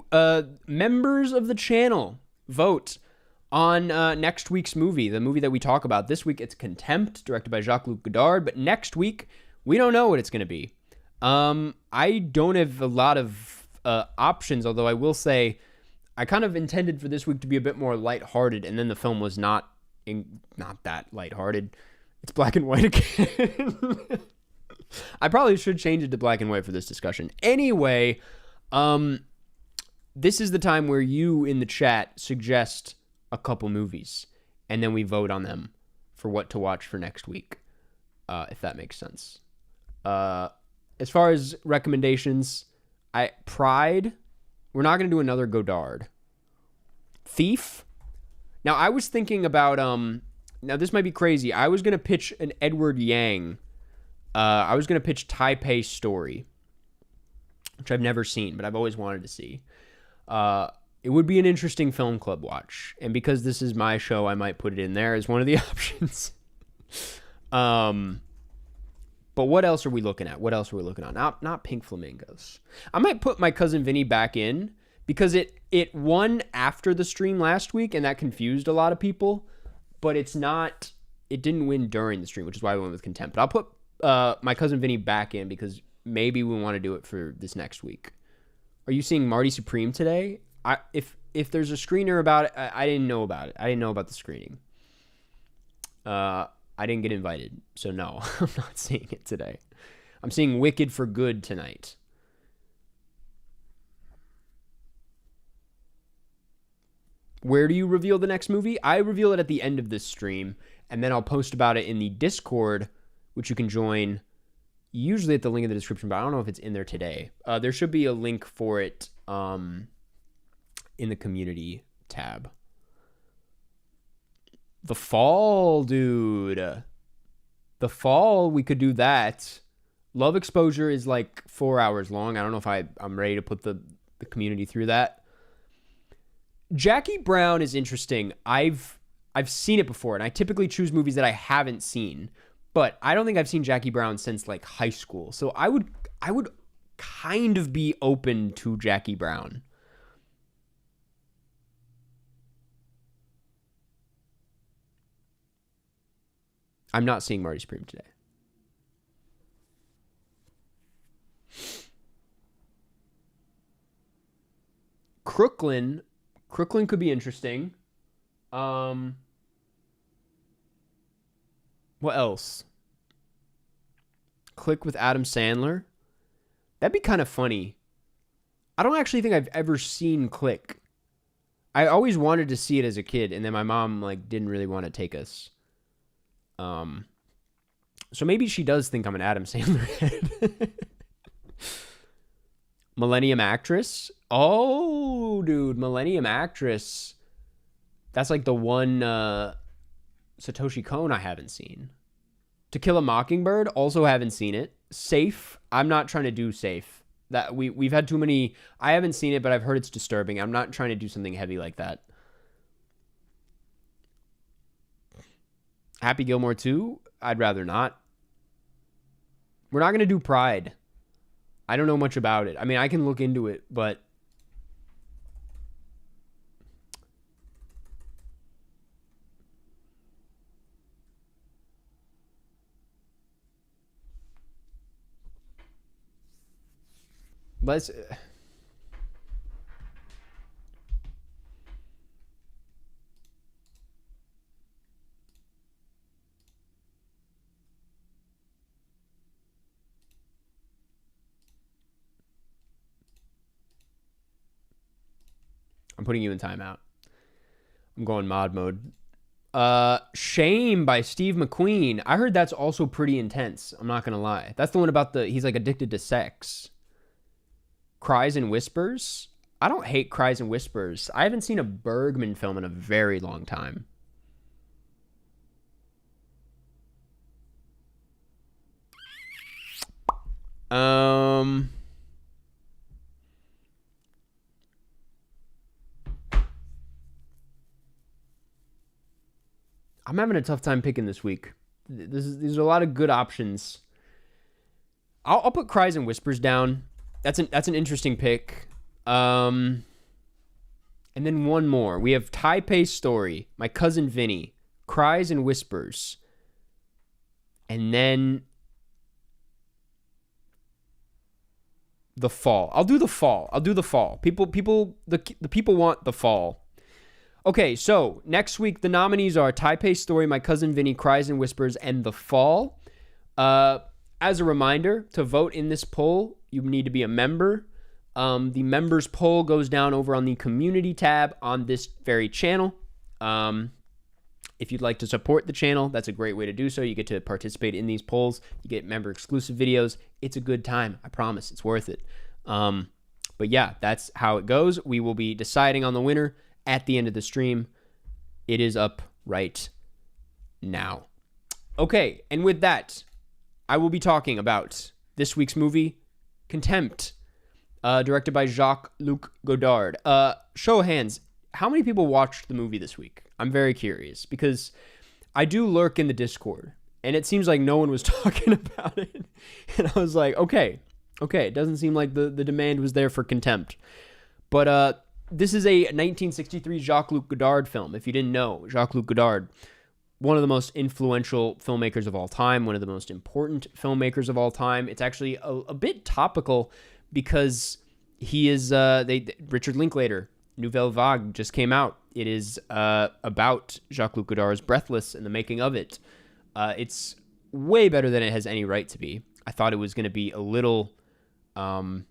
members of the channel vote on next week's movie, the movie that we talk about. This week it's Contempt, directed by Jacques-Luc Godard, but next week we don't know what it's going to be. I don't have a lot of options, although I will say I kind of intended for this week to be a bit more lighthearted, and then the film was not that lighthearted. It's black and white again. I probably should change it to black and white for this discussion. Anyway, this is the time where you in the chat suggest a couple movies, and then we vote on them for what to watch for next week, if that makes sense. As far as recommendations, Pride. We're not going to do another Godard. Thief. Now, I was thinking about, now this might be crazy. I was going to pitch an Edward Yang. I was going to pitch Taipei Story, which I've never seen, but I've always wanted to see. It would be an interesting film club watch. And because this is my show, I might put it in there as one of the options. But what else are we looking at? What else are we looking at? Not Pink Flamingos. I might put My Cousin Vinny back in because it won after the stream last week, and that confused a lot of people. But it didn't win during the stream, which is why we went with Contempt. But I'll put My Cousin Vinny back in because maybe we want to do it for this next week. Are you seeing Marty Supreme today? If there's a screener about it, I didn't know about it. I didn't know about the screening. I didn't get invited, so no, I'm not seeing it today. I'm seeing Wicked for Good tonight. Where do you reveal the next movie? I reveal it at the end of this stream, and then I'll post about it in the Discord, which you can join usually at the link in the description, but I don't know if it's in there today. There should be a link for it in the community tab. The Fall, dude. The Fall, we could do that. Love Exposure is like 4 hours long. I don't know if I'm ready to put the community through that. Jackie Brown is interesting. I've seen it before, and I typically choose movies that I haven't seen. But I don't think I've seen Jackie Brown since like high school. So I would kind of be open to Jackie Brown. I'm not seeing Marty Supreme today. Crooklyn could be interesting. What else? Click with Adam Sandler. That'd be kind of funny. I don't actually think I've ever seen Click. I always wanted to see it as a kid, and then my mom like didn't really want to take us. So maybe she does think I'm an Adam Sandler head. Millennium Actress. Oh, dude, Millennium Actress. That's like the one Satoshi Kon I haven't seen. To Kill a Mockingbird, also haven't seen it. Safe. I'm not trying to do Safe. That we've had too many. I haven't seen it, but I've heard it's disturbing. I'm not trying to do something heavy like that. Happy Gilmore 2? I'd rather not. We're not going to do Pride. I don't know much about it. I mean, I can look into it, but... Let's. I'm putting you in timeout. I'm going mod mode. Shame by Steve McQueen. I heard that's also pretty intense. I'm not gonna lie. That's the one about he's like addicted to sex. Cries and Whispers. I don't hate Cries and Whispers. I haven't seen a Bergman film in a very long time. I'm having a tough time picking this week. These are a lot of good options. I'll put Cries and Whispers down. That's an interesting pick. And then one more. We have Taipei Story, My Cousin Vinny, Cries and Whispers, and then The Fall. I'll do The Fall. The people want The Fall. Okay, so next week the nominees are Taipei Story, My Cousin Vinny, Cries and Whispers, and The Fall. As a reminder, to vote in this poll, you need to be a member. The members poll goes down over on the community tab on this very channel. If you'd like to support the channel, that's a great way to do so. You get to participate in these polls. You get member exclusive videos. It's a good time. I promise. It's worth it. But yeah, that's how it goes. We will be deciding on the winner at the end of the stream. It is up right now. Okay, and with that, I will be talking about this week's movie, Contempt, directed by Jacques-Luc Godard. Show of hands, how many people watched the movie this week? I'm very curious, because I do lurk in the Discord, and it seems like no one was talking about it. And I was like, okay, it doesn't seem like the demand was there for Contempt. But this is a 1963 Jacques-Luc Godard film. If you didn't know, Jacques-Luc Godard, one of the most influential filmmakers of all time, one of the most important filmmakers of all time. It's actually a bit topical because he is, Richard Linklater, Nouvelle Vague just came out. It is about Jacques-Luc Godard's Breathless and the making of it. It's way better than it has any right to be. I thought it was going to be a little, corny,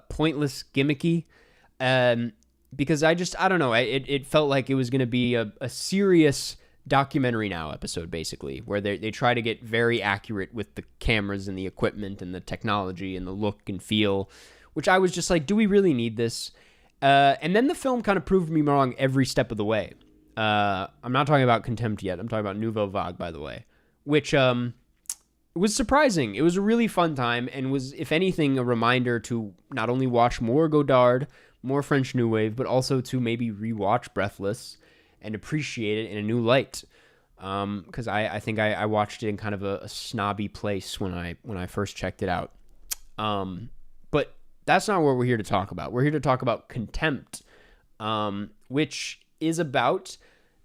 pointless, gimmicky, because I don't know. It felt like it was going to be a serious documentary now episode, basically, where they try to get very accurate with the cameras and the equipment and the technology and the look and feel, which I was just like, do we really need this? And then the film kind of proved me wrong every step of the way. I'm not talking about Contempt yet. I'm talking about Nouvelle Vague, by the way, which was surprising. It was a really fun time and was, if anything, a reminder to not only watch more Godard, more French New Wave, but also to maybe rewatch Breathless and appreciate it in a new light. Because I think I watched it in kind of a snobby place when I first checked it out. But that's not what we're here to talk about. We're here to talk about Contempt, which is about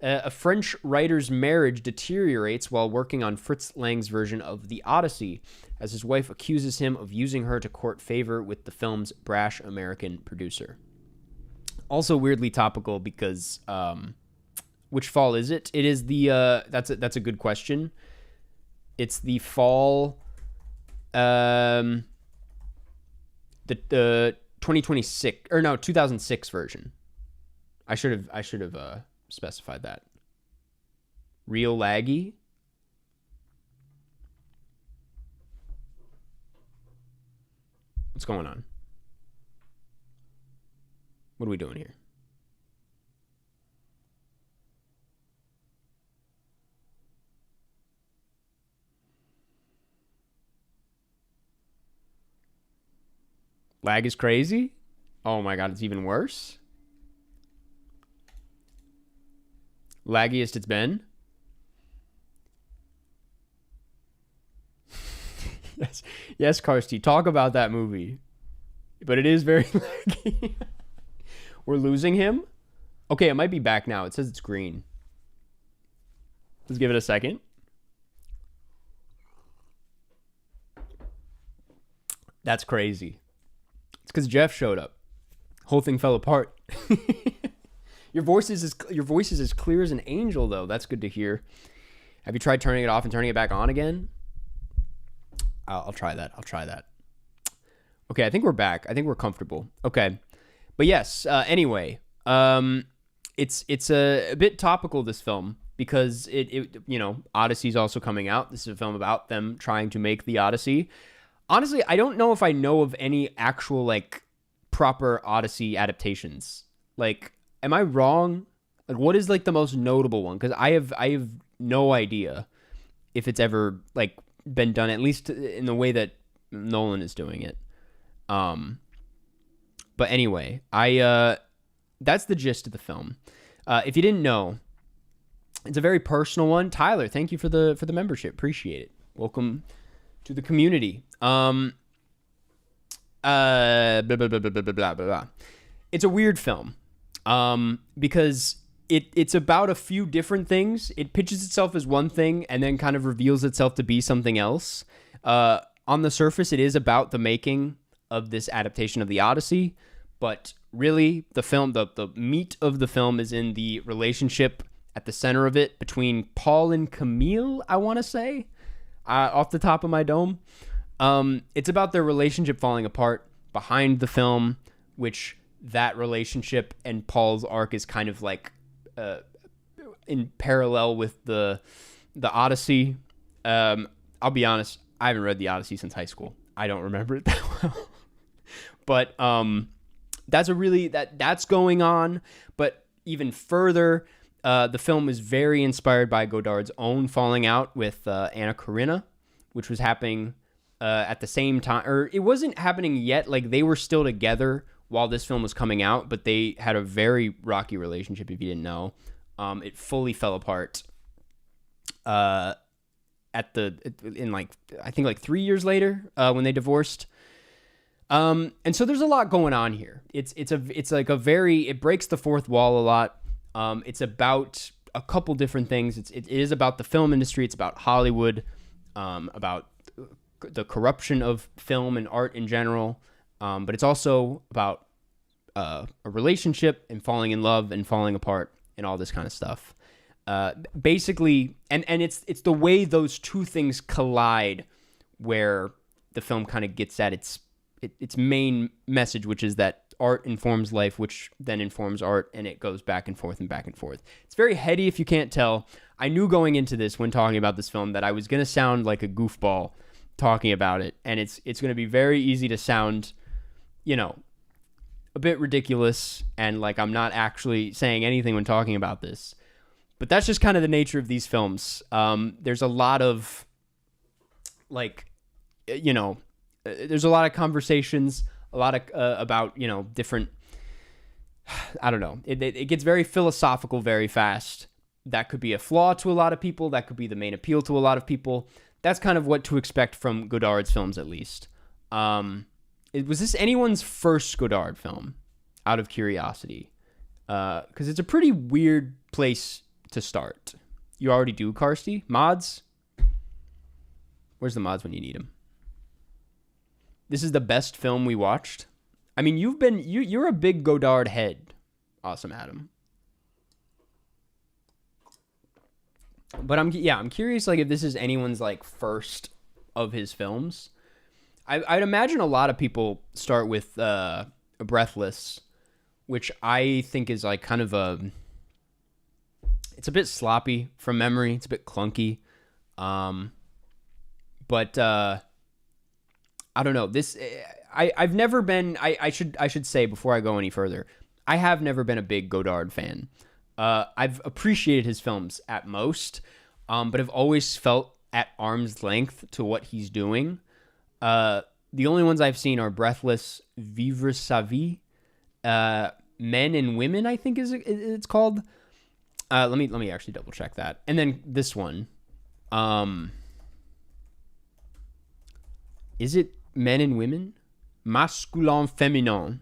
a French writer's marriage deteriorates while working on Fritz Lang's version of The Odyssey, as his wife accuses him of using her to court favor with the film's brash American producer. Also weirdly topical because, which fall is it? It is the, that's a good question. It's the fall, the 2026, or no, 2006 version. I should have specified that. Real laggy. What's going on? What are we doing here? Lag is crazy? Oh my god, it's even worse? Laggiest it's been? Yes, Karsty, talk about that movie. But it is very laggy. We're losing him? Okay, it might be back now. It says it's green. Let's give it a second. That's crazy. It's because Jeff showed up. Whole thing fell apart. Your voice is as clear as an angel, though. That's good to hear. Have you tried turning it off and turning it back on again? I'll try that. Okay, I think we're back. I think we're comfortable. Okay, but yes. Anyway, it's a bit topical, this film, because it Odyssey's also coming out. This is a film about them trying to make the Odyssey. Honestly, I don't know if I know of any actual like proper Odyssey adaptations. Like, am I wrong? Like, what is like the most notable one? Because I have no idea if it's ever like been done, at least in the way that Nolan is doing it. But anyway, that's the gist of the film. If you didn't know, it's a very personal one. Tyler, thank you for the membership. Appreciate it. Welcome to the community. Blah, blah, blah, blah, blah, blah, blah. It's a weird film. Because it's about a few different things. It pitches itself as one thing and then kind of reveals itself to be something else. On the surface, it is about the making of this adaptation of the Odyssey, but really the film, the meat of the film is in the relationship at the center of it between Paul and Camille, I want to say, off the top of my dome. It's about their relationship falling apart behind the film, which that relationship and Paul's arc is kind of like in parallel with the Odyssey. I'll be honest, I haven't read the Odyssey since high school. I don't remember it that well. But that's going on. But even further, the film is very inspired by Godard's own falling out with Anna Karenina, which was happening at the same time, or it wasn't happening yet. Like, they were still together while this film was coming out, but they had a very rocky relationship, if you didn't know. It fully fell apart I think 3 years later, when they divorced. And so there's a lot going on here. It breaks the fourth wall a lot. It's about a couple different things. It is about the film industry. It's about Hollywood, about the corruption of film and art in general. But it's also about a relationship and falling in love and falling apart and all this kind of stuff. Basically, and it's the way those two things collide where the film kind of gets at its main message, which is that art informs life, which then informs art, and it goes back and forth and back and forth. It's very heady, if you can't tell. I knew going into this, when talking about this film, that I was going to sound like a goofball talking about it, and it's going to be very easy to sound, a bit ridiculous, and like I'm not actually saying anything when talking about this. But that's just kind of the nature of these films. There's a lot of, there's a lot of conversations, a lot of about, different, I don't know. It gets very philosophical very fast. That could be a flaw to a lot of people. That could be the main appeal to a lot of people. That's kind of what to expect from Godard's films, at least. Was this anyone's first Godard film, out of curiosity? Because it's a pretty weird place to start. You already do, Karsty? Mods? Where's the mods when you need them? This is the best film we watched. I mean, you're a big Godard head. Awesome, Adam. But I'm curious, like, if this is anyone's like first of his films. I'd imagine a lot of people start with Breathless, which I think is like kind of it's a bit sloppy from memory. It's a bit clunky. But I don't know. I've never been. I should say before I go any further, I have never been a big Godard fan. I've appreciated his films at most, but have always felt at arm's length to what he's doing. The only ones I've seen are Breathless, Vivre sa vie, Men and Women, I think it's called. Let me actually double check that. And then this one. Is it Men and Women? Masculin Féminin.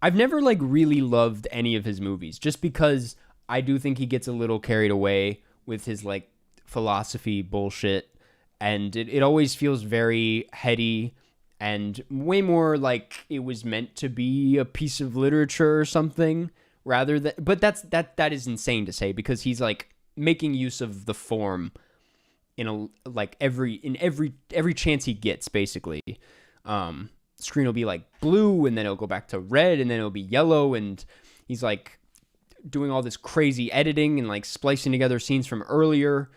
I've never like really loved any of his movies, just because I do think he gets a little carried away with his like philosophy bullshit. and it always feels very heady and way more like it was meant to be a piece of literature or something rather than. But that is insane to say, because he's like making use of the form in a like every chance he gets, basically. Screen will be like blue, and then it'll go back to red, and then it'll be yellow, and he's like doing all this crazy editing and like splicing together scenes from earlier,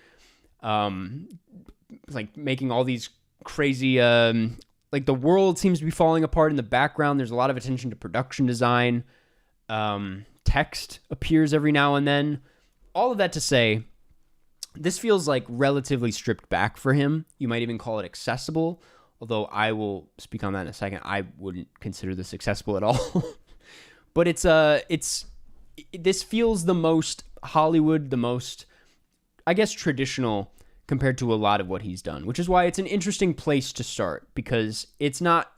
like making all these crazy like the world seems to be falling apart in the background. There's a lot of attention to production design. Text appears every now and then. All of that to say, this feels like relatively stripped back for him. You might even call it accessible, although I will speak on that in a second. I wouldn't consider this accessible at all. But this feels the most Hollywood, the most, I guess, traditional compared to a lot of what he's done, which is why it's an interesting place to start, because it's not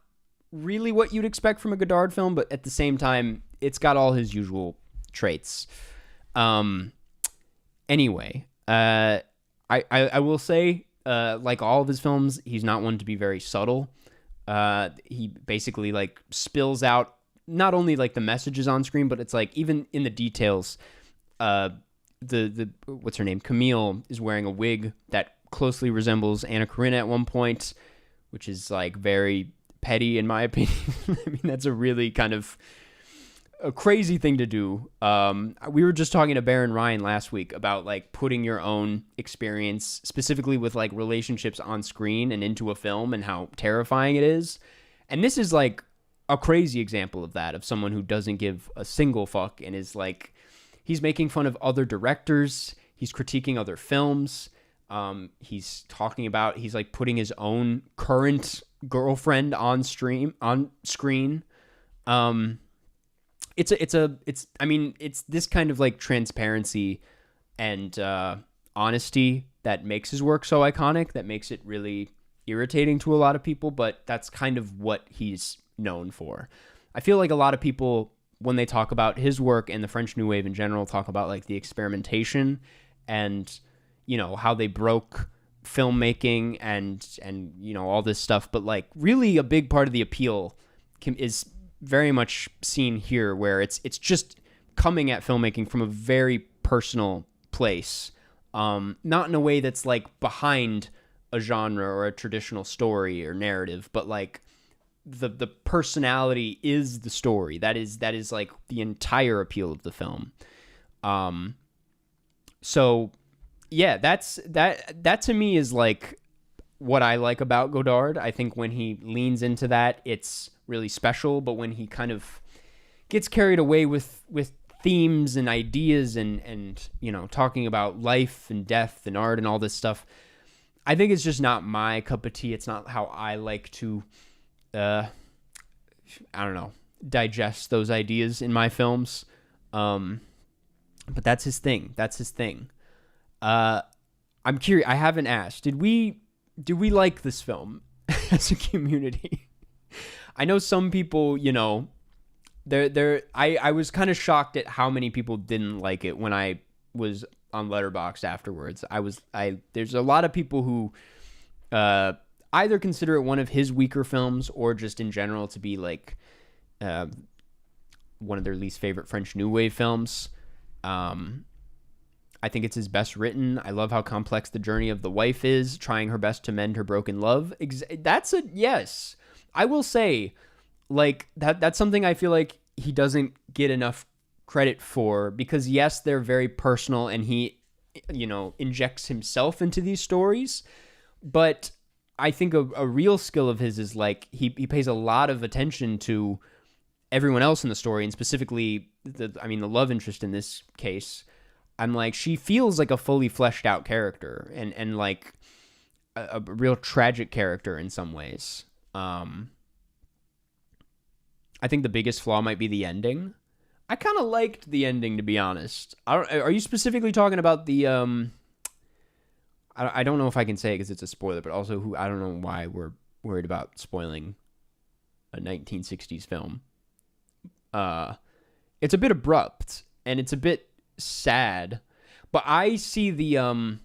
really what you'd expect from a Godard film, but at the same time, it's got all his usual traits. Anyway, I will say, like all of his films, he's not one to be very subtle. He basically like spills out not only like the messages on screen, but it's like even in the details. The what's her name? Camille is wearing a wig that closely resembles Anna Karenina at one point, which is like very petty in my opinion. I mean, that's a really kind of a crazy thing to do. We were just talking to Baron Ryan last week about like putting your own experience, specifically with like relationships on screen and into a film, and how terrifying it is. And this is like a crazy example of that, of someone who doesn't give a single fuck and is like, he's making fun of other directors. He's critiquing other films. He's talking about, he's like putting his own current girlfriend on screen. It's this kind of like transparency and honesty that makes his work so iconic, that makes it really irritating to a lot of people, but that's kind of what he's known for. I feel like a lot of people, when they talk about his work and the French New Wave in general, talk about like the experimentation and, you know, how they broke filmmaking and you know, all this stuff. But like really a big part of the appeal is very much seen here, where it's just coming at filmmaking from a very personal place, not in a way that's like behind a genre or a traditional story or narrative, but like the personality is the story. That is like the entire appeal of the film. So yeah, that to me is like what I like about Godard. I think when he leans into that, it's really special, but when he kind of gets carried away with themes and ideas and you know, talking about life and death and art and all this stuff, I think it's just not my cup of tea. It's not how I like to I don't know, digest those ideas in my films. But that's his thing. I'm curious, I haven't asked, did we like this film as a community? I know some people, you know, I was kind of shocked at how many people didn't like it when I was on Letterboxd afterwards. There's a lot of people who either consider it one of his weaker films, or just in general to be like one of their least favorite French New Wave films. I think it's his best written. I love how complex the journey of the wife is, trying her best to mend her broken love. That's a yes. I will say, like, that's something I feel like he doesn't get enough credit for, because yes, they're very personal and he, you know, injects himself into these stories, but I think a real skill of his is like he pays a lot of attention to everyone else in the story, and specifically the love interest in this case. I'm like, she feels like a fully fleshed out character and like a real tragic character in some ways. I think the biggest flaw might be the ending. I kind of liked the ending, to be honest. Are you specifically talking about the I don't know if I can say it because it's a spoiler, but also I don't know why we're worried about spoiling a 1960s film. It's a bit abrupt and it's a bit sad, but I see the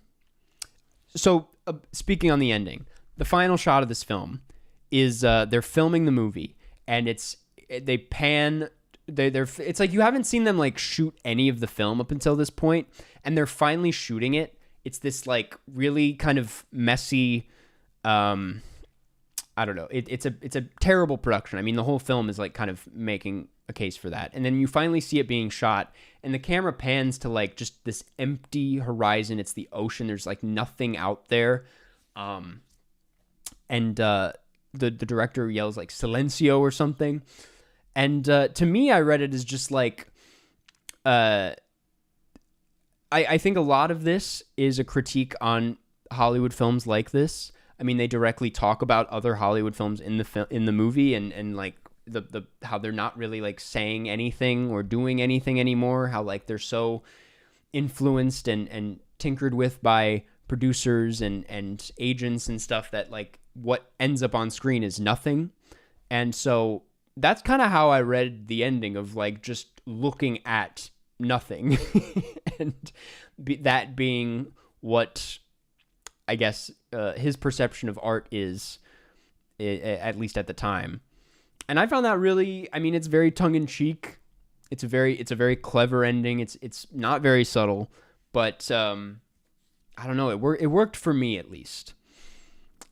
so speaking on the ending, the final shot of this film is they're filming the movie, and they pan. It's like you haven't seen them like shoot any of the film up until this point, and they're finally shooting it. It's this like really kind of messy. I don't know. It's a terrible production. I mean, the whole film is like kind of making a case for that. And then you finally see it being shot, and the camera pans to like just this empty horizon. It's the ocean. There's like nothing out there. And the director yells like "Silencio" or something. And to me, I read it as just like, I think a lot of this is a critique on Hollywood films like this. I mean, they directly talk about other Hollywood films in the movie, and like the how they're not really like saying anything or doing anything anymore. How like they're so influenced and tinkered with by producers and agents and stuff that like what ends up on screen is nothing. And so that's kind of how I read the ending of like just looking at nothing, and that being what I guess his perception of art is, at least at the time. And I found that really, I mean, it's very tongue in cheek. It's a very clever ending. It's not very subtle, but I don't know. It worked for me at least.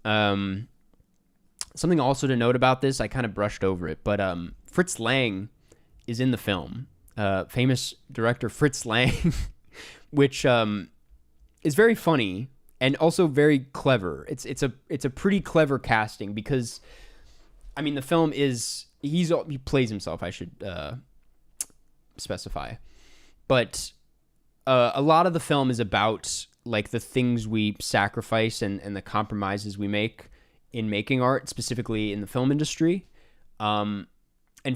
Something also to note about this, I kind of brushed over it, but Fritz Lang is in the film. Famous director Fritz Lang, which is very funny and also very clever. It's a pretty clever casting because, I mean, the film is he plays himself. I should specify, but a lot of the film is about like the things we sacrifice and the compromises we make in making art, specifically in the film industry. And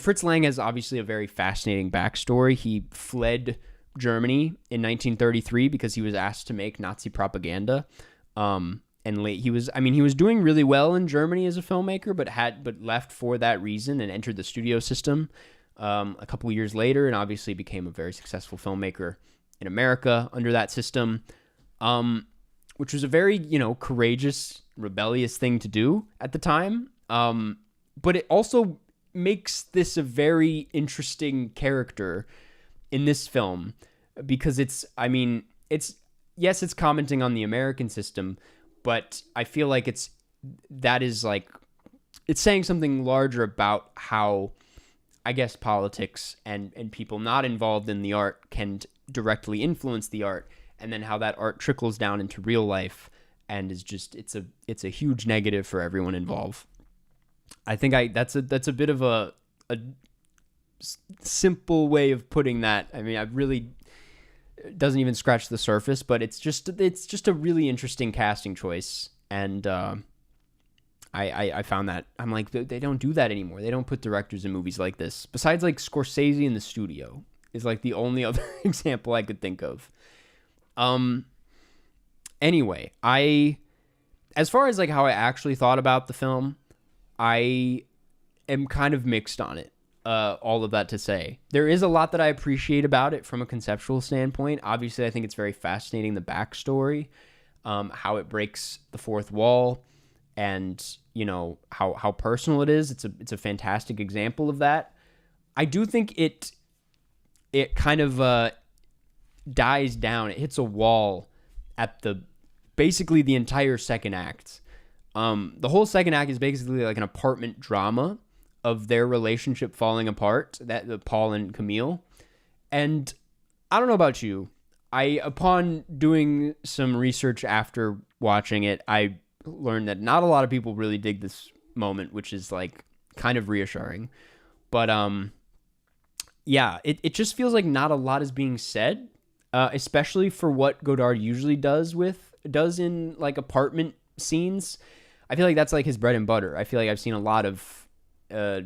Fritz Lang has obviously a very fascinating backstory. He fled Germany in 1933 because he was asked to make Nazi propaganda. He was doing really well in Germany as a filmmaker, but left for that reason and entered the studio system a couple of years later, and obviously became a very successful filmmaker in America under that system, which was a very, courageous, rebellious thing to do at the time. But it also makes this a very interesting character in this film because it's commenting on the American system, but I feel like it's saying something larger about how, I guess, politics and people not involved in the art can directly influence the art, and then how that art trickles down into real life and is just it's a huge negative for everyone involved. I think that's a bit of a simple way of putting that. I mean, I really doesn't even scratch the surface, but it's just a really interesting casting choice, and I found that I'm like, they don't do that anymore. They don't put directors in movies like this. Besides like Scorsese in The Studio is like the only other example I could think of. Anyway, as far as like how I actually thought about the film, I am kind of mixed on it. All of that to say, there is a lot that I appreciate about it from a conceptual standpoint. Obviously, I think it's very fascinating, the backstory, how it breaks the fourth wall, and how personal it is. It's a fantastic example of that. I do think it kind of dies down. It hits a wall at basically the entire second act. The whole second act is basically like an apartment drama of their relationship falling apart, that Paul and Camille. And I don't know about you, upon doing some research after watching it, I learned that not a lot of people really dig this moment, which is like kind of reassuring. But yeah, it just feels like not a lot is being said, especially for what Godard usually does in like apartment scenes. I feel like that's like his bread and butter. I feel like I've seen a lot of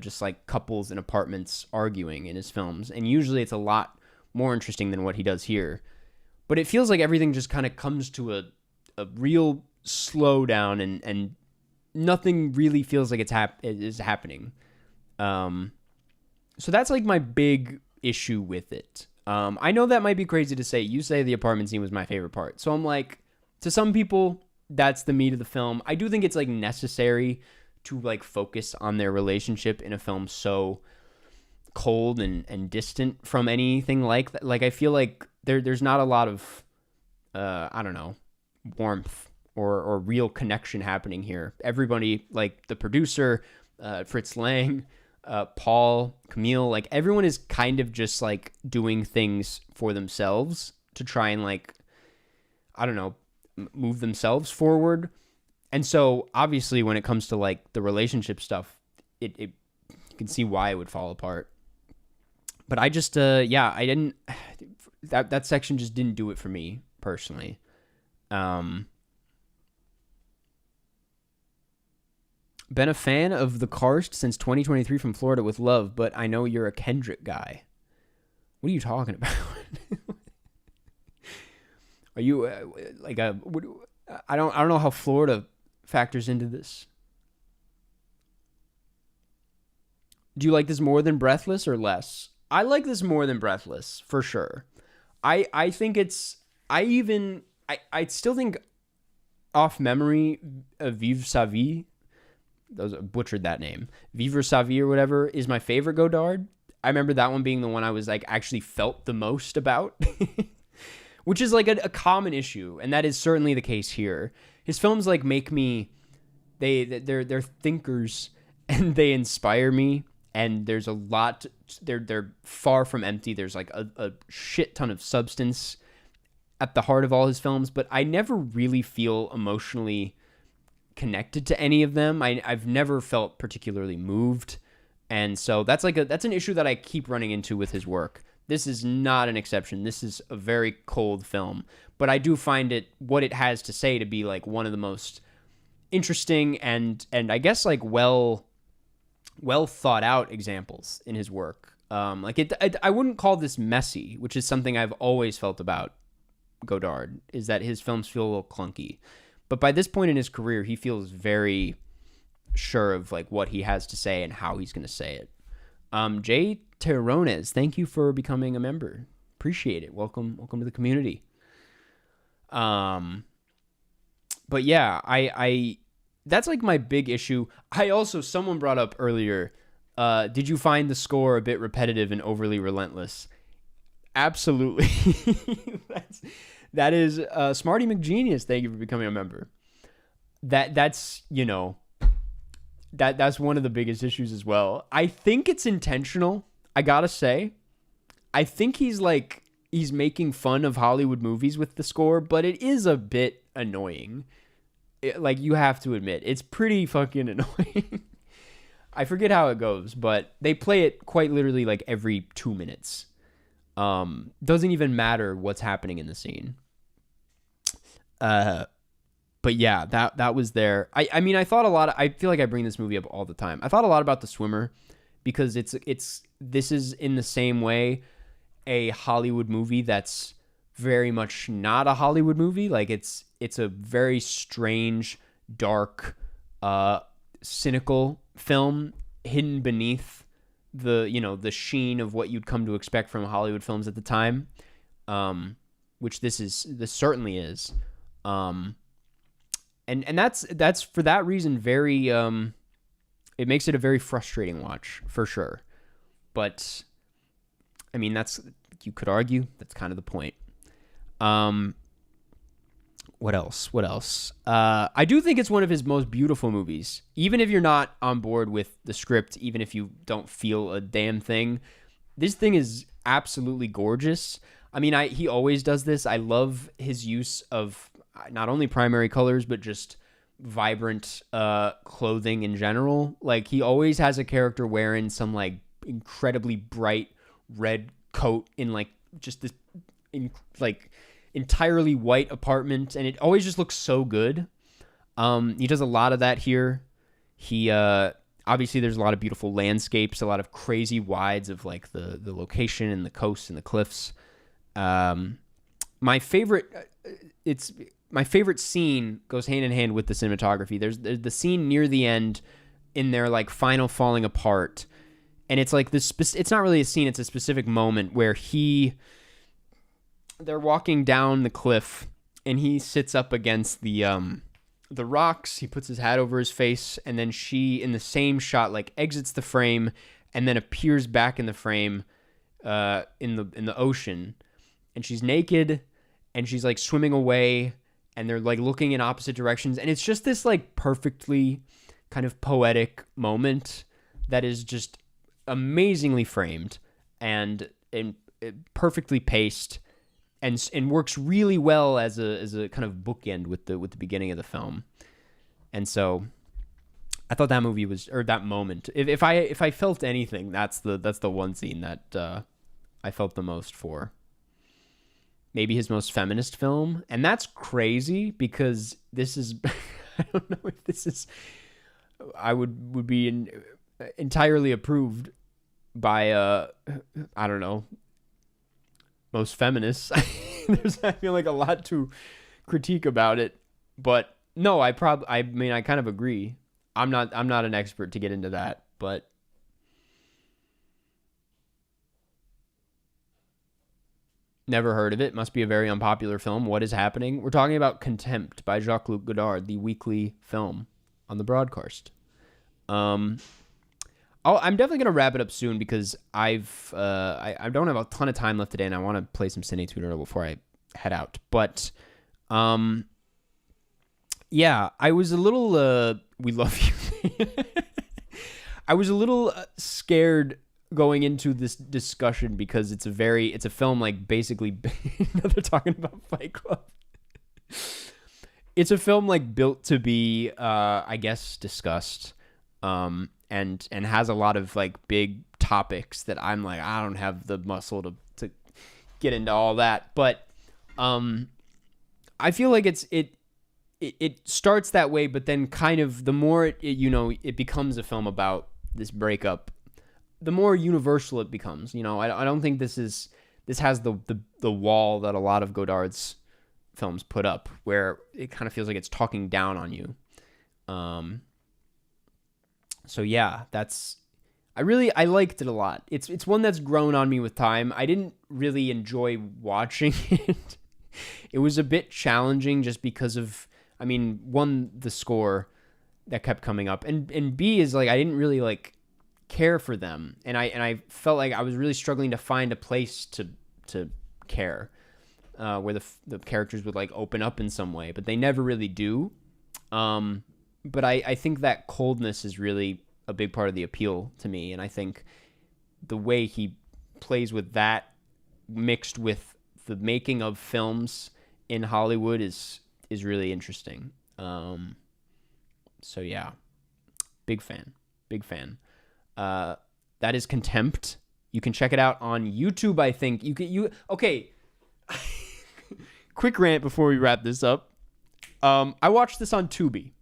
just like couples in apartments arguing in his films, and usually it's a lot more interesting than what he does here. But it feels like everything just kind of comes to a real slowdown, and nothing really feels like is happening. So that's like my big issue with it. I know that might be crazy to say. You say the apartment scene was my favorite part, so I'm like, to some people that's the meat of the film. I do think it's like necessary to like focus on their relationship in a film so cold and distant from anything like that. Like I feel like there's not a lot of I don't know, warmth or real connection happening here. Everybody, like the producer, Fritz Lang, Paul, Camille, like everyone is kind of just like doing things for themselves to try and like, I don't know, move themselves forward. And so obviously when it comes to like the relationship stuff, it you can see why it would fall apart. But I just I didn't that section just didn't do it for me personally. Been a fan of the Karst since 2023 from Florida with love, but I know you're a Kendrick guy. What are you talking about? Are you like a? I don't know how Florida factors into this. Do you like this more than Breathless or less? I like this more than Breathless for sure. I think it's I still think off memory Vive sa vie. Those butchered that name. Vivre sa vie or whatever is my favorite Godard. I remember that one being the one I was like actually felt the most about. Which is like a common issue, and that is certainly the case here. His films like make me they're thinkers and they inspire me, and there's a lot they're far from empty. There's like a shit ton of substance at the heart of all his films, but I never really feel emotionally connected to any of them. I've never felt particularly moved, and so that's an issue that I keep running into with his work. This is not an exception. This is a very cold film, but I do find what it has to say to be like one of the most interesting and I guess like well thought out examples in his work. I wouldn't call this messy, which is something I've always felt about Godard, is that his films feel a little clunky. But by this point in his career, he feels very sure of like what he has to say and how he's going to say it. Jay Terrones, thank you for becoming a member. Appreciate it. Welcome to the community. But yeah, I that's like my big issue. Someone brought up earlier, did you find the score a bit repetitive and overly relentless? Absolutely. That is Smarty McGenius. Thank you for becoming a member. That's that's one of the biggest issues as well. I think it's intentional. I gotta say, I think he's making fun of Hollywood movies with the score, but it is a bit annoying. Like you have to admit, it's pretty fucking annoying. I forget how it goes, but they play it quite literally like every 2 minutes. Doesn't even matter what's happening in the scene. But yeah, that was there. I mean, I thought a lot. I feel like I bring this movie up all the time. I thought a lot about The Swimmer because this is in the same way a Hollywood movie that's very much not a Hollywood movie. Like it's a very strange, dark, cynical film hidden beneath the sheen of what you'd come to expect from Hollywood films at the time, which this certainly is. And that's for that reason very it makes it a very frustrating watch for sure. But I mean, you could argue that's kind of the point. What else? I do think it's one of his most beautiful movies. Even if you're not on board with the script, even if you don't feel a damn thing, this thing is absolutely gorgeous. I mean, he always does this. I love his use of not only primary colors, but just vibrant clothing in general. Like he always has a character wearing some like incredibly bright red coat in like just this entirely white apartment, and it always just looks so good. He does a lot of that here. He obviously there's a lot of beautiful landscapes, a lot of crazy wides of like the location and the coast and the cliffs. My favorite scene goes hand in hand with the cinematography. There's the scene near the end in their like final falling apart, and it's like this. It's not really a scene; it's a specific moment where they're walking down the cliff, and he sits up against the the rocks. He puts his hat over his face, and then she, in the same shot, like exits the frame, and then appears back in the frame, in the ocean, and she's naked, and she's like swimming away, and they're like looking in opposite directions, and it's just this like perfectly kind of poetic moment that is just amazingly framed and perfectly paced. And works really well as a kind of bookend with the beginning of the film, and so I thought that movie was, or that moment, if I felt anything, that's the one scene that I felt the most for. Maybe his most feminist film, and that's crazy because this is I don't know if this is, I would be entirely approved by I don't know, most feminists. I feel like a lot to critique about it, but no, I mean, I kind of agree. I'm not an expert to get into that, but never heard of it. Must be a very unpopular film. What is happening? We're talking about Contempt by Jacques-Luc Godard, the weekly film on the broadcast. I'm definitely gonna wrap it up soon because I don't have a ton of time left today, and I want to play some Cine Tuner before I head out. But yeah, I was a little we love you. I was a little scared going into this discussion because it's a film like basically they're talking about Fight Club. It's a film like built to be I guess discussed. And has a lot of like big topics that I'm like, I don't have the muscle to get into all that. But I feel like it starts that way, but then kind of the more it becomes a film about this breakup, the more universal it becomes. I don't think this has the wall that a lot of Godard's films put up, where it kind of feels like it's talking down on you. So yeah, I liked it a lot. It's one that's grown on me with time. I didn't really enjoy watching it. It was a bit challenging just because of, I mean, one, the score that kept coming up, and B is like I didn't really like care for them, and I felt like I was really struggling to find a place to care, where the characters would like open up in some way, but they never really do. But I think that coldness is really a big part of the appeal to me, and I think the way he plays with that mixed with the making of films in Hollywood is really interesting. So yeah, big fan. That is Contempt. You can check it out on YouTube. I think okay. Quick rant before we wrap this up. I watched this on Tubi.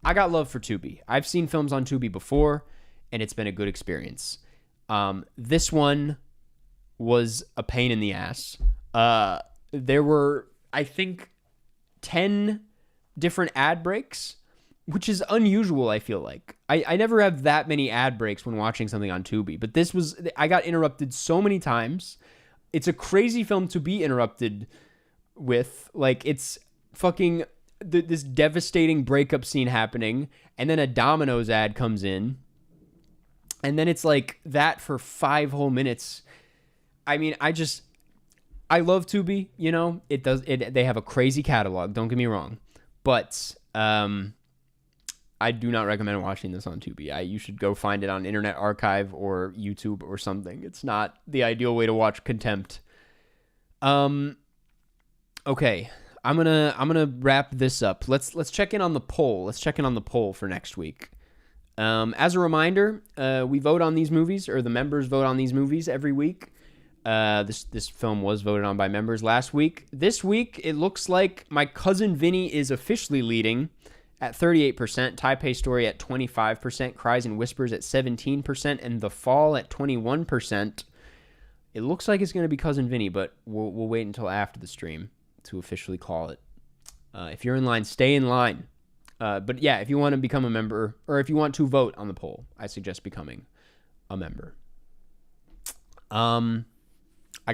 I got love for Tubi. I've seen films on Tubi before, and it's been a good experience. This one was a pain in the ass. There were, I think, 10 different ad breaks, which is unusual, I feel like. I never have that many ad breaks when watching something on Tubi, but I got interrupted so many times. It's a crazy film to be interrupted with. Like, it's fucking this devastating breakup scene happening, and then a Domino's ad comes in, and then it's like that for 5 whole minutes. I mean, I love Tubi, they have a crazy catalog, don't get me wrong, but I do not recommend watching this on Tubi. You should go find it on Internet Archive or YouTube or something. It's not the ideal way to watch Contempt. Okay. I'm gonna wrap this up. Let's check in on the poll. Let's check in on the poll for next week. As a reminder, we vote on these movies, or the members vote on these movies every week. This film was voted on by members last week. This week, it looks like My Cousin Vinny is officially leading at 38%, Taipei Story at 25%, Cries and Whispers at 17%, and The Fall at 21%. It looks like it's going to be Cousin Vinny, but we'll wait until after the stream to officially call it. If you're in line, stay in line. But yeah, if you want to become a member, or if you want to vote on the poll, I suggest becoming a member. I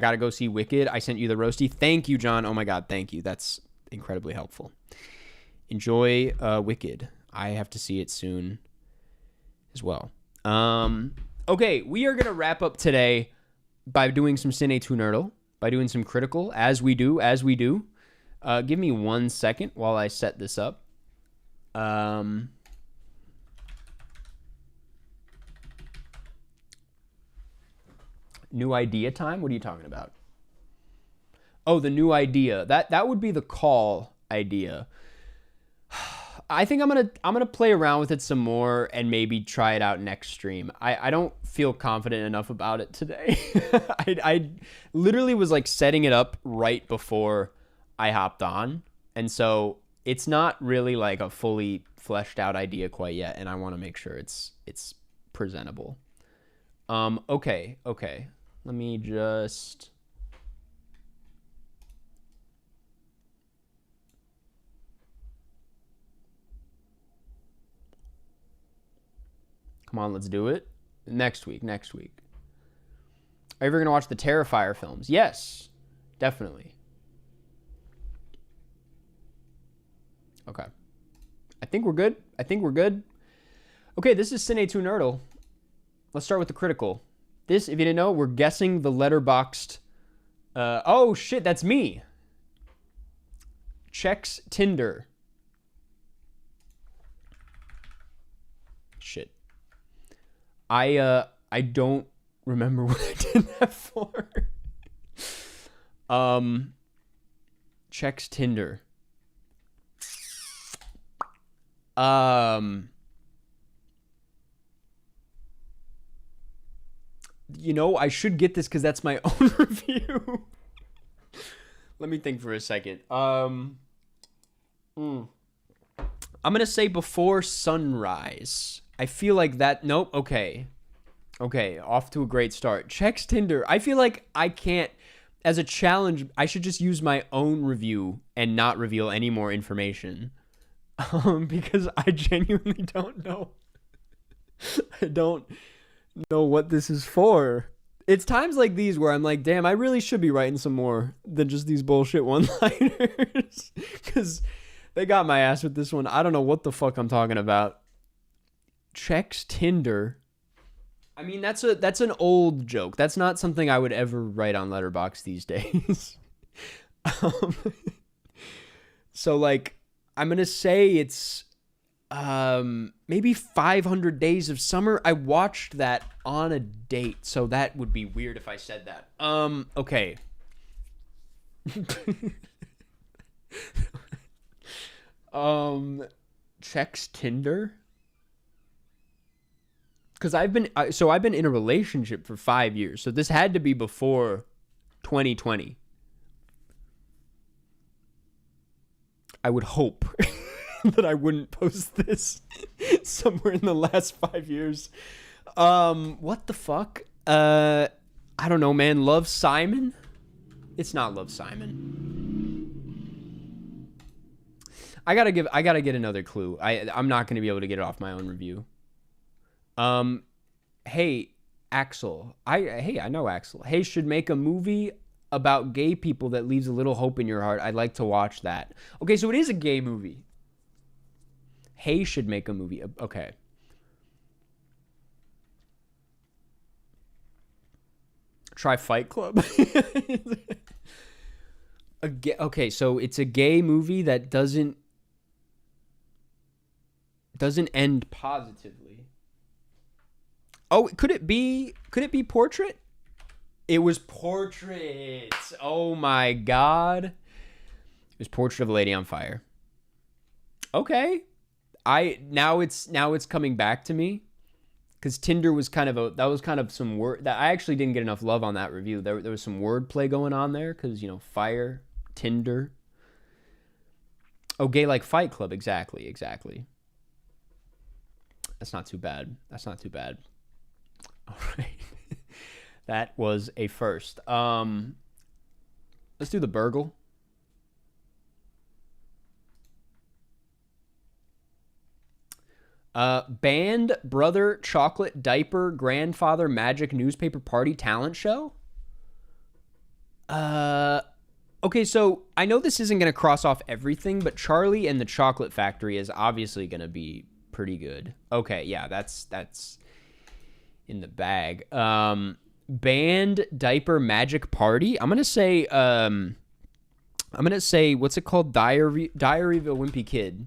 gotta go see Wicked. I sent you the roasty. Thank you, John. Oh my God, thank you. That's incredibly helpful. Enjoy Wicked. I have to see it soon as well. Okay, we are going to wrap up today by doing some Cine 2 Nerdle, by doing some critical, as we do. Give me 1 second while I set this up. New idea time? What are you talking about? Oh, the new idea. That would be the call idea. I think I'm gonna play around with it some more and maybe try it out next stream. I don't feel confident enough about it today. I literally was like setting it up right before I hopped on, and so it's not really like a fully fleshed out idea quite yet, and I want to make sure it's presentable. Okay. Let me just. Come on, let's do it. Next week. Are you ever going to watch the Terrifier films? Yes, definitely. Okay. I think we're good. Okay, this is Cine 2 Nerdle. Let's start with the critical. This, if you didn't know, we're guessing the letterboxed. Oh, shit, that's me. Checks Tinder. Shit. I don't remember what I did that for. Checks Tinder. You know, I should get this because that's my own review. Let me think for a second. I'm gonna say Before Sunrise. I feel like that. Nope. Okay. Off to a great start. Checks Tinder. I feel like I can't. As a challenge, I should just use my own review and not reveal any more information. Because I genuinely don't know. I don't know what this is for. It's times like these where I'm like, damn, I really should be writing some more than just these bullshit one-liners. Because they got my ass with this one. I don't know what the fuck I'm talking about. Checks Tinder. I mean, that's an old joke. That's not something I would ever write on Letterboxd these days. So, like, I'm going to say it's maybe 500 Days of Summer. I watched that on a date, so that would be weird if I said that. Okay. Checks Tinder? Because I've been in a relationship for 5 years, so this had to be before 2020. I would hope that I wouldn't post this somewhere in the last 5 years. What the fuck? I don't know, man. Love Simon? It's not Love Simon. I gotta get another clue. I'm not gonna be able to get it off my own review. Hey, Axel. I know Axel. Hey, should make a movie about gay people that leaves a little hope in your heart. I'd like to watch that. Okay, so it is a gay movie. Hey, should make a movie. Okay. Try Fight Club. Okay, so it's a gay movie that doesn't end positively. Oh, could it be Portrait? It was Portrait. Oh my god. It was Portrait of a Lady on Fire. Okay. Now it's coming back to me. Because Tinder was kind of some word that I actually didn't get enough love on that review. There was some wordplay going on there because, you know, fire, Tinder. Oh, gay like Fight Club. Exactly. That's not too bad. All right. That was a first. Let's do the burgle. Band, brother, chocolate, diaper, grandfather, magic, newspaper, party, talent show. Okay, so I know this isn't going to cross off everything, but Charlie and the Chocolate Factory is obviously going to be pretty good. Okay, yeah, that's in the bag. Band Diaper Magic Party. I'm gonna say what's it called? Diary of a Wimpy Kid.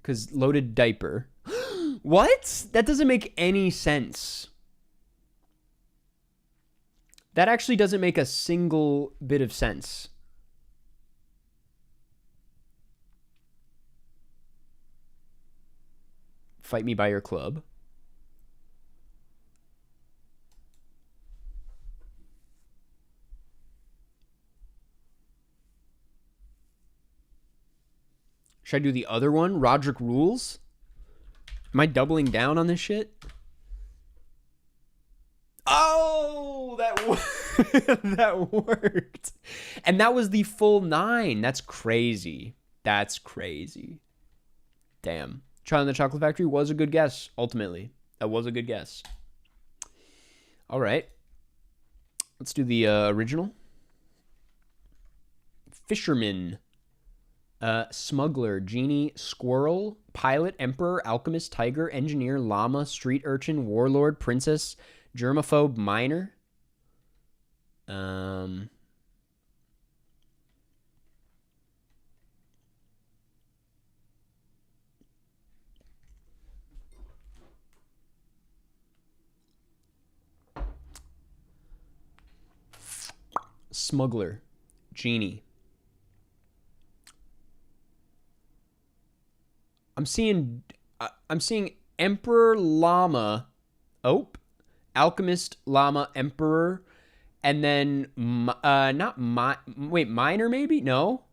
Cause Loaded Diaper. What? That doesn't make any sense. That actually doesn't make a single bit of sense. Fight Me by Your Club. Should I do the other one? Roderick Rules? Am I doubling down on this shit? Oh, that worked. And that was the full 9. That's crazy. That's crazy. Damn. Charlie and the Chocolate Factory was a good guess, ultimately. That was a good guess. All right. Let's do the original. Fisherman. Smuggler, genie, squirrel, pilot, emperor, alchemist, tiger, engineer, llama, street urchin, warlord, princess, germaphobe, miner. Smuggler, genie. I'm seeing emperor, llama. Oh, alchemist, llama, emperor, and then miner maybe? No.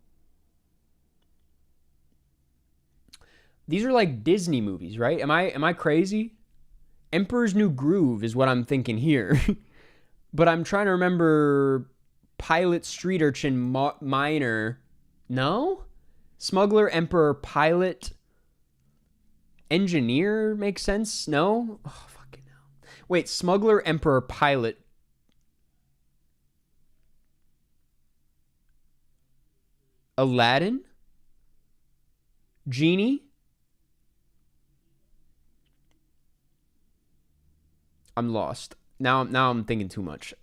These are like Disney movies, right? Am I crazy? Emperor's New Groove is what I'm thinking here. But I'm trying to remember pilot, street urchin, miner. No? Smuggler, emperor, pilot, engineer makes sense? No? Oh, fucking hell. Wait, smuggler, emperor, pilot. Aladdin? Genie? I'm lost. Now I'm thinking too much.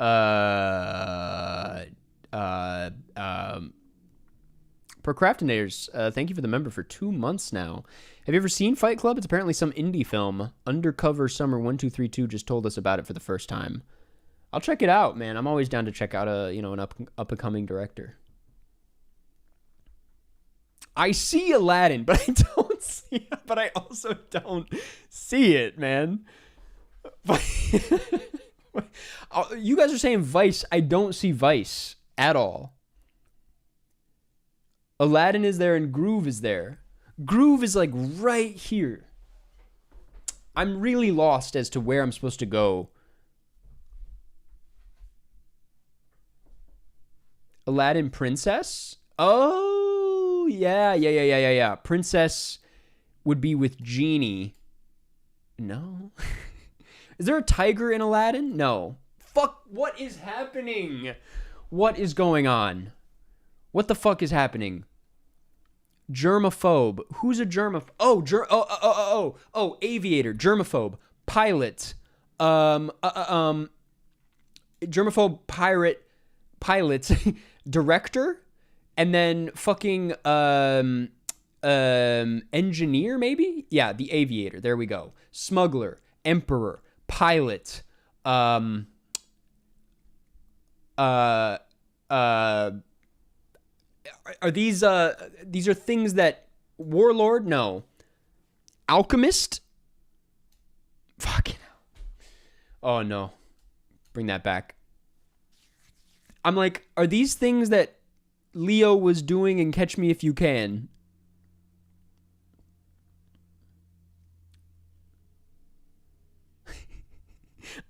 Procrastinators, thank you for the member for 2 months now. Have you ever seen Fight Club? It's apparently some indie film. Undercover Summer 1232 just told us about it for the first time. I'll check it out, man. I'm always down to check out an up and coming director. I see Aladdin, but I don't see it, but I also don't see it, man. You guys are saying Vice. I don't see Vice at all. Aladdin is there and Groove is there. Groove is like right here. I'm really lost as to where I'm supposed to go. Aladdin Princess? Oh, yeah. Princess would be with Genie. No. Is there a tiger in Aladdin? No. Fuck, what is happening? What is going on? What the fuck is happening? Germaphobe. Who's a germaphobe? Oh, aviator, germaphobe, pilot, germaphobe, pilot, director, and then fucking engineer maybe? Yeah, the aviator. There we go. Smuggler, emperor, pilot, are these are things that warlord? No. Alchemist? Fucking hell. Oh no. Bring that back. I'm like, are these things that Leo was doing in Catch Me If You Can?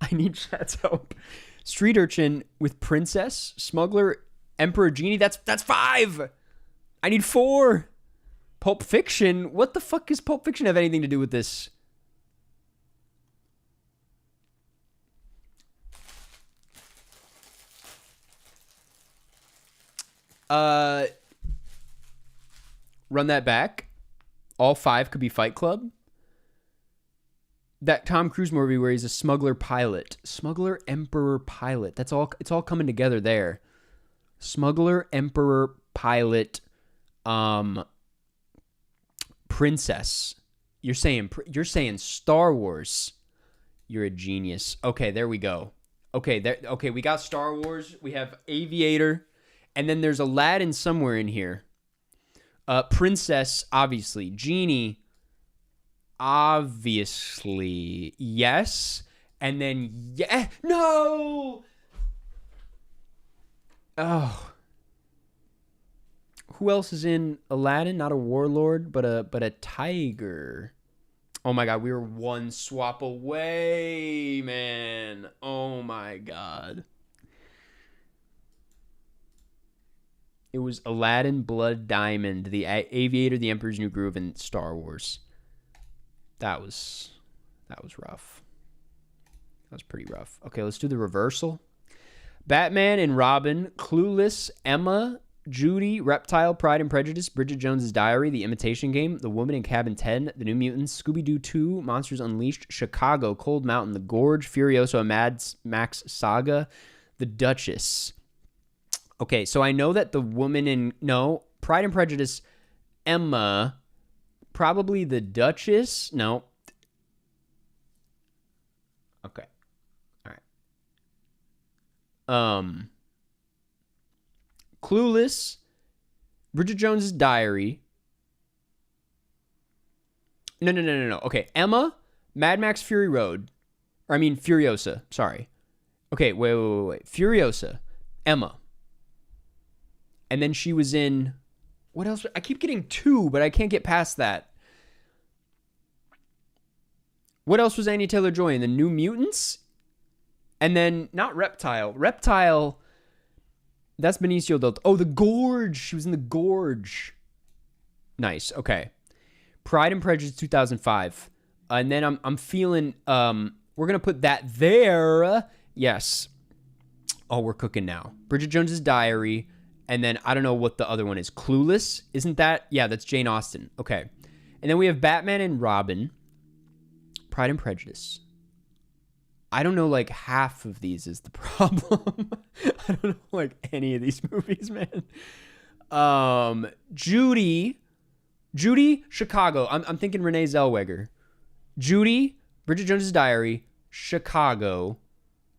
I need chat's help. Street urchin with princess, smuggler, emperor, genie. That's 5. I need 4. Pulp Fiction. What the fuck does Pulp Fiction have anything to do with this? Run that back. All 5 could be Fight Club. That Tom Cruise movie where he's a smuggler pilot. Smuggler Emperor pilot. That's all. It's all coming together there. Smuggler Emperor pilot. Princess. You're saying Star Wars. You're a genius. Okay, there we go. Okay, we got Star Wars. We have Aviator, and then there's Aladdin somewhere in here. Princess, obviously. Genie, obviously. Yes. And then, no! Oh. Who else is in Aladdin? Not a warlord, but a tiger. Oh my god, we were one swap away, man. Oh my god. It was Aladdin, Blood Diamond, the Aviator, The Emperor's New Groove, and Star Wars. That was rough. That was pretty rough. Okay, let's do the reversal. Batman and Robin, Clueless, Emma, Judy, Reptile, Pride and Prejudice, Bridget Jones's Diary, The Imitation Game, The Woman in Cabin 10, The New Mutants, Scooby-Doo 2, Monsters Unleashed, Chicago, Cold Mountain, The Gorge, Furiosa, Mad Max Saga, The Duchess. Okay, so I know that The Woman in... No, Pride and Prejudice, Emma, probably The Duchess. No. Okay. All right. Clueless, Bridget Jones's Diary. No. Okay, Emma, Mad Max Fury Road. Furiosa. Sorry. Okay, wait. Furiosa, Emma. And then she was in... What else? I keep getting 2, but I can't get past that. What else was Anya Taylor-Joy in? The New Mutants? And then, not Reptile. Reptile... That's Benicio del... Oh, The Gorge. She was in The Gorge. Nice. Okay. Pride and Prejudice 2005. And then I'm feeling... we're going to put that there. Yes. Oh, we're cooking now. Bridget Jones's Diary. And then I don't know what the other one is. Clueless? Isn't that... Yeah, that's Jane Austen. Okay. And then we have Batman and Robin. Pride and Prejudice. I don't know, like, half of these is the problem. I don't know, like, any of these movies, man. Judy, Chicago. I'm thinking Renee Zellweger. Judy, Bridget Jones's Diary, Chicago.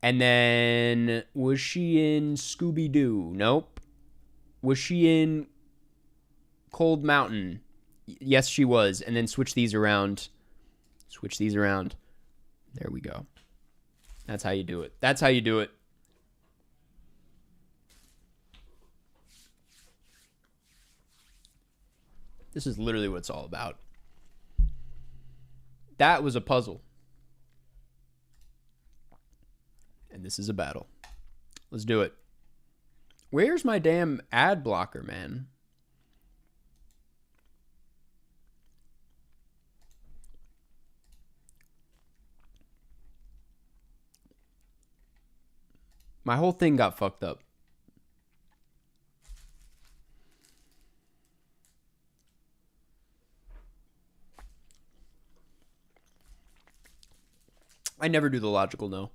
And then, was she in Scooby-Doo? Nope. Was she in Cold Mountain? Yes, she was. And then switch these around. There we go. That's how you do it. This is literally what it's all about. That was a puzzle. And this is a battle. Let's do it. Where's my damn ad blocker, man? My whole thing got fucked up. I never do the logical no.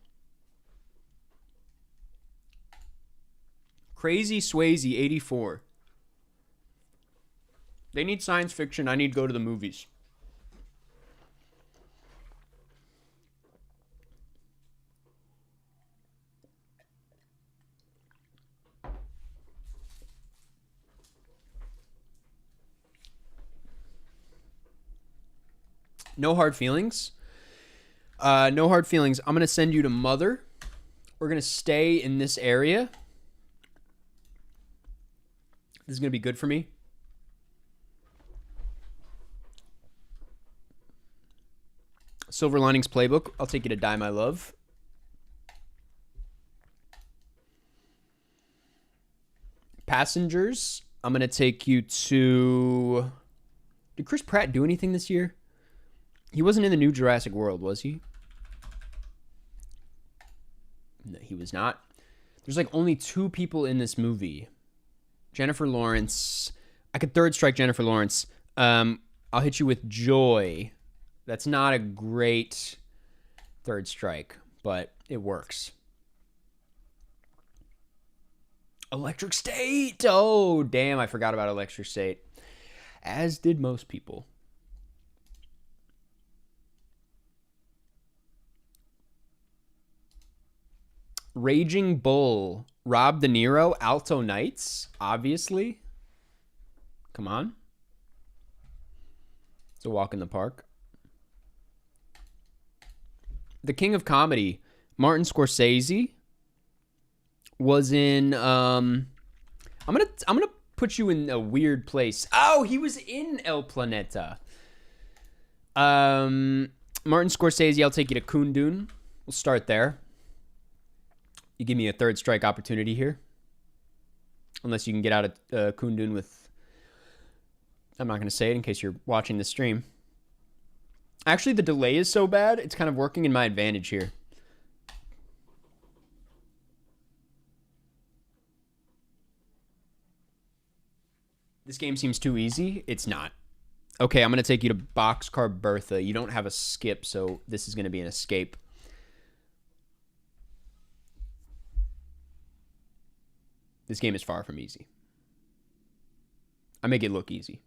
Crazy Swayze 84. They need science fiction. I need to go to the movies. No hard feelings. No hard feelings. I'm going to send you to Mother. We're going to stay in this area. This is going to be good for me. Silver Linings Playbook. I'll take you to Die My Love. Passengers. I'm going to take you to... Did Chris Pratt do anything this year? He wasn't in the new Jurassic World, was he? No, he was not. There's like only 2 people in this movie. Jennifer Lawrence. I could third strike Jennifer Lawrence. I'll hit you with Joy. That's not a great third strike, but it works. Electric State. Oh, damn. I forgot about Electric State. As did most people. Raging Bull. Rob De Niro. Alto Nights. Obviously. Come on. It's a walk in the park. The King of Comedy. Martin Scorsese was in I'm gonna put you in a weird place. Oh, he was in El Planeta. Martin Scorsese, I'll take you to Kundun. We'll start there. You give me a third strike opportunity here. Unless you can get out of Kundun with... I'm not going to say it in case you're watching the stream. Actually, the delay is so bad, it's kind of working in my advantage here. This game seems too easy. It's not. Okay, I'm going to take you to Boxcar Bertha. You don't have a skip, so this is going to be an escape. This game is far from easy. I make it look easy.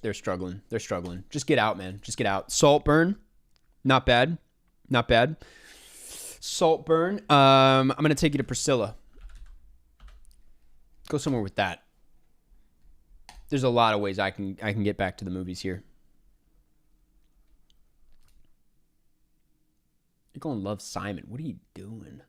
They're struggling. They're struggling. Just get out, man. Just get out. Saltburn. Not bad. Not bad. Saltburn. I'm going to take you to Priscilla. Go somewhere with that. There's a lot of ways I can get back to the movies here. You're going Love Simon. What are you doing?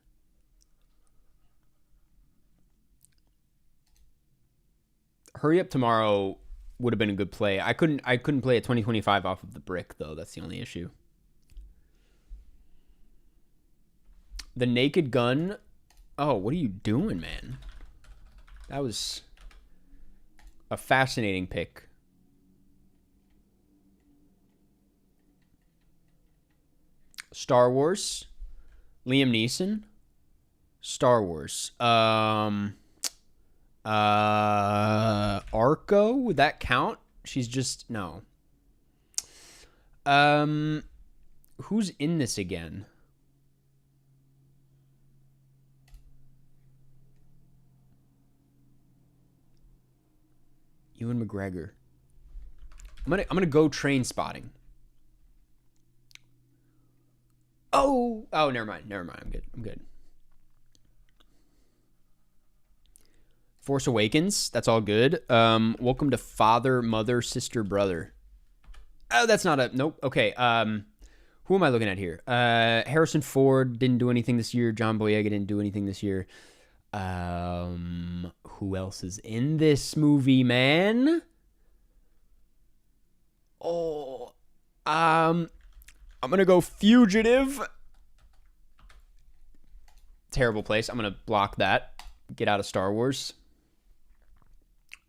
Hurry Up Tomorrow would have been a good play. I couldn't play a 2025 off of the brick though. That's the only issue. The Naked Gun. Oh, what are you doing, man? That was a fascinating pick. Star Wars. Liam Neeson. Star Wars. Arco, would that count? She's just no. Who's in this again? Ewan McGregor. I'm gonna go Train Spotting. Oh, never mind. I'm good. Force Awakens. That's all good. Welcome to Father, Mother, Sister, Brother. Oh, that's not a... Nope. Okay. Who am I looking at here? Harrison Ford didn't do anything this year. John Boyega didn't do anything this year. Who else is in this movie, man? Oh, I'm gonna go Fugitive. Terrible place. I'm gonna block that. Get out of Star Wars.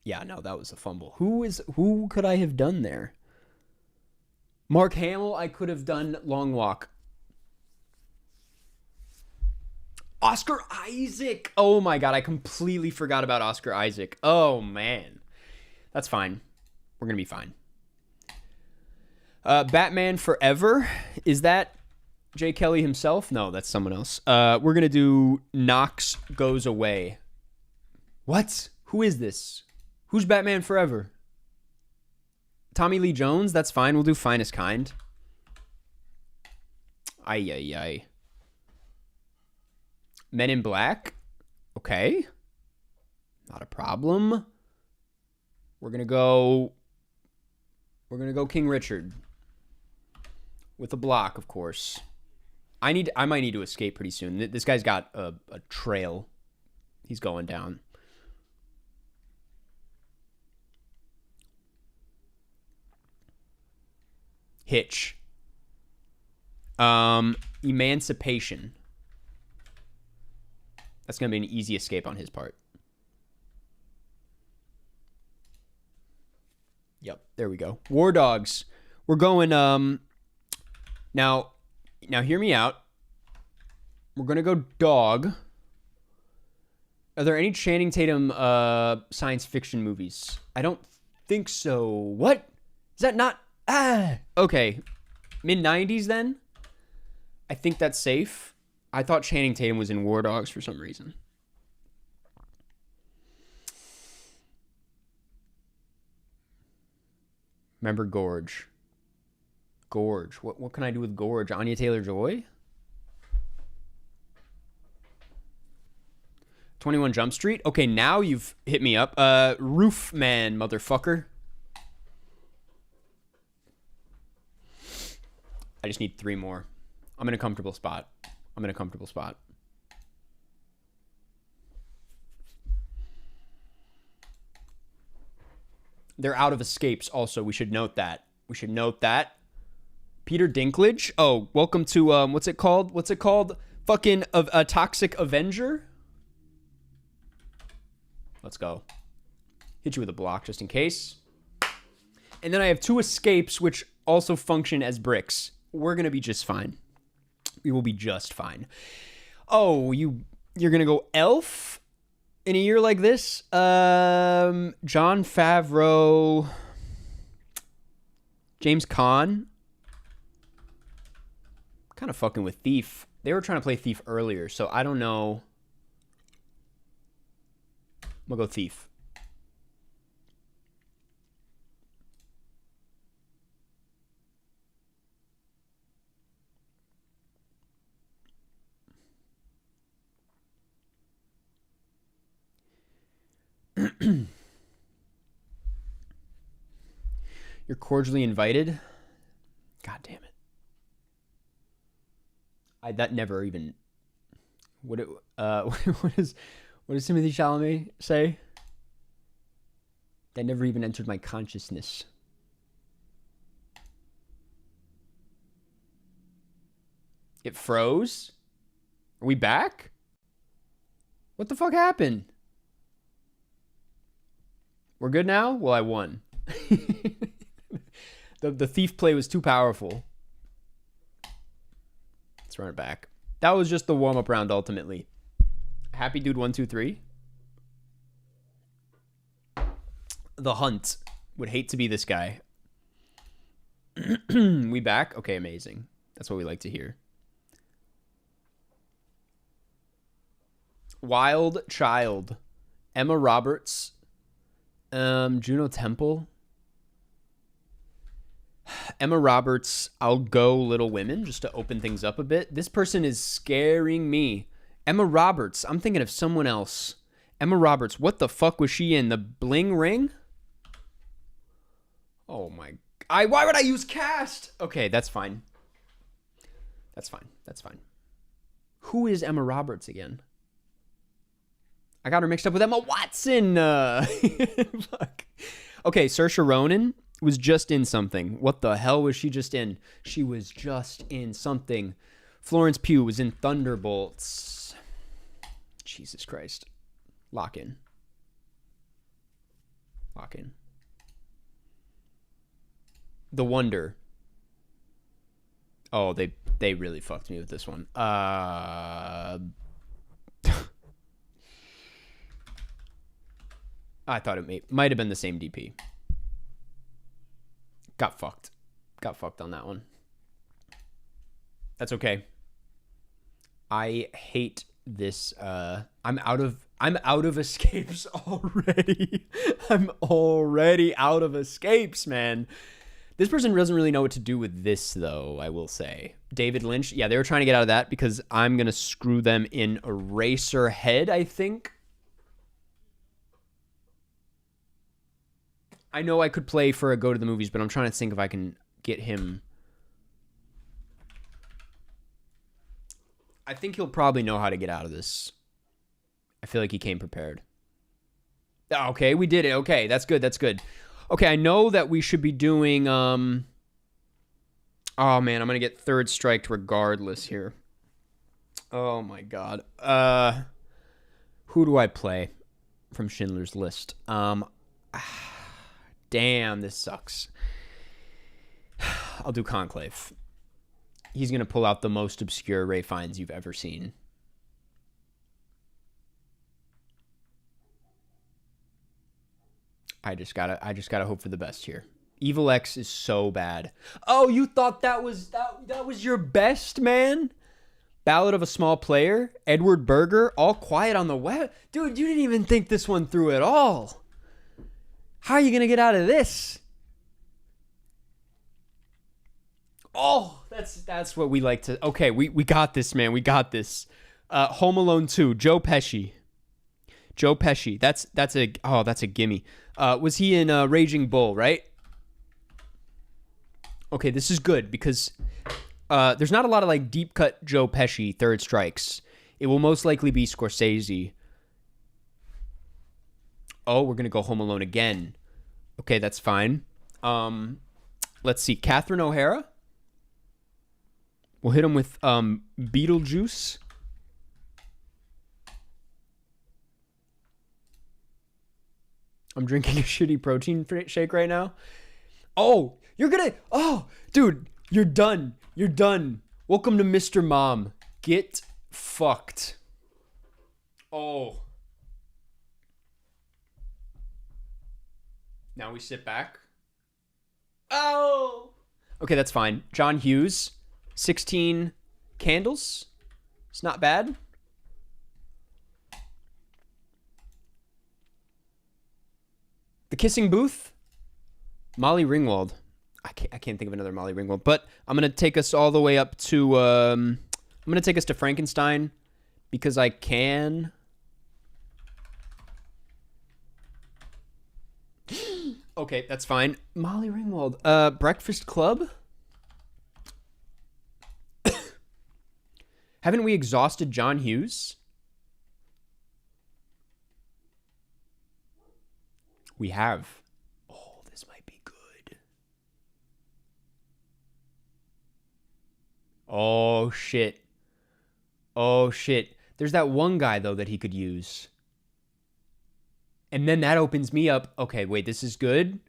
Yeah, no, that was a fumble. Who could I have done there? Mark Hamill, I could have done Long Walk. Oscar Isaac. Oh my God, I completely forgot about Oscar Isaac. Oh man. That's fine. We're going to be fine. Batman Forever. Is that Jay Kelly himself? No, that's someone else. We're going to do Knox Goes Away. What? Who is this? Who's Batman Forever? Tommy Lee Jones? That's fine. We'll do Finest Kind. Ay. Men in Black? Okay. Not a problem. We're going to go King Richard. With a block, of course. I might need to escape pretty soon. This guy's got a trail. He's going down. Hitch. Emancipation. That's going to be an easy escape on his part. Yep, there we go. War Dogs. We're going now hear me out. We're going to go dog. Are there any Channing Tatum science fiction movies? I don't think so. What? Is that not okay. Mid-90s then? I think that's safe. I thought Channing Tatum was in War Dogs for some reason. Remember Gorge. Gorge. What can I do with Gorge? Anya Taylor-Joy? 21 Jump Street? Okay, now you've hit me up. Roof Man, motherfucker. I just need 3 more. I'm in a comfortable spot. They're out of escapes also. We should note that. Peter Dinklage. Oh, welcome to, what's it called? Fucking a Toxic Avenger? Let's go. Hit you with a block just in case. And then I have 2 escapes, which also function as bricks. We're going to be just fine. We will be just fine. Oh, you're going to go Elf in a year like this? John Favreau. James Caan. Kind of fucking with Thief. They were trying to play Thief earlier, so I don't know. I'm going to go Thief. You're cordially invited. God damn it. That never even. What does Timothy Chalamet say? That never even entered my consciousness. It froze? Are we back? What the fuck happened? We're good now? Well, I won. The thief play was too powerful. Let's run it back. That was just the warm-up round, ultimately. Happy Dude 1, 2, 3. The Hunt. Would hate to be this guy. We back? Okay, amazing. That's what we like to hear. Wild Child. Emma Roberts. Juno Temple. Emma Roberts. I'll go Little Women just to open things up a bit. This person is scaring me. Emma Roberts. I'm thinking of someone else. Emma Roberts. What the fuck was she in? The Bling Ring? Oh my. Why would I use cast? Okay, that's fine. That's fine. Who is Emma Roberts again? I got her mixed up with Emma Watson. Fuck. Okay, Saoirse Ronan was just in something. What the hell was she just in? She was just in something. Florence Pugh was in Thunderbolts. Jesus Christ. Lock in. The Wonder. Oh, they really fucked me with this one. I thought it might have been the same DP. Got fucked on that one. That's okay. I hate this. I'm out of escapes already. I'm already out of escapes, man. This person doesn't really know what to do with this, though, I will say. David Lynch. Yeah, they were trying to get out of that because I'm going to screw them in Eraserhead, I think. I know I could play for a go to the movies, but I'm trying to think if I can get him. I think he'll probably know how to get out of this. I feel like he came prepared. Okay, we did it. Okay, that's good. Okay, I know that we should be doing... Oh, man, I'm going to get third striked regardless here. Oh, my God. Who do I play from Schindler's List? Damn, this sucks. I'll do Conclave. He's going to pull out the most obscure Ray Fiennes you've ever seen. I just gotta hope for the best here. Evil X is so bad. Oh, you thought that was your best, man? Ballad of a Small Player, Edward Berger, All Quiet on the West. Dude, you didn't even think this one through at all. How are you gonna get out of this? Oh, that's what we like to. Okay, we got this, man. We got this. Home Alone 2, Joe Pesci. Joe Pesci. That's a gimme. Was he in Raging Bull, right? Okay, this is good because there's not a lot of like deep cut Joe Pesci third strikes. It will most likely be Scorsese. Oh, we're gonna go Home Alone again. Okay, that's fine. Let's see, Catherine O'Hara. We'll hit him with Beetlejuice. I'm drinking a shitty protein shake right now. Oh, dude, you're done. You're done. Welcome to Mr. Mom. Get fucked. Oh. Now we sit back. Oh. Okay, that's fine. John Hughes, 16 Candles. It's not bad. The Kissing Booth, Molly Ringwald. I can't think of another Molly Ringwald, but I'm gonna take us all the way up to. I'm gonna take us to Frankenstein because I can. Okay, that's fine. Molly Ringwald. Breakfast Club. Haven't we exhausted John Hughes? We have. Oh, this might be good. Oh, shit. Oh, shit. There's that one guy, though, that he could use. And then that opens me up. Okay, wait, this is good?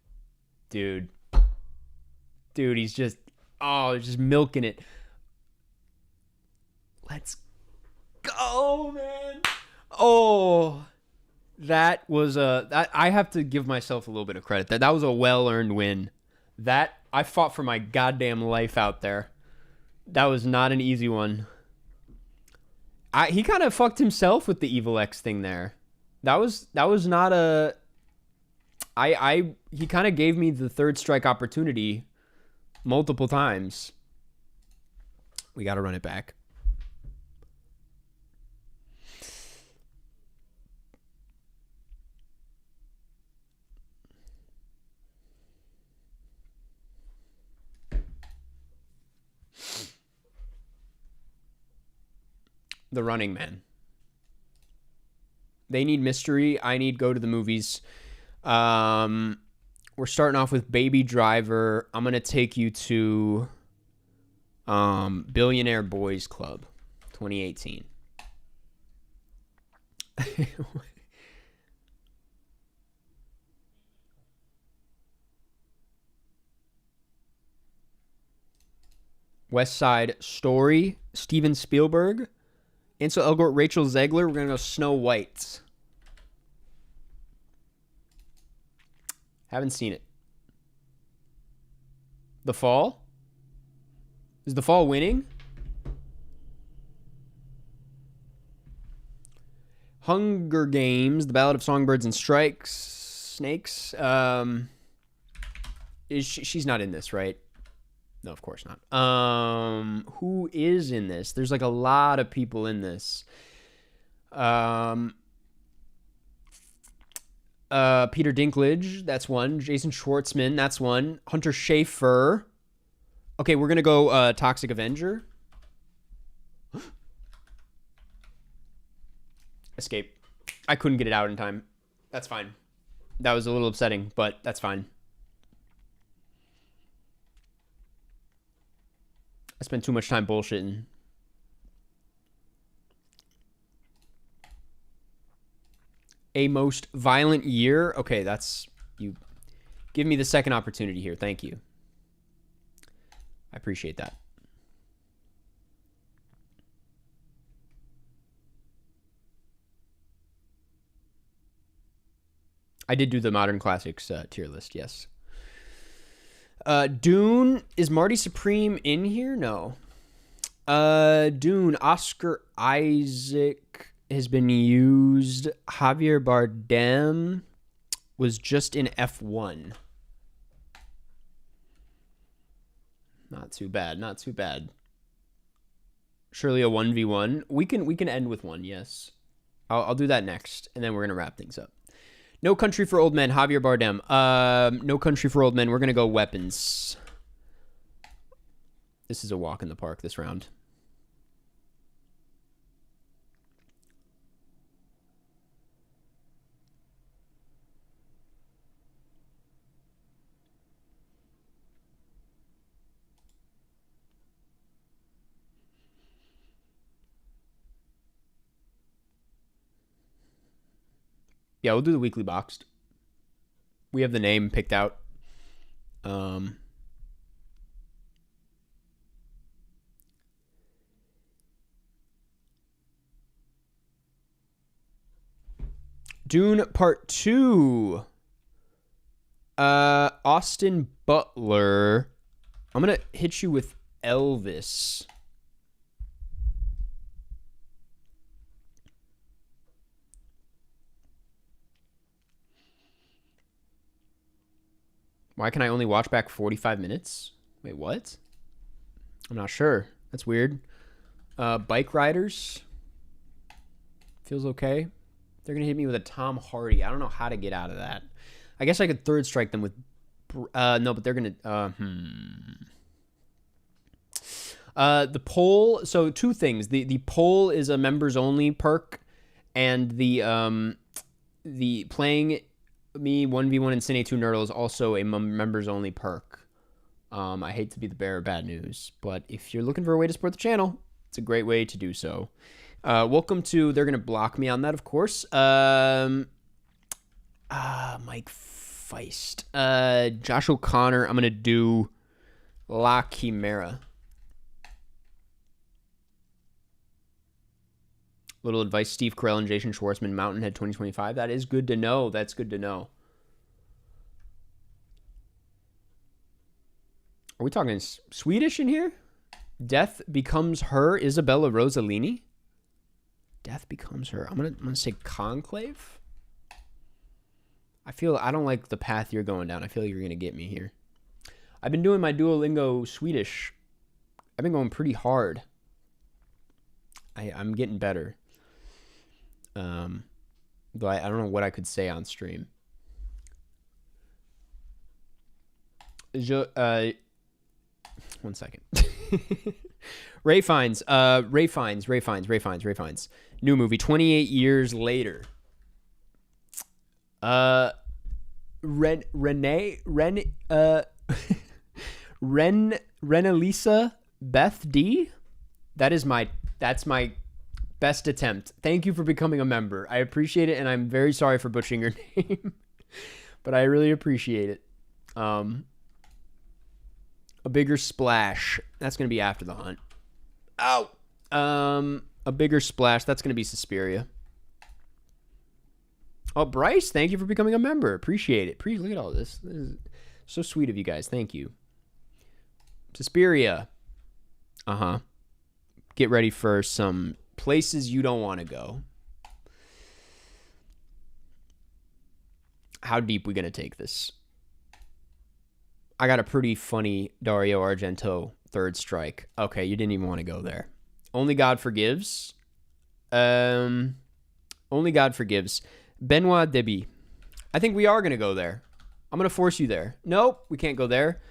Dude. Dude, he's just milking it. Let's go, man. Oh, that was that I have to give myself a little bit of credit. That was a well-earned win. That I fought for my goddamn life out there. That was not an easy one. He kind of fucked himself with the Evil X thing there. That was not a he kind of gave me the third strike opportunity multiple times. We got to run it back. The Running Man. They need mystery. I need go to the movies. We're starting off with Baby Driver. I'm going to take you to Billionaire Boys Club 2018. West Side Story, Steven Spielberg. Ansel Elgort, Rachel Zegler. We're going to go Snow White. Haven't seen it. The Fall? Is The Fall winning? Hunger Games, The Ballad of Songbirds and Snakes. She's not in this, right? No, of course not. Who is in this? There's like a lot of people in this. Peter Dinklage, that's one. Jason Schwartzman, that's one. Hunter Schafer. Okay, we're gonna go Toxic Avenger. Escape. I couldn't get it out in time. That's fine. That was a little upsetting, but that's fine. I spent too much time bullshitting. A Most Violent Year. Okay, that's you Give me the second opportunity here. Thank you. I appreciate that. I did do the modern classics tier list, yes. Dune, is Marty Supreme in here? No. Dune, Oscar Isaac has been used. Javier Bardem was just in F1. Not too bad, not too bad. Surely a 1v1. We can end with one, yes. I'll do that next, and then we're gonna wrap things up. No Country for Old Men, Javier Bardem. No Country for Old Men. We're gonna go weapons. This is a walk in the park this round. Yeah, we'll do the weekly boxed. We have the name picked out. Dune Part 2. Austin Butler. I'm going to hit you with Elvis. Why can I only watch back 45 minutes? Wait, what? I'm not sure. That's weird. Bike Riders. Feels okay. They're going to hit me with a Tom Hardy. I don't know how to get out of that. I guess I could third strike them with... no, but they're going to... The poll... So, two things. The poll is a members-only perk, and the playing me 1v1 in Cine 2 Nerdle is also a members-only perk. I hate to be the bearer of bad news, but if you're looking for a way to support the channel, it's a great way to do so. Welcome to... They're going to block me on that, of course. Mike Feist. Josh O'Connor. I'm going to do La Chimera. Little advice, Steve Carell and Jason Schwartzman, Mountainhead 2025. That is good to know. That's good to know. Are we talking Swedish in here? Death Becomes Her, Isabella Rossellini. Death Becomes Her. I'm gonna say Conclave. I don't like the path you're going down. I feel like you're gonna get me here. I've been doing my Duolingo Swedish. I've been going pretty hard. I'm getting better. Though I don't know what I could say on stream. One second. Ray Fiennes. Ray Fiennes. New movie, 28 years later. Renalisa Beth D. That's my best attempt. Thank you for becoming a member. I appreciate it, and I'm very sorry for butchering your name, but I really appreciate it. A Bigger Splash. That's going to be after the hunt. Oh! A Bigger Splash. That's going to be Suspiria. Oh, Bryce, thank you for becoming a member. Appreciate it. Look at all this. This is so sweet of you guys. Thank you. Suspiria. Get ready for some places you don't want to go. How deep we going to take this? I got a pretty funny Dario Argento third strike. Okay, you didn't even want to go there. Only God Forgives. Only God Forgives. Benoit Debie. I think we are going to go there. I'm going to force you there. Nope, we can't go there.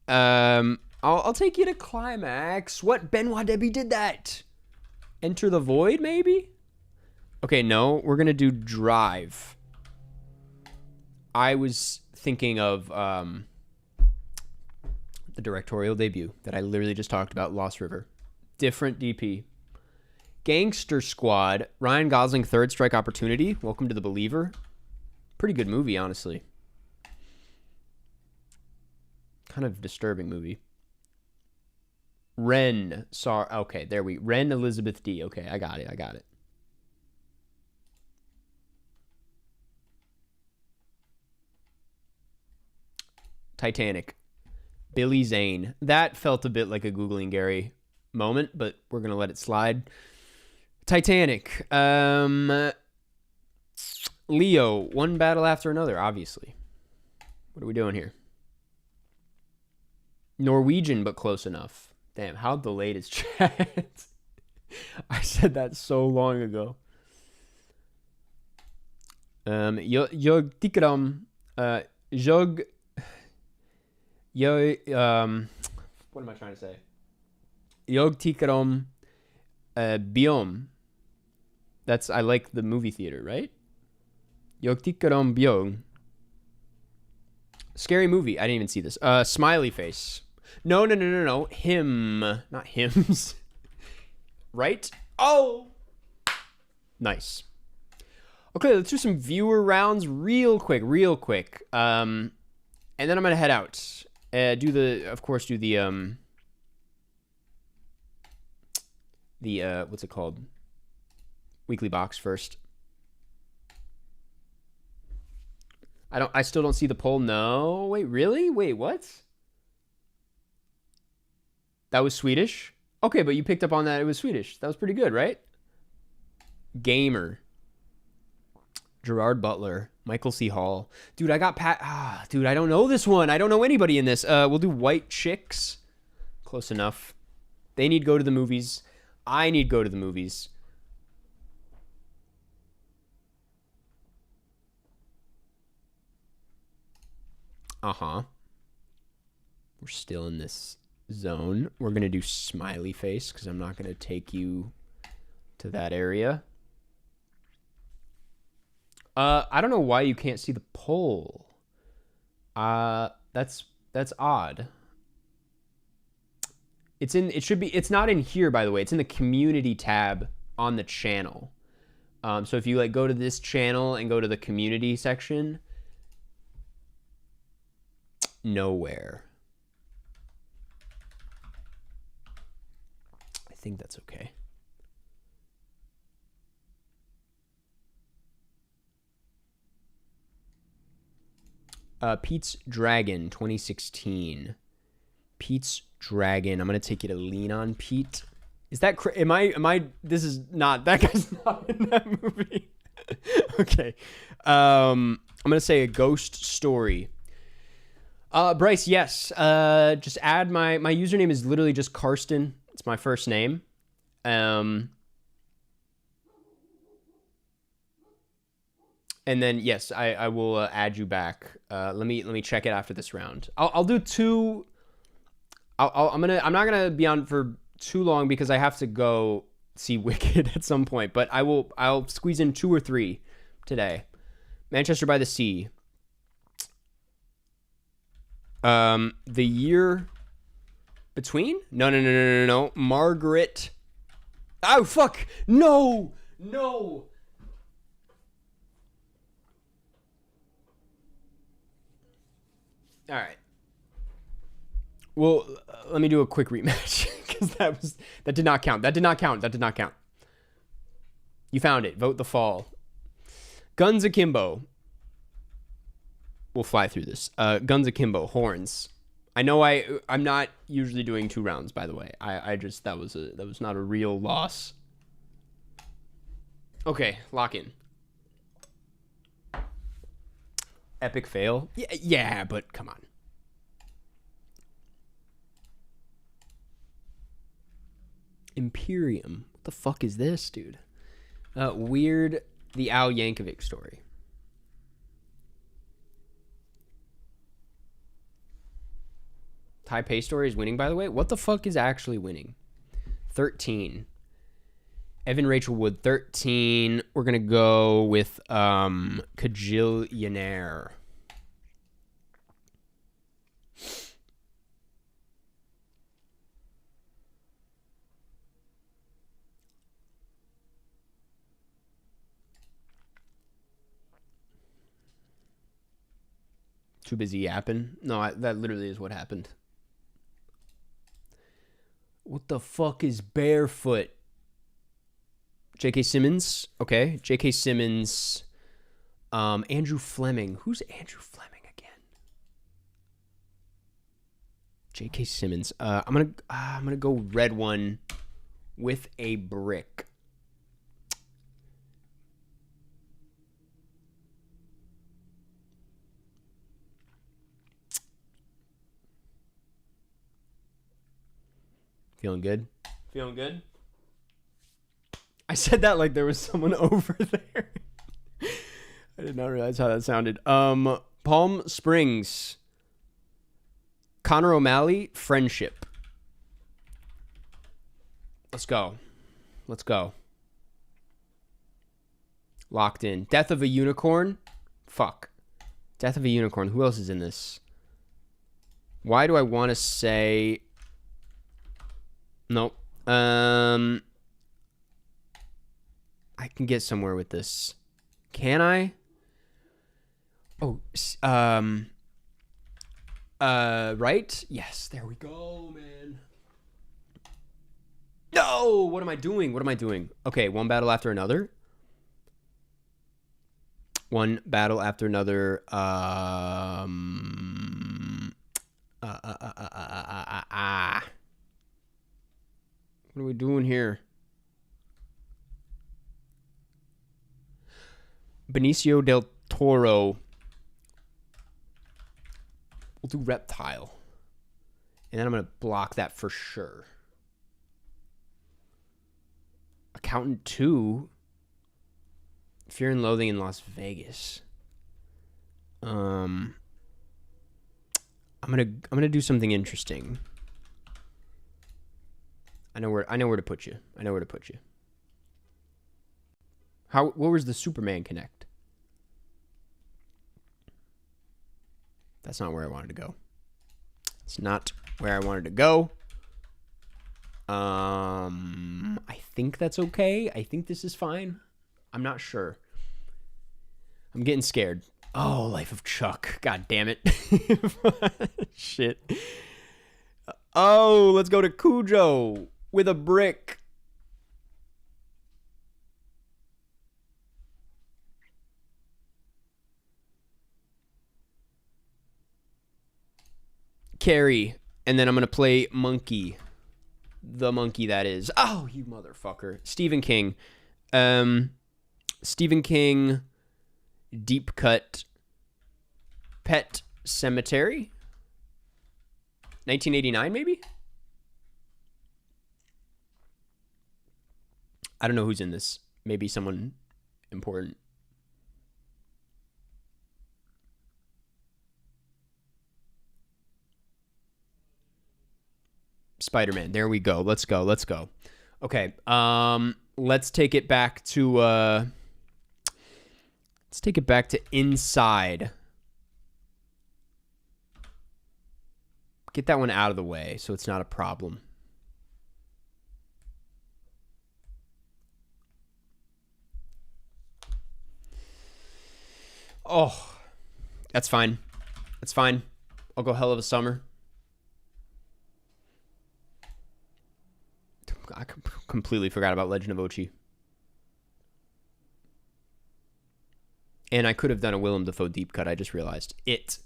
I'll take you to Climax. What? Benoit Debie did that. Enter the Void, maybe? Okay, no. We're going to do Drive. I was thinking of... the directorial debut that I literally just talked about, Lost River. Different DP. Gangster Squad, Ryan Gosling, third strike opportunity. Welcome to The Believer. Pretty good movie, honestly. kind of disturbing movie. Ren. Sorry. Okay, there we. Ren Elizabeth D. Okay, I got it. I got it. Titanic. Billy Zane. That felt a bit like a Googling Gary moment, but we're gonna let it slide. Titanic. Leo. One battle after another, obviously. What are we doing here? Norwegian, but close enough. Damn, how delayed is chat? I said that so long ago. Jag tycker om jag what am I trying to say? Jag tycker om Biom. That's I like the movie theater, right? Jag tycker om Biom. Scary movie. I didn't even see this. Smiley face. No. Him, not hymns. Right? Oh, nice. Okay, let's do some viewer rounds real quick. And then I'm gonna head out. Do the what's it called? Weekly box first. I still don't see the poll. No, wait, really? Wait, what? That was Swedish? Okay, but you picked up on that it was Swedish. That was pretty good, right? Gamer. Gerard Butler. Michael C. Hall. Dude, I got dude, I don't know this one. I don't know anybody in this. We'll do White Chicks. Close enough. They need to go to the movies. I need to go to the movies. Uh-huh. We're still in this zone. We're going to do smiley face because I'm not going to take you to that area. I don't know why you can't see the poll. That's odd. It's not in here, by the way. It's in the community tab on the channel. So if you like go to this channel and go to the community section, nowhere. I think that's okay. Pete's Dragon 2016. Pete's Dragon. I'm gonna take you to Lean on Pete. Is that am I this is not that guy's not in that movie. Okay. I'm gonna say a ghost story. Bryce, yes. Just add my username is literally just Karsten. It's my first name. And then yes, I will add you back. Let me check it after this round. I'll do two. I'm not gonna be on for too long because I have to go see Wicked at some point. But I'll squeeze in 2 or 3 today. Manchester by the Sea. The Year Between? No. Margaret. Oh fuck! No. All right. Well, let me do a quick rematch because that did not count. That did not count. You found it. Vote the fall. Guns Akimbo. We'll fly through this. Guns Akimbo. Horns. I know I'm not usually doing 2 rounds, by the way. I just that was not a real loss. Okay, lock in. Epic fail? Yeah, but come on. Imperium. What the fuck is this, dude? Weird. The Al Yankovic story. Taipei story is winning, by the way. What the fuck is actually winning? 13. Evan Rachel Wood, 13. We're going to go with Cajillionaire. Too busy yapping. No, that literally is what happened. What the fuck is barefoot? J.K. Simmons. Okay. J.K. Simmons. Andrew Fleming. Who's Andrew Fleming again? J.K. Simmons. I'm gonna go red one with a brick. Feeling good? Feeling good? I said that like there was someone over there. I did not realize how that sounded. Palm Springs. Connor O'Malley, Friendship. Let's go. Let's go. Locked in. Death of a Unicorn. Fuck. Death of a Unicorn. Who else is in this? Why do I want to say... Nope. I can get somewhere with this. Can I? Oh, right? Yes, there we go, man. No, what am I doing? What am I doing? Okay, one battle after another. One battle after another. What are we doing here? Benicio del Toro. We'll do Reptile. And then I'm going to block that for sure. Accountant 2. Fear and Loathing in Las Vegas. I'm gonna do something interesting. I know where to put you. I know where to put you. What was the Superman Connect? That's not where I wanted to go. It's not where I wanted to go. I think that's okay. I think this is fine. I'm not sure. I'm getting scared. Oh, Life of Chuck. God damn it. Shit. Oh, let's go to Cujo with a brick. Carrie. And then I'm going to play Monkey. The monkey that is. Oh, you motherfucker. Stephen King. Stephen King, Deep Cut, Pet Cemetery, 1989 maybe? I don't know who's in this. Maybe someone important. Spider-Man. There we go. Let's go. Let's go. Okay. Let's take it back to Inside. Get that one out of the way so it's not a problem. Oh, that's fine. That's fine. I'll go Hell of a Summer. I completely forgot about Legend of Ochi. And I could have done a Willem Dafoe deep cut. I just realized it.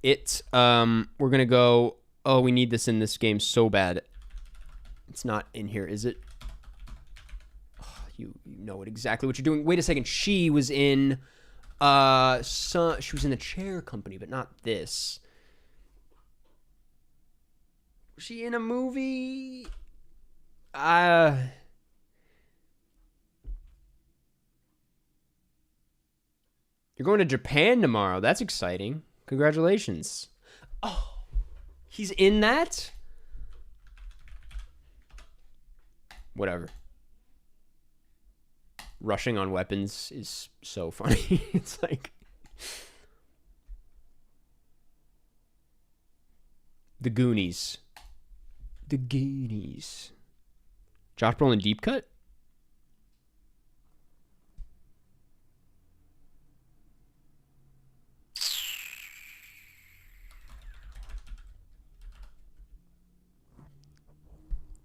We're going to go, oh, we need this in this game so bad. It's not in here, is it? Oh, you know exactly what you're doing. Wait a second. She was in, she was in the Chair Company, but not this. Was she in a movie? You're going to Japan tomorrow. That's exciting. Congratulations. Oh, he's in that? Whatever. Rushing on weapons is so funny. It's like... The Goonies. The Goonies. Josh Brolin deep cut?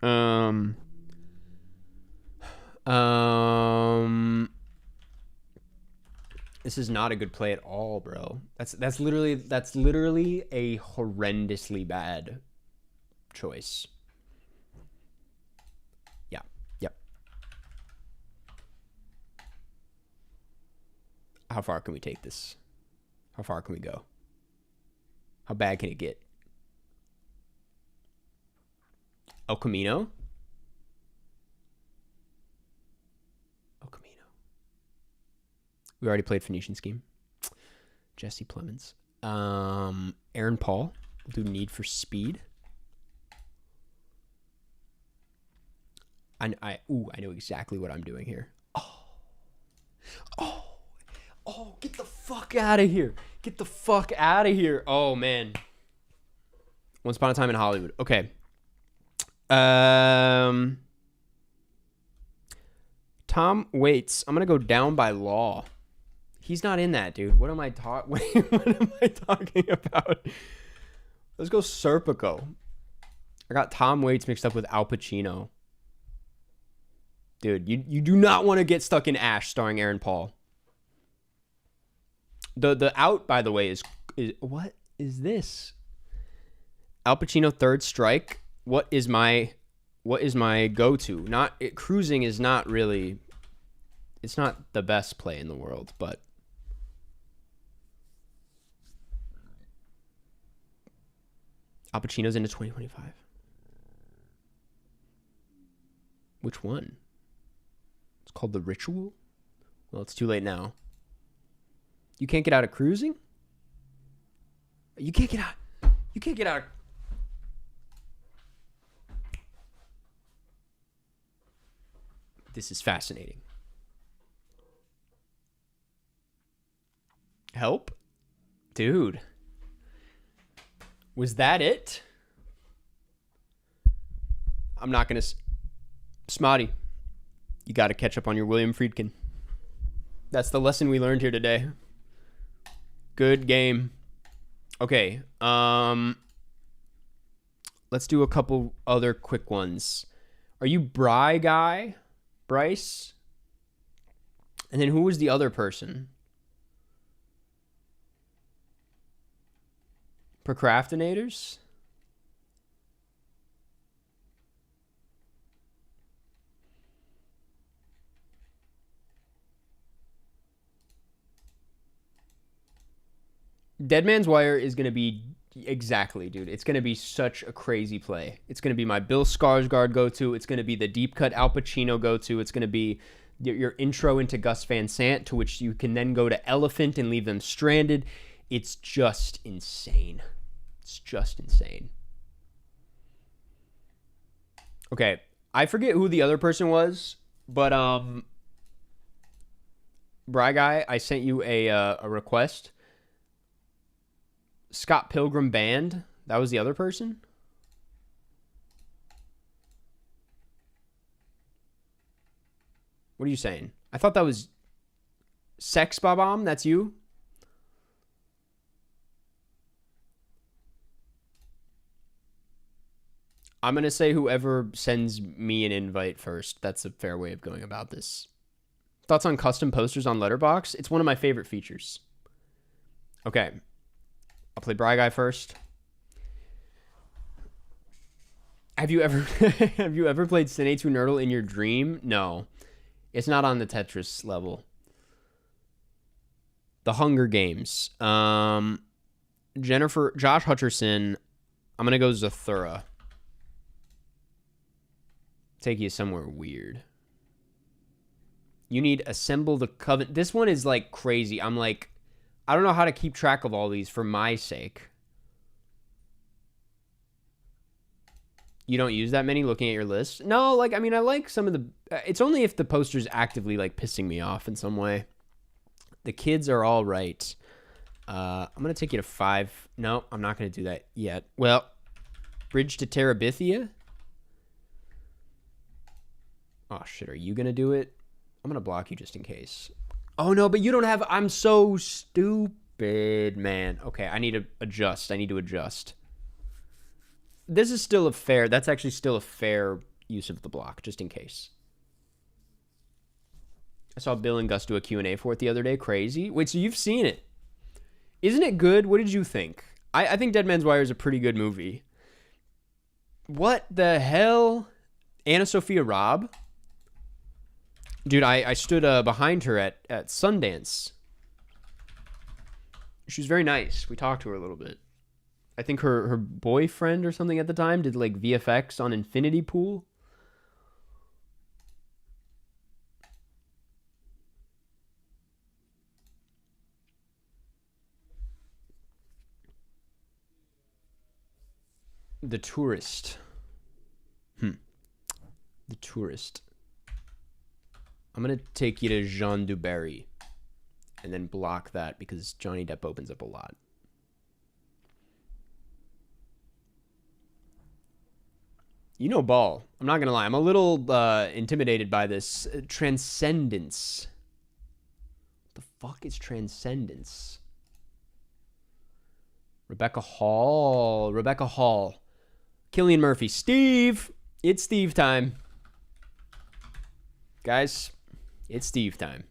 Um, this is not a good play at all, bro. That's literally a horrendously bad choice. Yeah. Yep. How far can we take this? How far can we go? How bad can it get? El Camino? El Camino. We already played Phoenician Scheme. Jesse Plemons. Aaron Paul. We'll do Need for Speed. I know exactly what I'm doing here. Oh, get the fuck out of here. Get the fuck out of here. Oh, man. Once Upon a Time in Hollywood. Okay. Tom Waits. I'm going to go Down by Law. He's not in that, dude. What am I talking about? Let's go Serpico. I got Tom Waits mixed up with Al Pacino. Dude, you do not want to get stuck in Ash starring Aaron Paul. The out, by the way, is what is this? Al Pacino Third Strike. What is my go-to? Cruising is not really. It's not the best play in the world, but Al Pacino's into 2025. Which one? It's called The Ritual. Well, it's too late now. You can't get out of cruising? You can't get out. You can't get out of. This is fascinating. Help? Dude. Was that it? I'm not going to. Smotty, you got to catch up on your William Friedkin. That's the lesson we learned here today. Good game. Okay. Let's do a couple other quick ones. Are you Bryce? And then who was the other person? Procrastinators? Dead Man's Wire is going to be exactly, dude. It's going to be such a crazy play. It's going to be my Bill Skarsgård go-to. It's going to be the deep cut Al Pacino go-to. It's going to be your intro into Gus Van Sant, to which you can then go to Elephant and leave them stranded. It's just insane. It's just insane. Okay, I forget who the other person was, but Bry Guy, I sent you a request. Scott Pilgrim Band, that was the other person? What are you saying? I thought that was Sex Babam, that's you? I'm going to say whoever sends me an invite first. That's a fair way of going about this. Thoughts on custom posters on Letterboxd? It's one of my favorite features. Okay. I'll play Bry Guy first. Have you ever played Cine 2 Nerdle in your dream? No. It's not on the Tetris level. The Hunger Games. Josh Hutcherson. I'm going to go Zathura. Take you somewhere weird. You need Assemble the Covenant. This one is like crazy. I'm like, I don't know how to keep track of all these for my sake. You don't use that many looking at your list? No, like, I mean, I like some of the... It's only if the poster's actively, like, pissing me off in some way. The Kids are all right. I'm going to take you to 5. No, I'm not going to do that yet. Well, Bridge to Terabithia? Oh, shit, are you going to do it? I'm going to block you just in case. Oh, no, but you don't have... I'm so stupid, man. Okay, I need to adjust. This is still a fair... That's actually still a fair use of the block, just in case. I saw Bill and Gus do a Q&A for it the other day. Crazy. Wait, so you've seen it? Isn't it good? What did you think? I think Dead Man's Wire is a pretty good movie. What the hell? Anna Sophia Robb? Dude, I stood behind her at Sundance. She was very nice. We talked to her a little bit. I think her boyfriend or something at the time did like VFX on Infinity Pool. The Tourist. The Tourist. I'm going to take you to Jean Dubarry and then block that because Johnny Depp opens up a lot. You know ball. I'm not going to lie. I'm a little intimidated by this. Transcendence. What the fuck is Transcendence? Rebecca Hall. Cillian Murphy. Steve. It's Steve time. Guys, it's Steve time.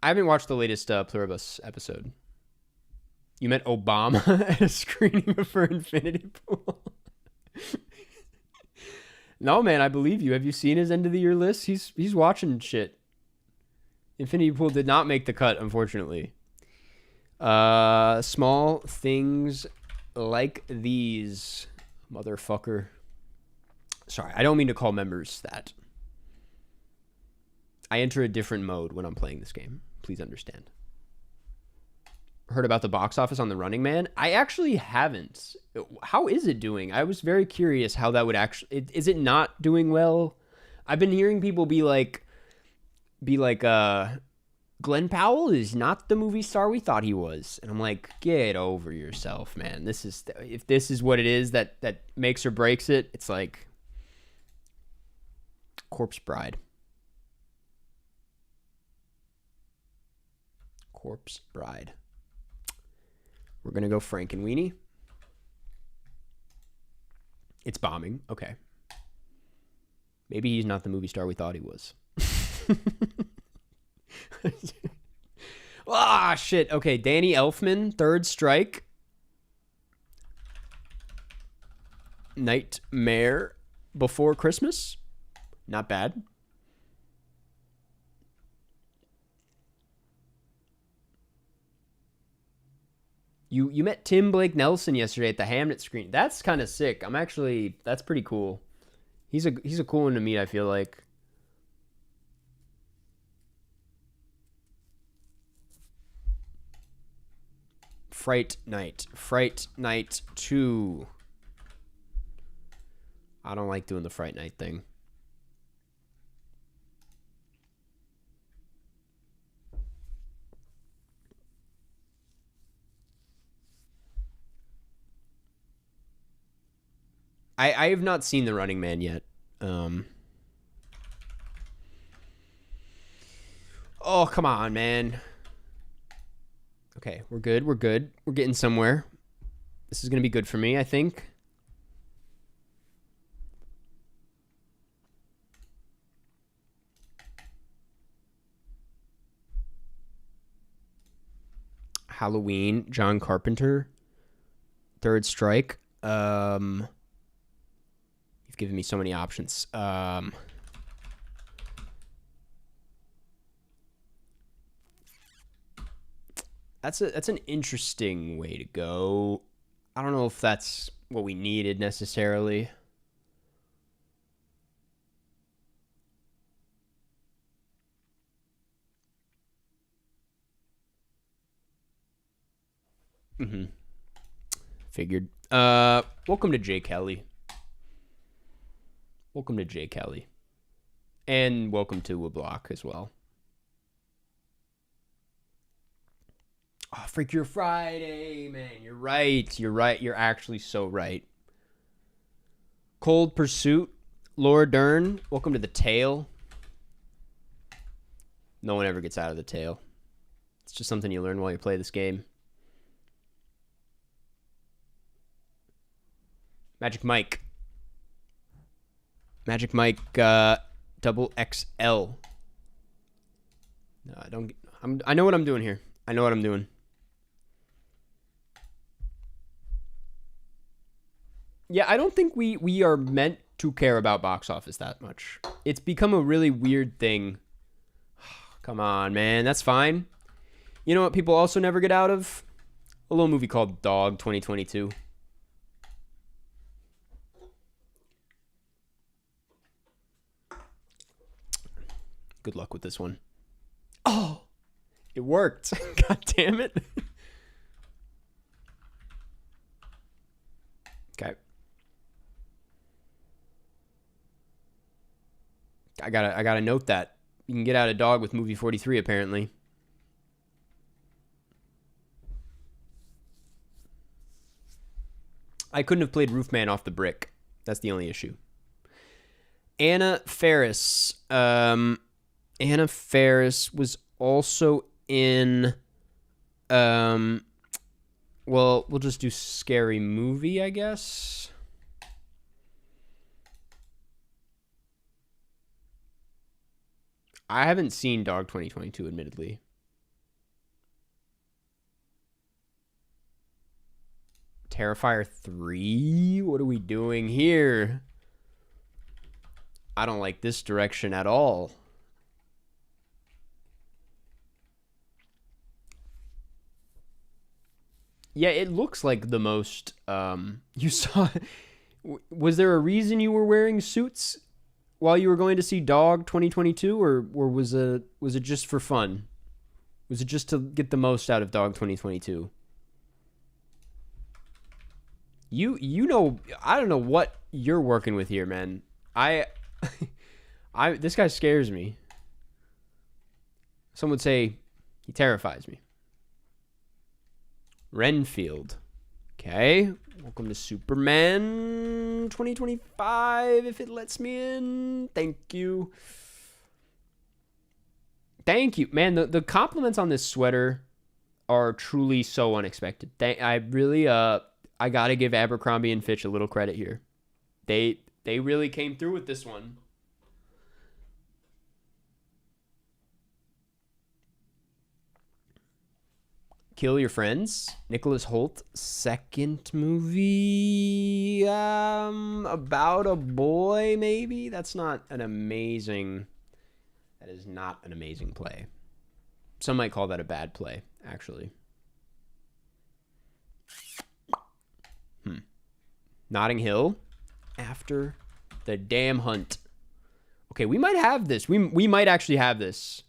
I haven't watched the latest Pluribus episode. You met Obama at a screening of For Infinity Pool? No, man, I believe you. Have you seen his end of the year list? He's watching shit. Infinity Pool did not make the cut, unfortunately. Small things like these, motherfucker. Sorry, I don't mean to call members that. I enter a different mode when I'm playing this game. Please understand. Heard about the box office on The Running Man? I actually haven't. How is it doing? I was very curious how that would actually... Is it not doing well? I've been hearing people be like, Glenn Powell is not the movie star we thought he was. And I'm like, get over yourself, man. If this is what it is that makes or breaks it, it's like Corpse Bride. Corpse Bride. We're going to go Frankenweenie. It's bombing. Okay. Maybe he's not the movie star we thought he was. Ah, shit. Okay, Danny Elfman, Third Strike. Nightmare Before Christmas. Not bad. You met Tim Blake Nelson yesterday at the Hamnet screen. That's kind of sick. That's pretty cool. He's a cool one to meet, I feel like. Fright Night 2. I don't like doing the Fright Night thing. I have not seen The Running Man yet. Oh, come on, man. Okay, we're good. We're getting somewhere. This is going to be good for me, I think. Halloween, John Carpenter. Third Strike. You've given me so many options. That's an interesting way to go. I don't know if that's what we needed necessarily. Figured. Welcome to Jay Kelly. Welcome to Jay Kelly. And welcome to a block as well. Oh, Freak Your Friday, man. You're right. You're actually so right. Cold Pursuit. Laura Dern. Welcome to the tail. No one ever gets out of the tail. It's just something you learn while you play this game. Magic Mike. Magic Mike double XL. No, I don't. I know what I'm doing here. I know what I'm doing. Yeah, I don't think we are meant to care about box office that much. It's become a really weird thing. Come on, man. That's fine. You know what people also never get out of? A little movie called Dog 2022. Good luck with this one. Oh, it worked. God damn it. Okay. I gotta note that. You can get out a dog with movie 43, apparently. I couldn't have played Roofman off the brick. That's the only issue. Anna Faris. Anna Faris was also in well, we'll just do Scary Movie, I guess. I haven't seen Dog 2022, admittedly. Terrifier 3? What are we doing here? I don't like this direction at all. Yeah, it looks like the most you saw. Was there a reason you were wearing suits while you were going to see Dog 2022, or was it just for fun? Was it just to get the most out of Dog 2022? You know, I don't know what you're working with here, man. This guy scares me. Some would say he terrifies me. Renfield. Okay. Welcome to Superman 2025, if it lets me in. Thank you. Thank you. Man, the compliments on this sweater are truly so unexpected. I really, I gotta give Abercrombie and Fitch a little credit here. They really came through with this one. Kill Your Friends. Nicholas Hoult, second movie about a boy, maybe? That is not an amazing play. Some might call that a bad play, actually. Notting Hill. After the Damn Hunt. Okay, we might have this. We might actually have this.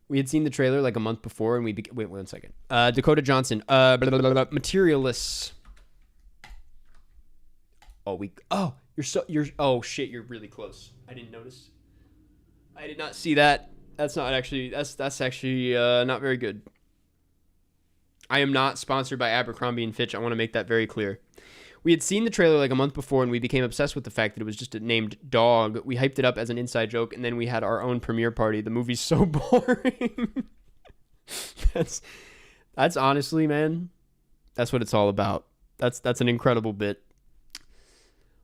We had seen the trailer like a month before, and wait 1 second. Dakota Johnson. Materialists. Oh shit, you're really close. I didn't notice. I did not see that. That's actually not very good. I am not sponsored by Abercrombie and Fitch. I want to make that very clear. We had seen the trailer like a month before, and we became obsessed with the fact that it was just named Dog. We hyped it up as an inside joke, and then we had our own premiere party. The movie's so boring. That's honestly, man, that's what it's all about. That's an incredible bit.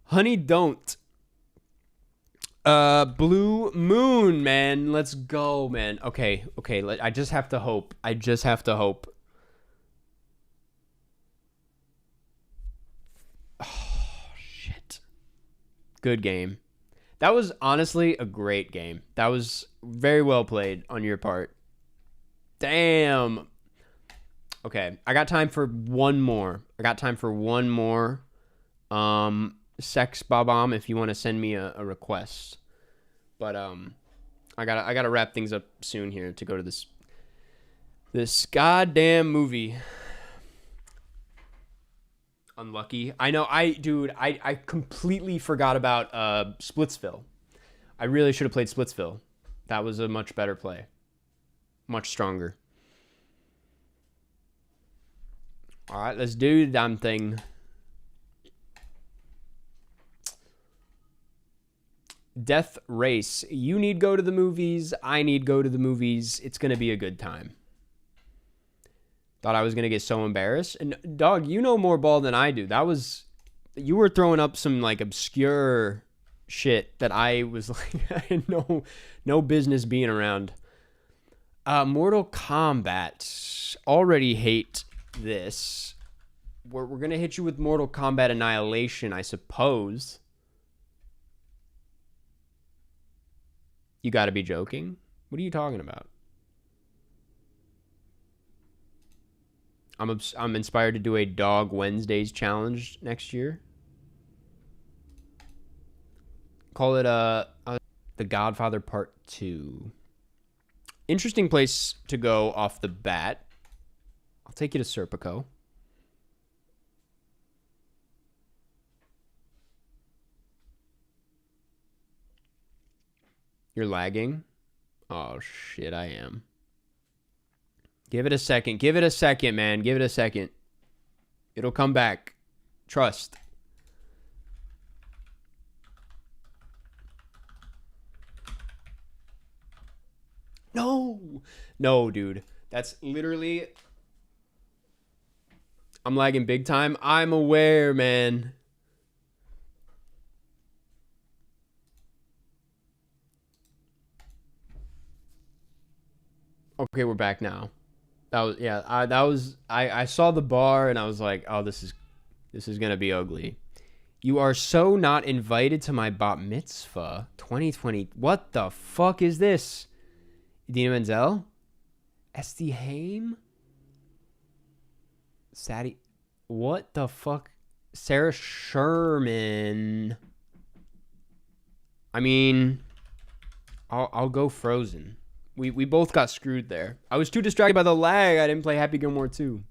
Honey, Don't. Blue Moon, man. Let's go, man. Okay. I just have to hope. Oh, shit. Good game. That was honestly a great game. That was very well played on your part. Damn. Okay, I got time for one more. Sex Bob-omb, if you want to send me a request. But I gotta wrap things up soon here to go to this goddamn movie. Unlucky. I know. I completely forgot about Splitsville. I really should have played Splitsville. That was a much better play. Much stronger. All right, let's do the damn thing. Death Race. You need go to the movies. I need go to the movies. It's going to be a good time. Thought I was going to get so embarrassed. And dog, you know more ball than I do. You were throwing up some like obscure shit that I was like, I had no business being around. Mortal Kombat. Already hate this. We're going to hit you with Mortal Kombat Annihilation, I suppose. You got to be joking. What are you talking about? I'm inspired to do a Dog Wednesdays challenge next year. Call it The Godfather Part 2. Interesting place to go off the bat. I'll take you to Serpico. You're lagging? Oh, shit, I am. Give it a second. Give it a second, man. Give it a second. It'll come back. Trust. No. No, dude. That's literally... I'm lagging big time. I'm aware, man. Okay, we're back now. I saw the bar and I was like, oh, this is gonna be ugly. You are so not invited to my bat mitzvah 2020. What the fuck is this? Idina Menzel? Esty Haim? Sadie? What the fuck? Sarah Sherman. I mean, I'll go Frozen. We both got screwed there. I was too distracted by the lag. I didn't play Happy Gilmore 2.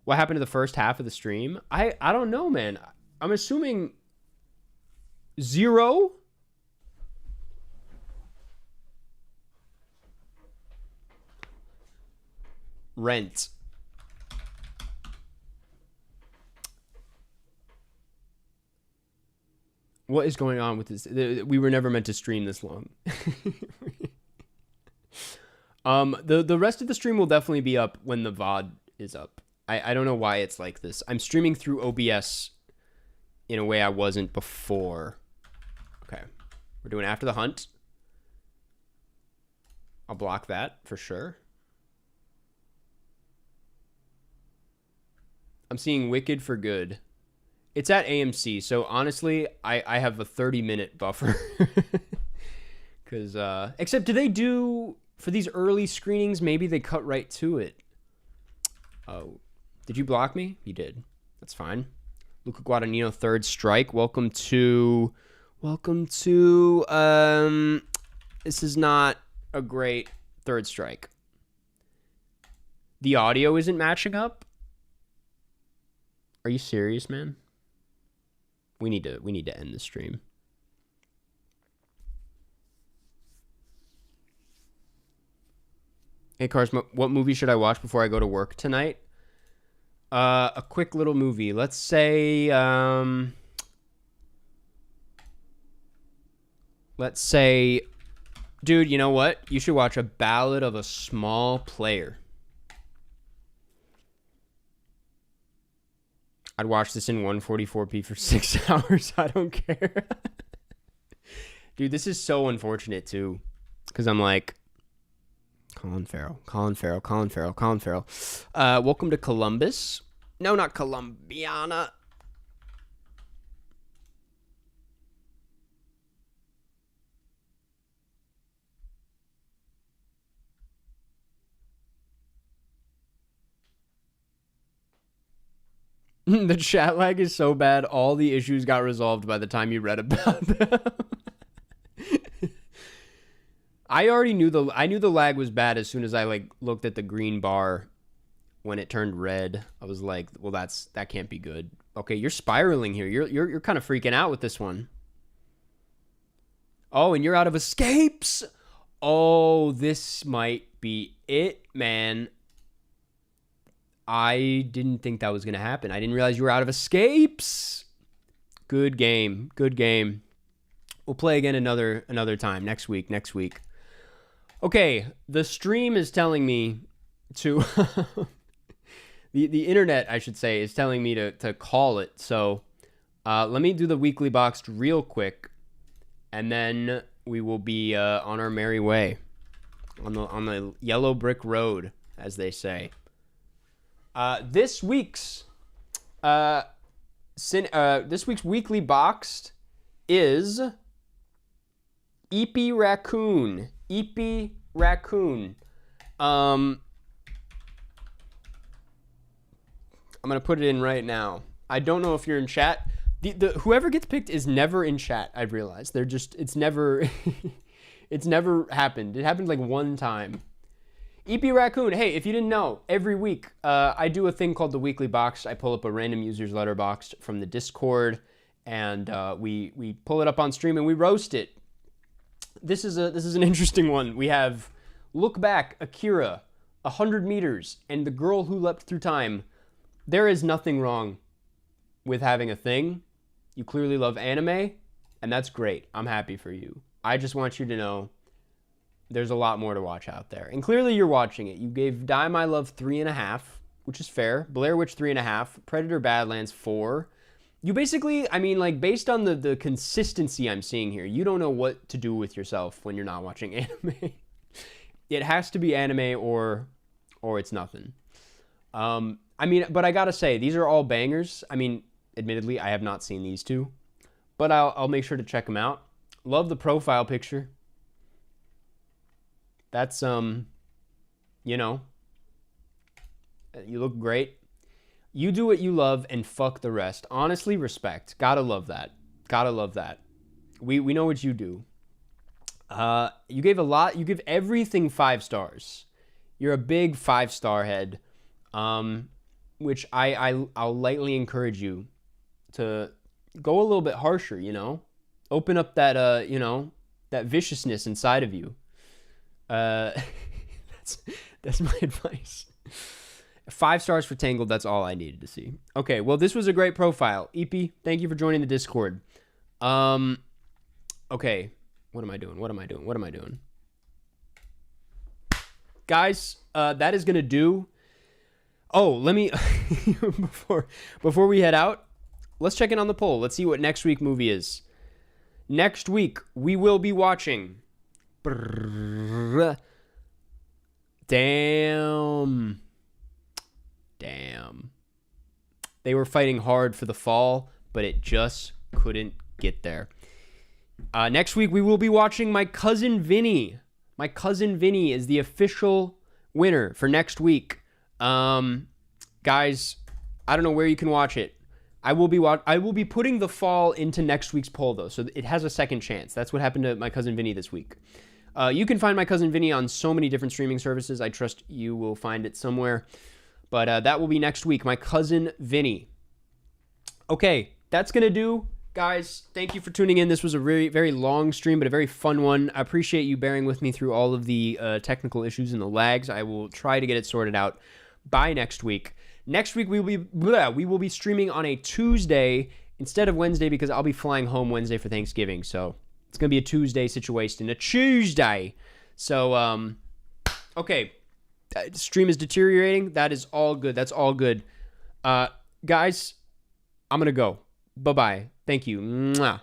What happened to the first half of the stream? I don't know, man. I'm assuming 0. Rent. What is going on with this? We were never meant to stream this long. The rest of the stream will definitely be up when the VOD is up. I don't know why it's like this. I'm streaming through OBS in a way I wasn't before. Okay. We're doing After the Hunt. I'll block that for sure. I'm seeing Wicked for Good. It's at AMC, so honestly, I have a 30-minute buffer. Because, except do they do... For these early screenings, maybe they cut right to it. Oh, did you block me? You did. That's fine. Luca Guadagnino, Third Strike. Welcome to. This is not a great Third Strike. The audio isn't matching up. Are you serious, man? We need to end the stream. Hey, Cars, what movie should I watch before I go to work tonight? A quick little movie. Let's say, dude, you know what? You should watch A Ballad of a Small Player. I'd watch this in 144p for 6 hours. I don't care. Dude, this is so unfortunate, too. Because I'm like... Colin Farrell. Welcome to Columbus. No, not Columbiana. The chat lag is so bad, all the issues got resolved by the time you read about them. I already knew I knew the lag was bad as soon as I like looked at the green bar when it turned red. I was like, well, that can't be good. Okay, you're spiraling here. You're kind of freaking out with this one. Oh, and you're out of escapes. Oh, this might be it, man. I didn't think that was going to happen. I didn't realize you were out of escapes. Good game. We'll play again another time next week. Okay, the stream is telling me to the internet, I should say, is telling me to call it. So let me do the weekly boxed real quick, and then we will be on our merry way on the yellow brick road, as they say. This week's weekly boxed is Eepy Raccoon. Eepy Raccoon. I'm gonna put it in right now. I don't know if you're in chat. The whoever gets picked is never in chat. I've realized it's never it's never happened. It happened like one time. EP Raccoon. Hey, if you didn't know, every week I do a thing called the Weekly Box. I pull up a random user's letterbox from the Discord, and we pull it up on stream and we roast it. This is an interesting one. We have Look Back, Akira, 100 Meters, and The Girl Who Leapt Through Time. There is nothing wrong with having a thing. You clearly love anime, and that's great. I'm happy for you. I just want you to know there's a lot more to watch out there. And clearly you're watching it. You gave Die My Love 3.5, which is fair. Blair Witch 3.5. Predator Badlands 4. You basically, I mean, like, based on the consistency I'm seeing here, you don't know what to do with yourself when you're not watching anime. It has to be anime or it's nothing. I mean, but I gotta say, these are all bangers. I mean, admittedly, I have not seen these two, but I'll make sure to check them out. Love the profile picture. That's, you know, you look great. You do what you love and fuck the rest. Honestly, respect. Gotta love that. Gotta love that. We know what you do. You gave a lot. You give everything 5 stars. You're a big 5-star head, which I'll lightly encourage you to go a little bit harsher, you know? Open up that, you know, that viciousness inside of you. That's my advice. 5 stars for Tangled. That's all I needed to see. Okay, well, this was a great profile. EP, thank you for joining the Discord. Okay, what am I doing? Guys, that is gonna do. Oh, let me before we head out, let's check in on the poll. Let's see what next week movie is. Next week we will be watching. Damn. They were fighting hard for the fall, but it just couldn't get there. Next week, we will be watching My Cousin Vinny. My Cousin Vinny is the official winner for next week. Guys, I don't know where you can watch it. I will be putting the fall into next week's poll, though, so it has a second chance. That's what happened to My Cousin Vinny this week. You can find My Cousin Vinny on so many different streaming services. I trust you will find it somewhere. But that will be next week. My Cousin Vinny. Okay, that's going to do. Guys, thank you for tuning in. This was a very, very long stream, but a very fun one. I appreciate you bearing with me through all of the technical issues and the lags. I will try to get it sorted out by next week. Next week, we will be streaming on a Tuesday instead of Wednesday because I'll be flying home Wednesday for Thanksgiving. So it's going to be a Tuesday situation. A Tuesday. So, okay. Stream is deteriorating. That is all good. That's all good. Guys, I'm going to go. Bye-bye. Thank you. Mwah.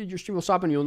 Your stream will stop and you'll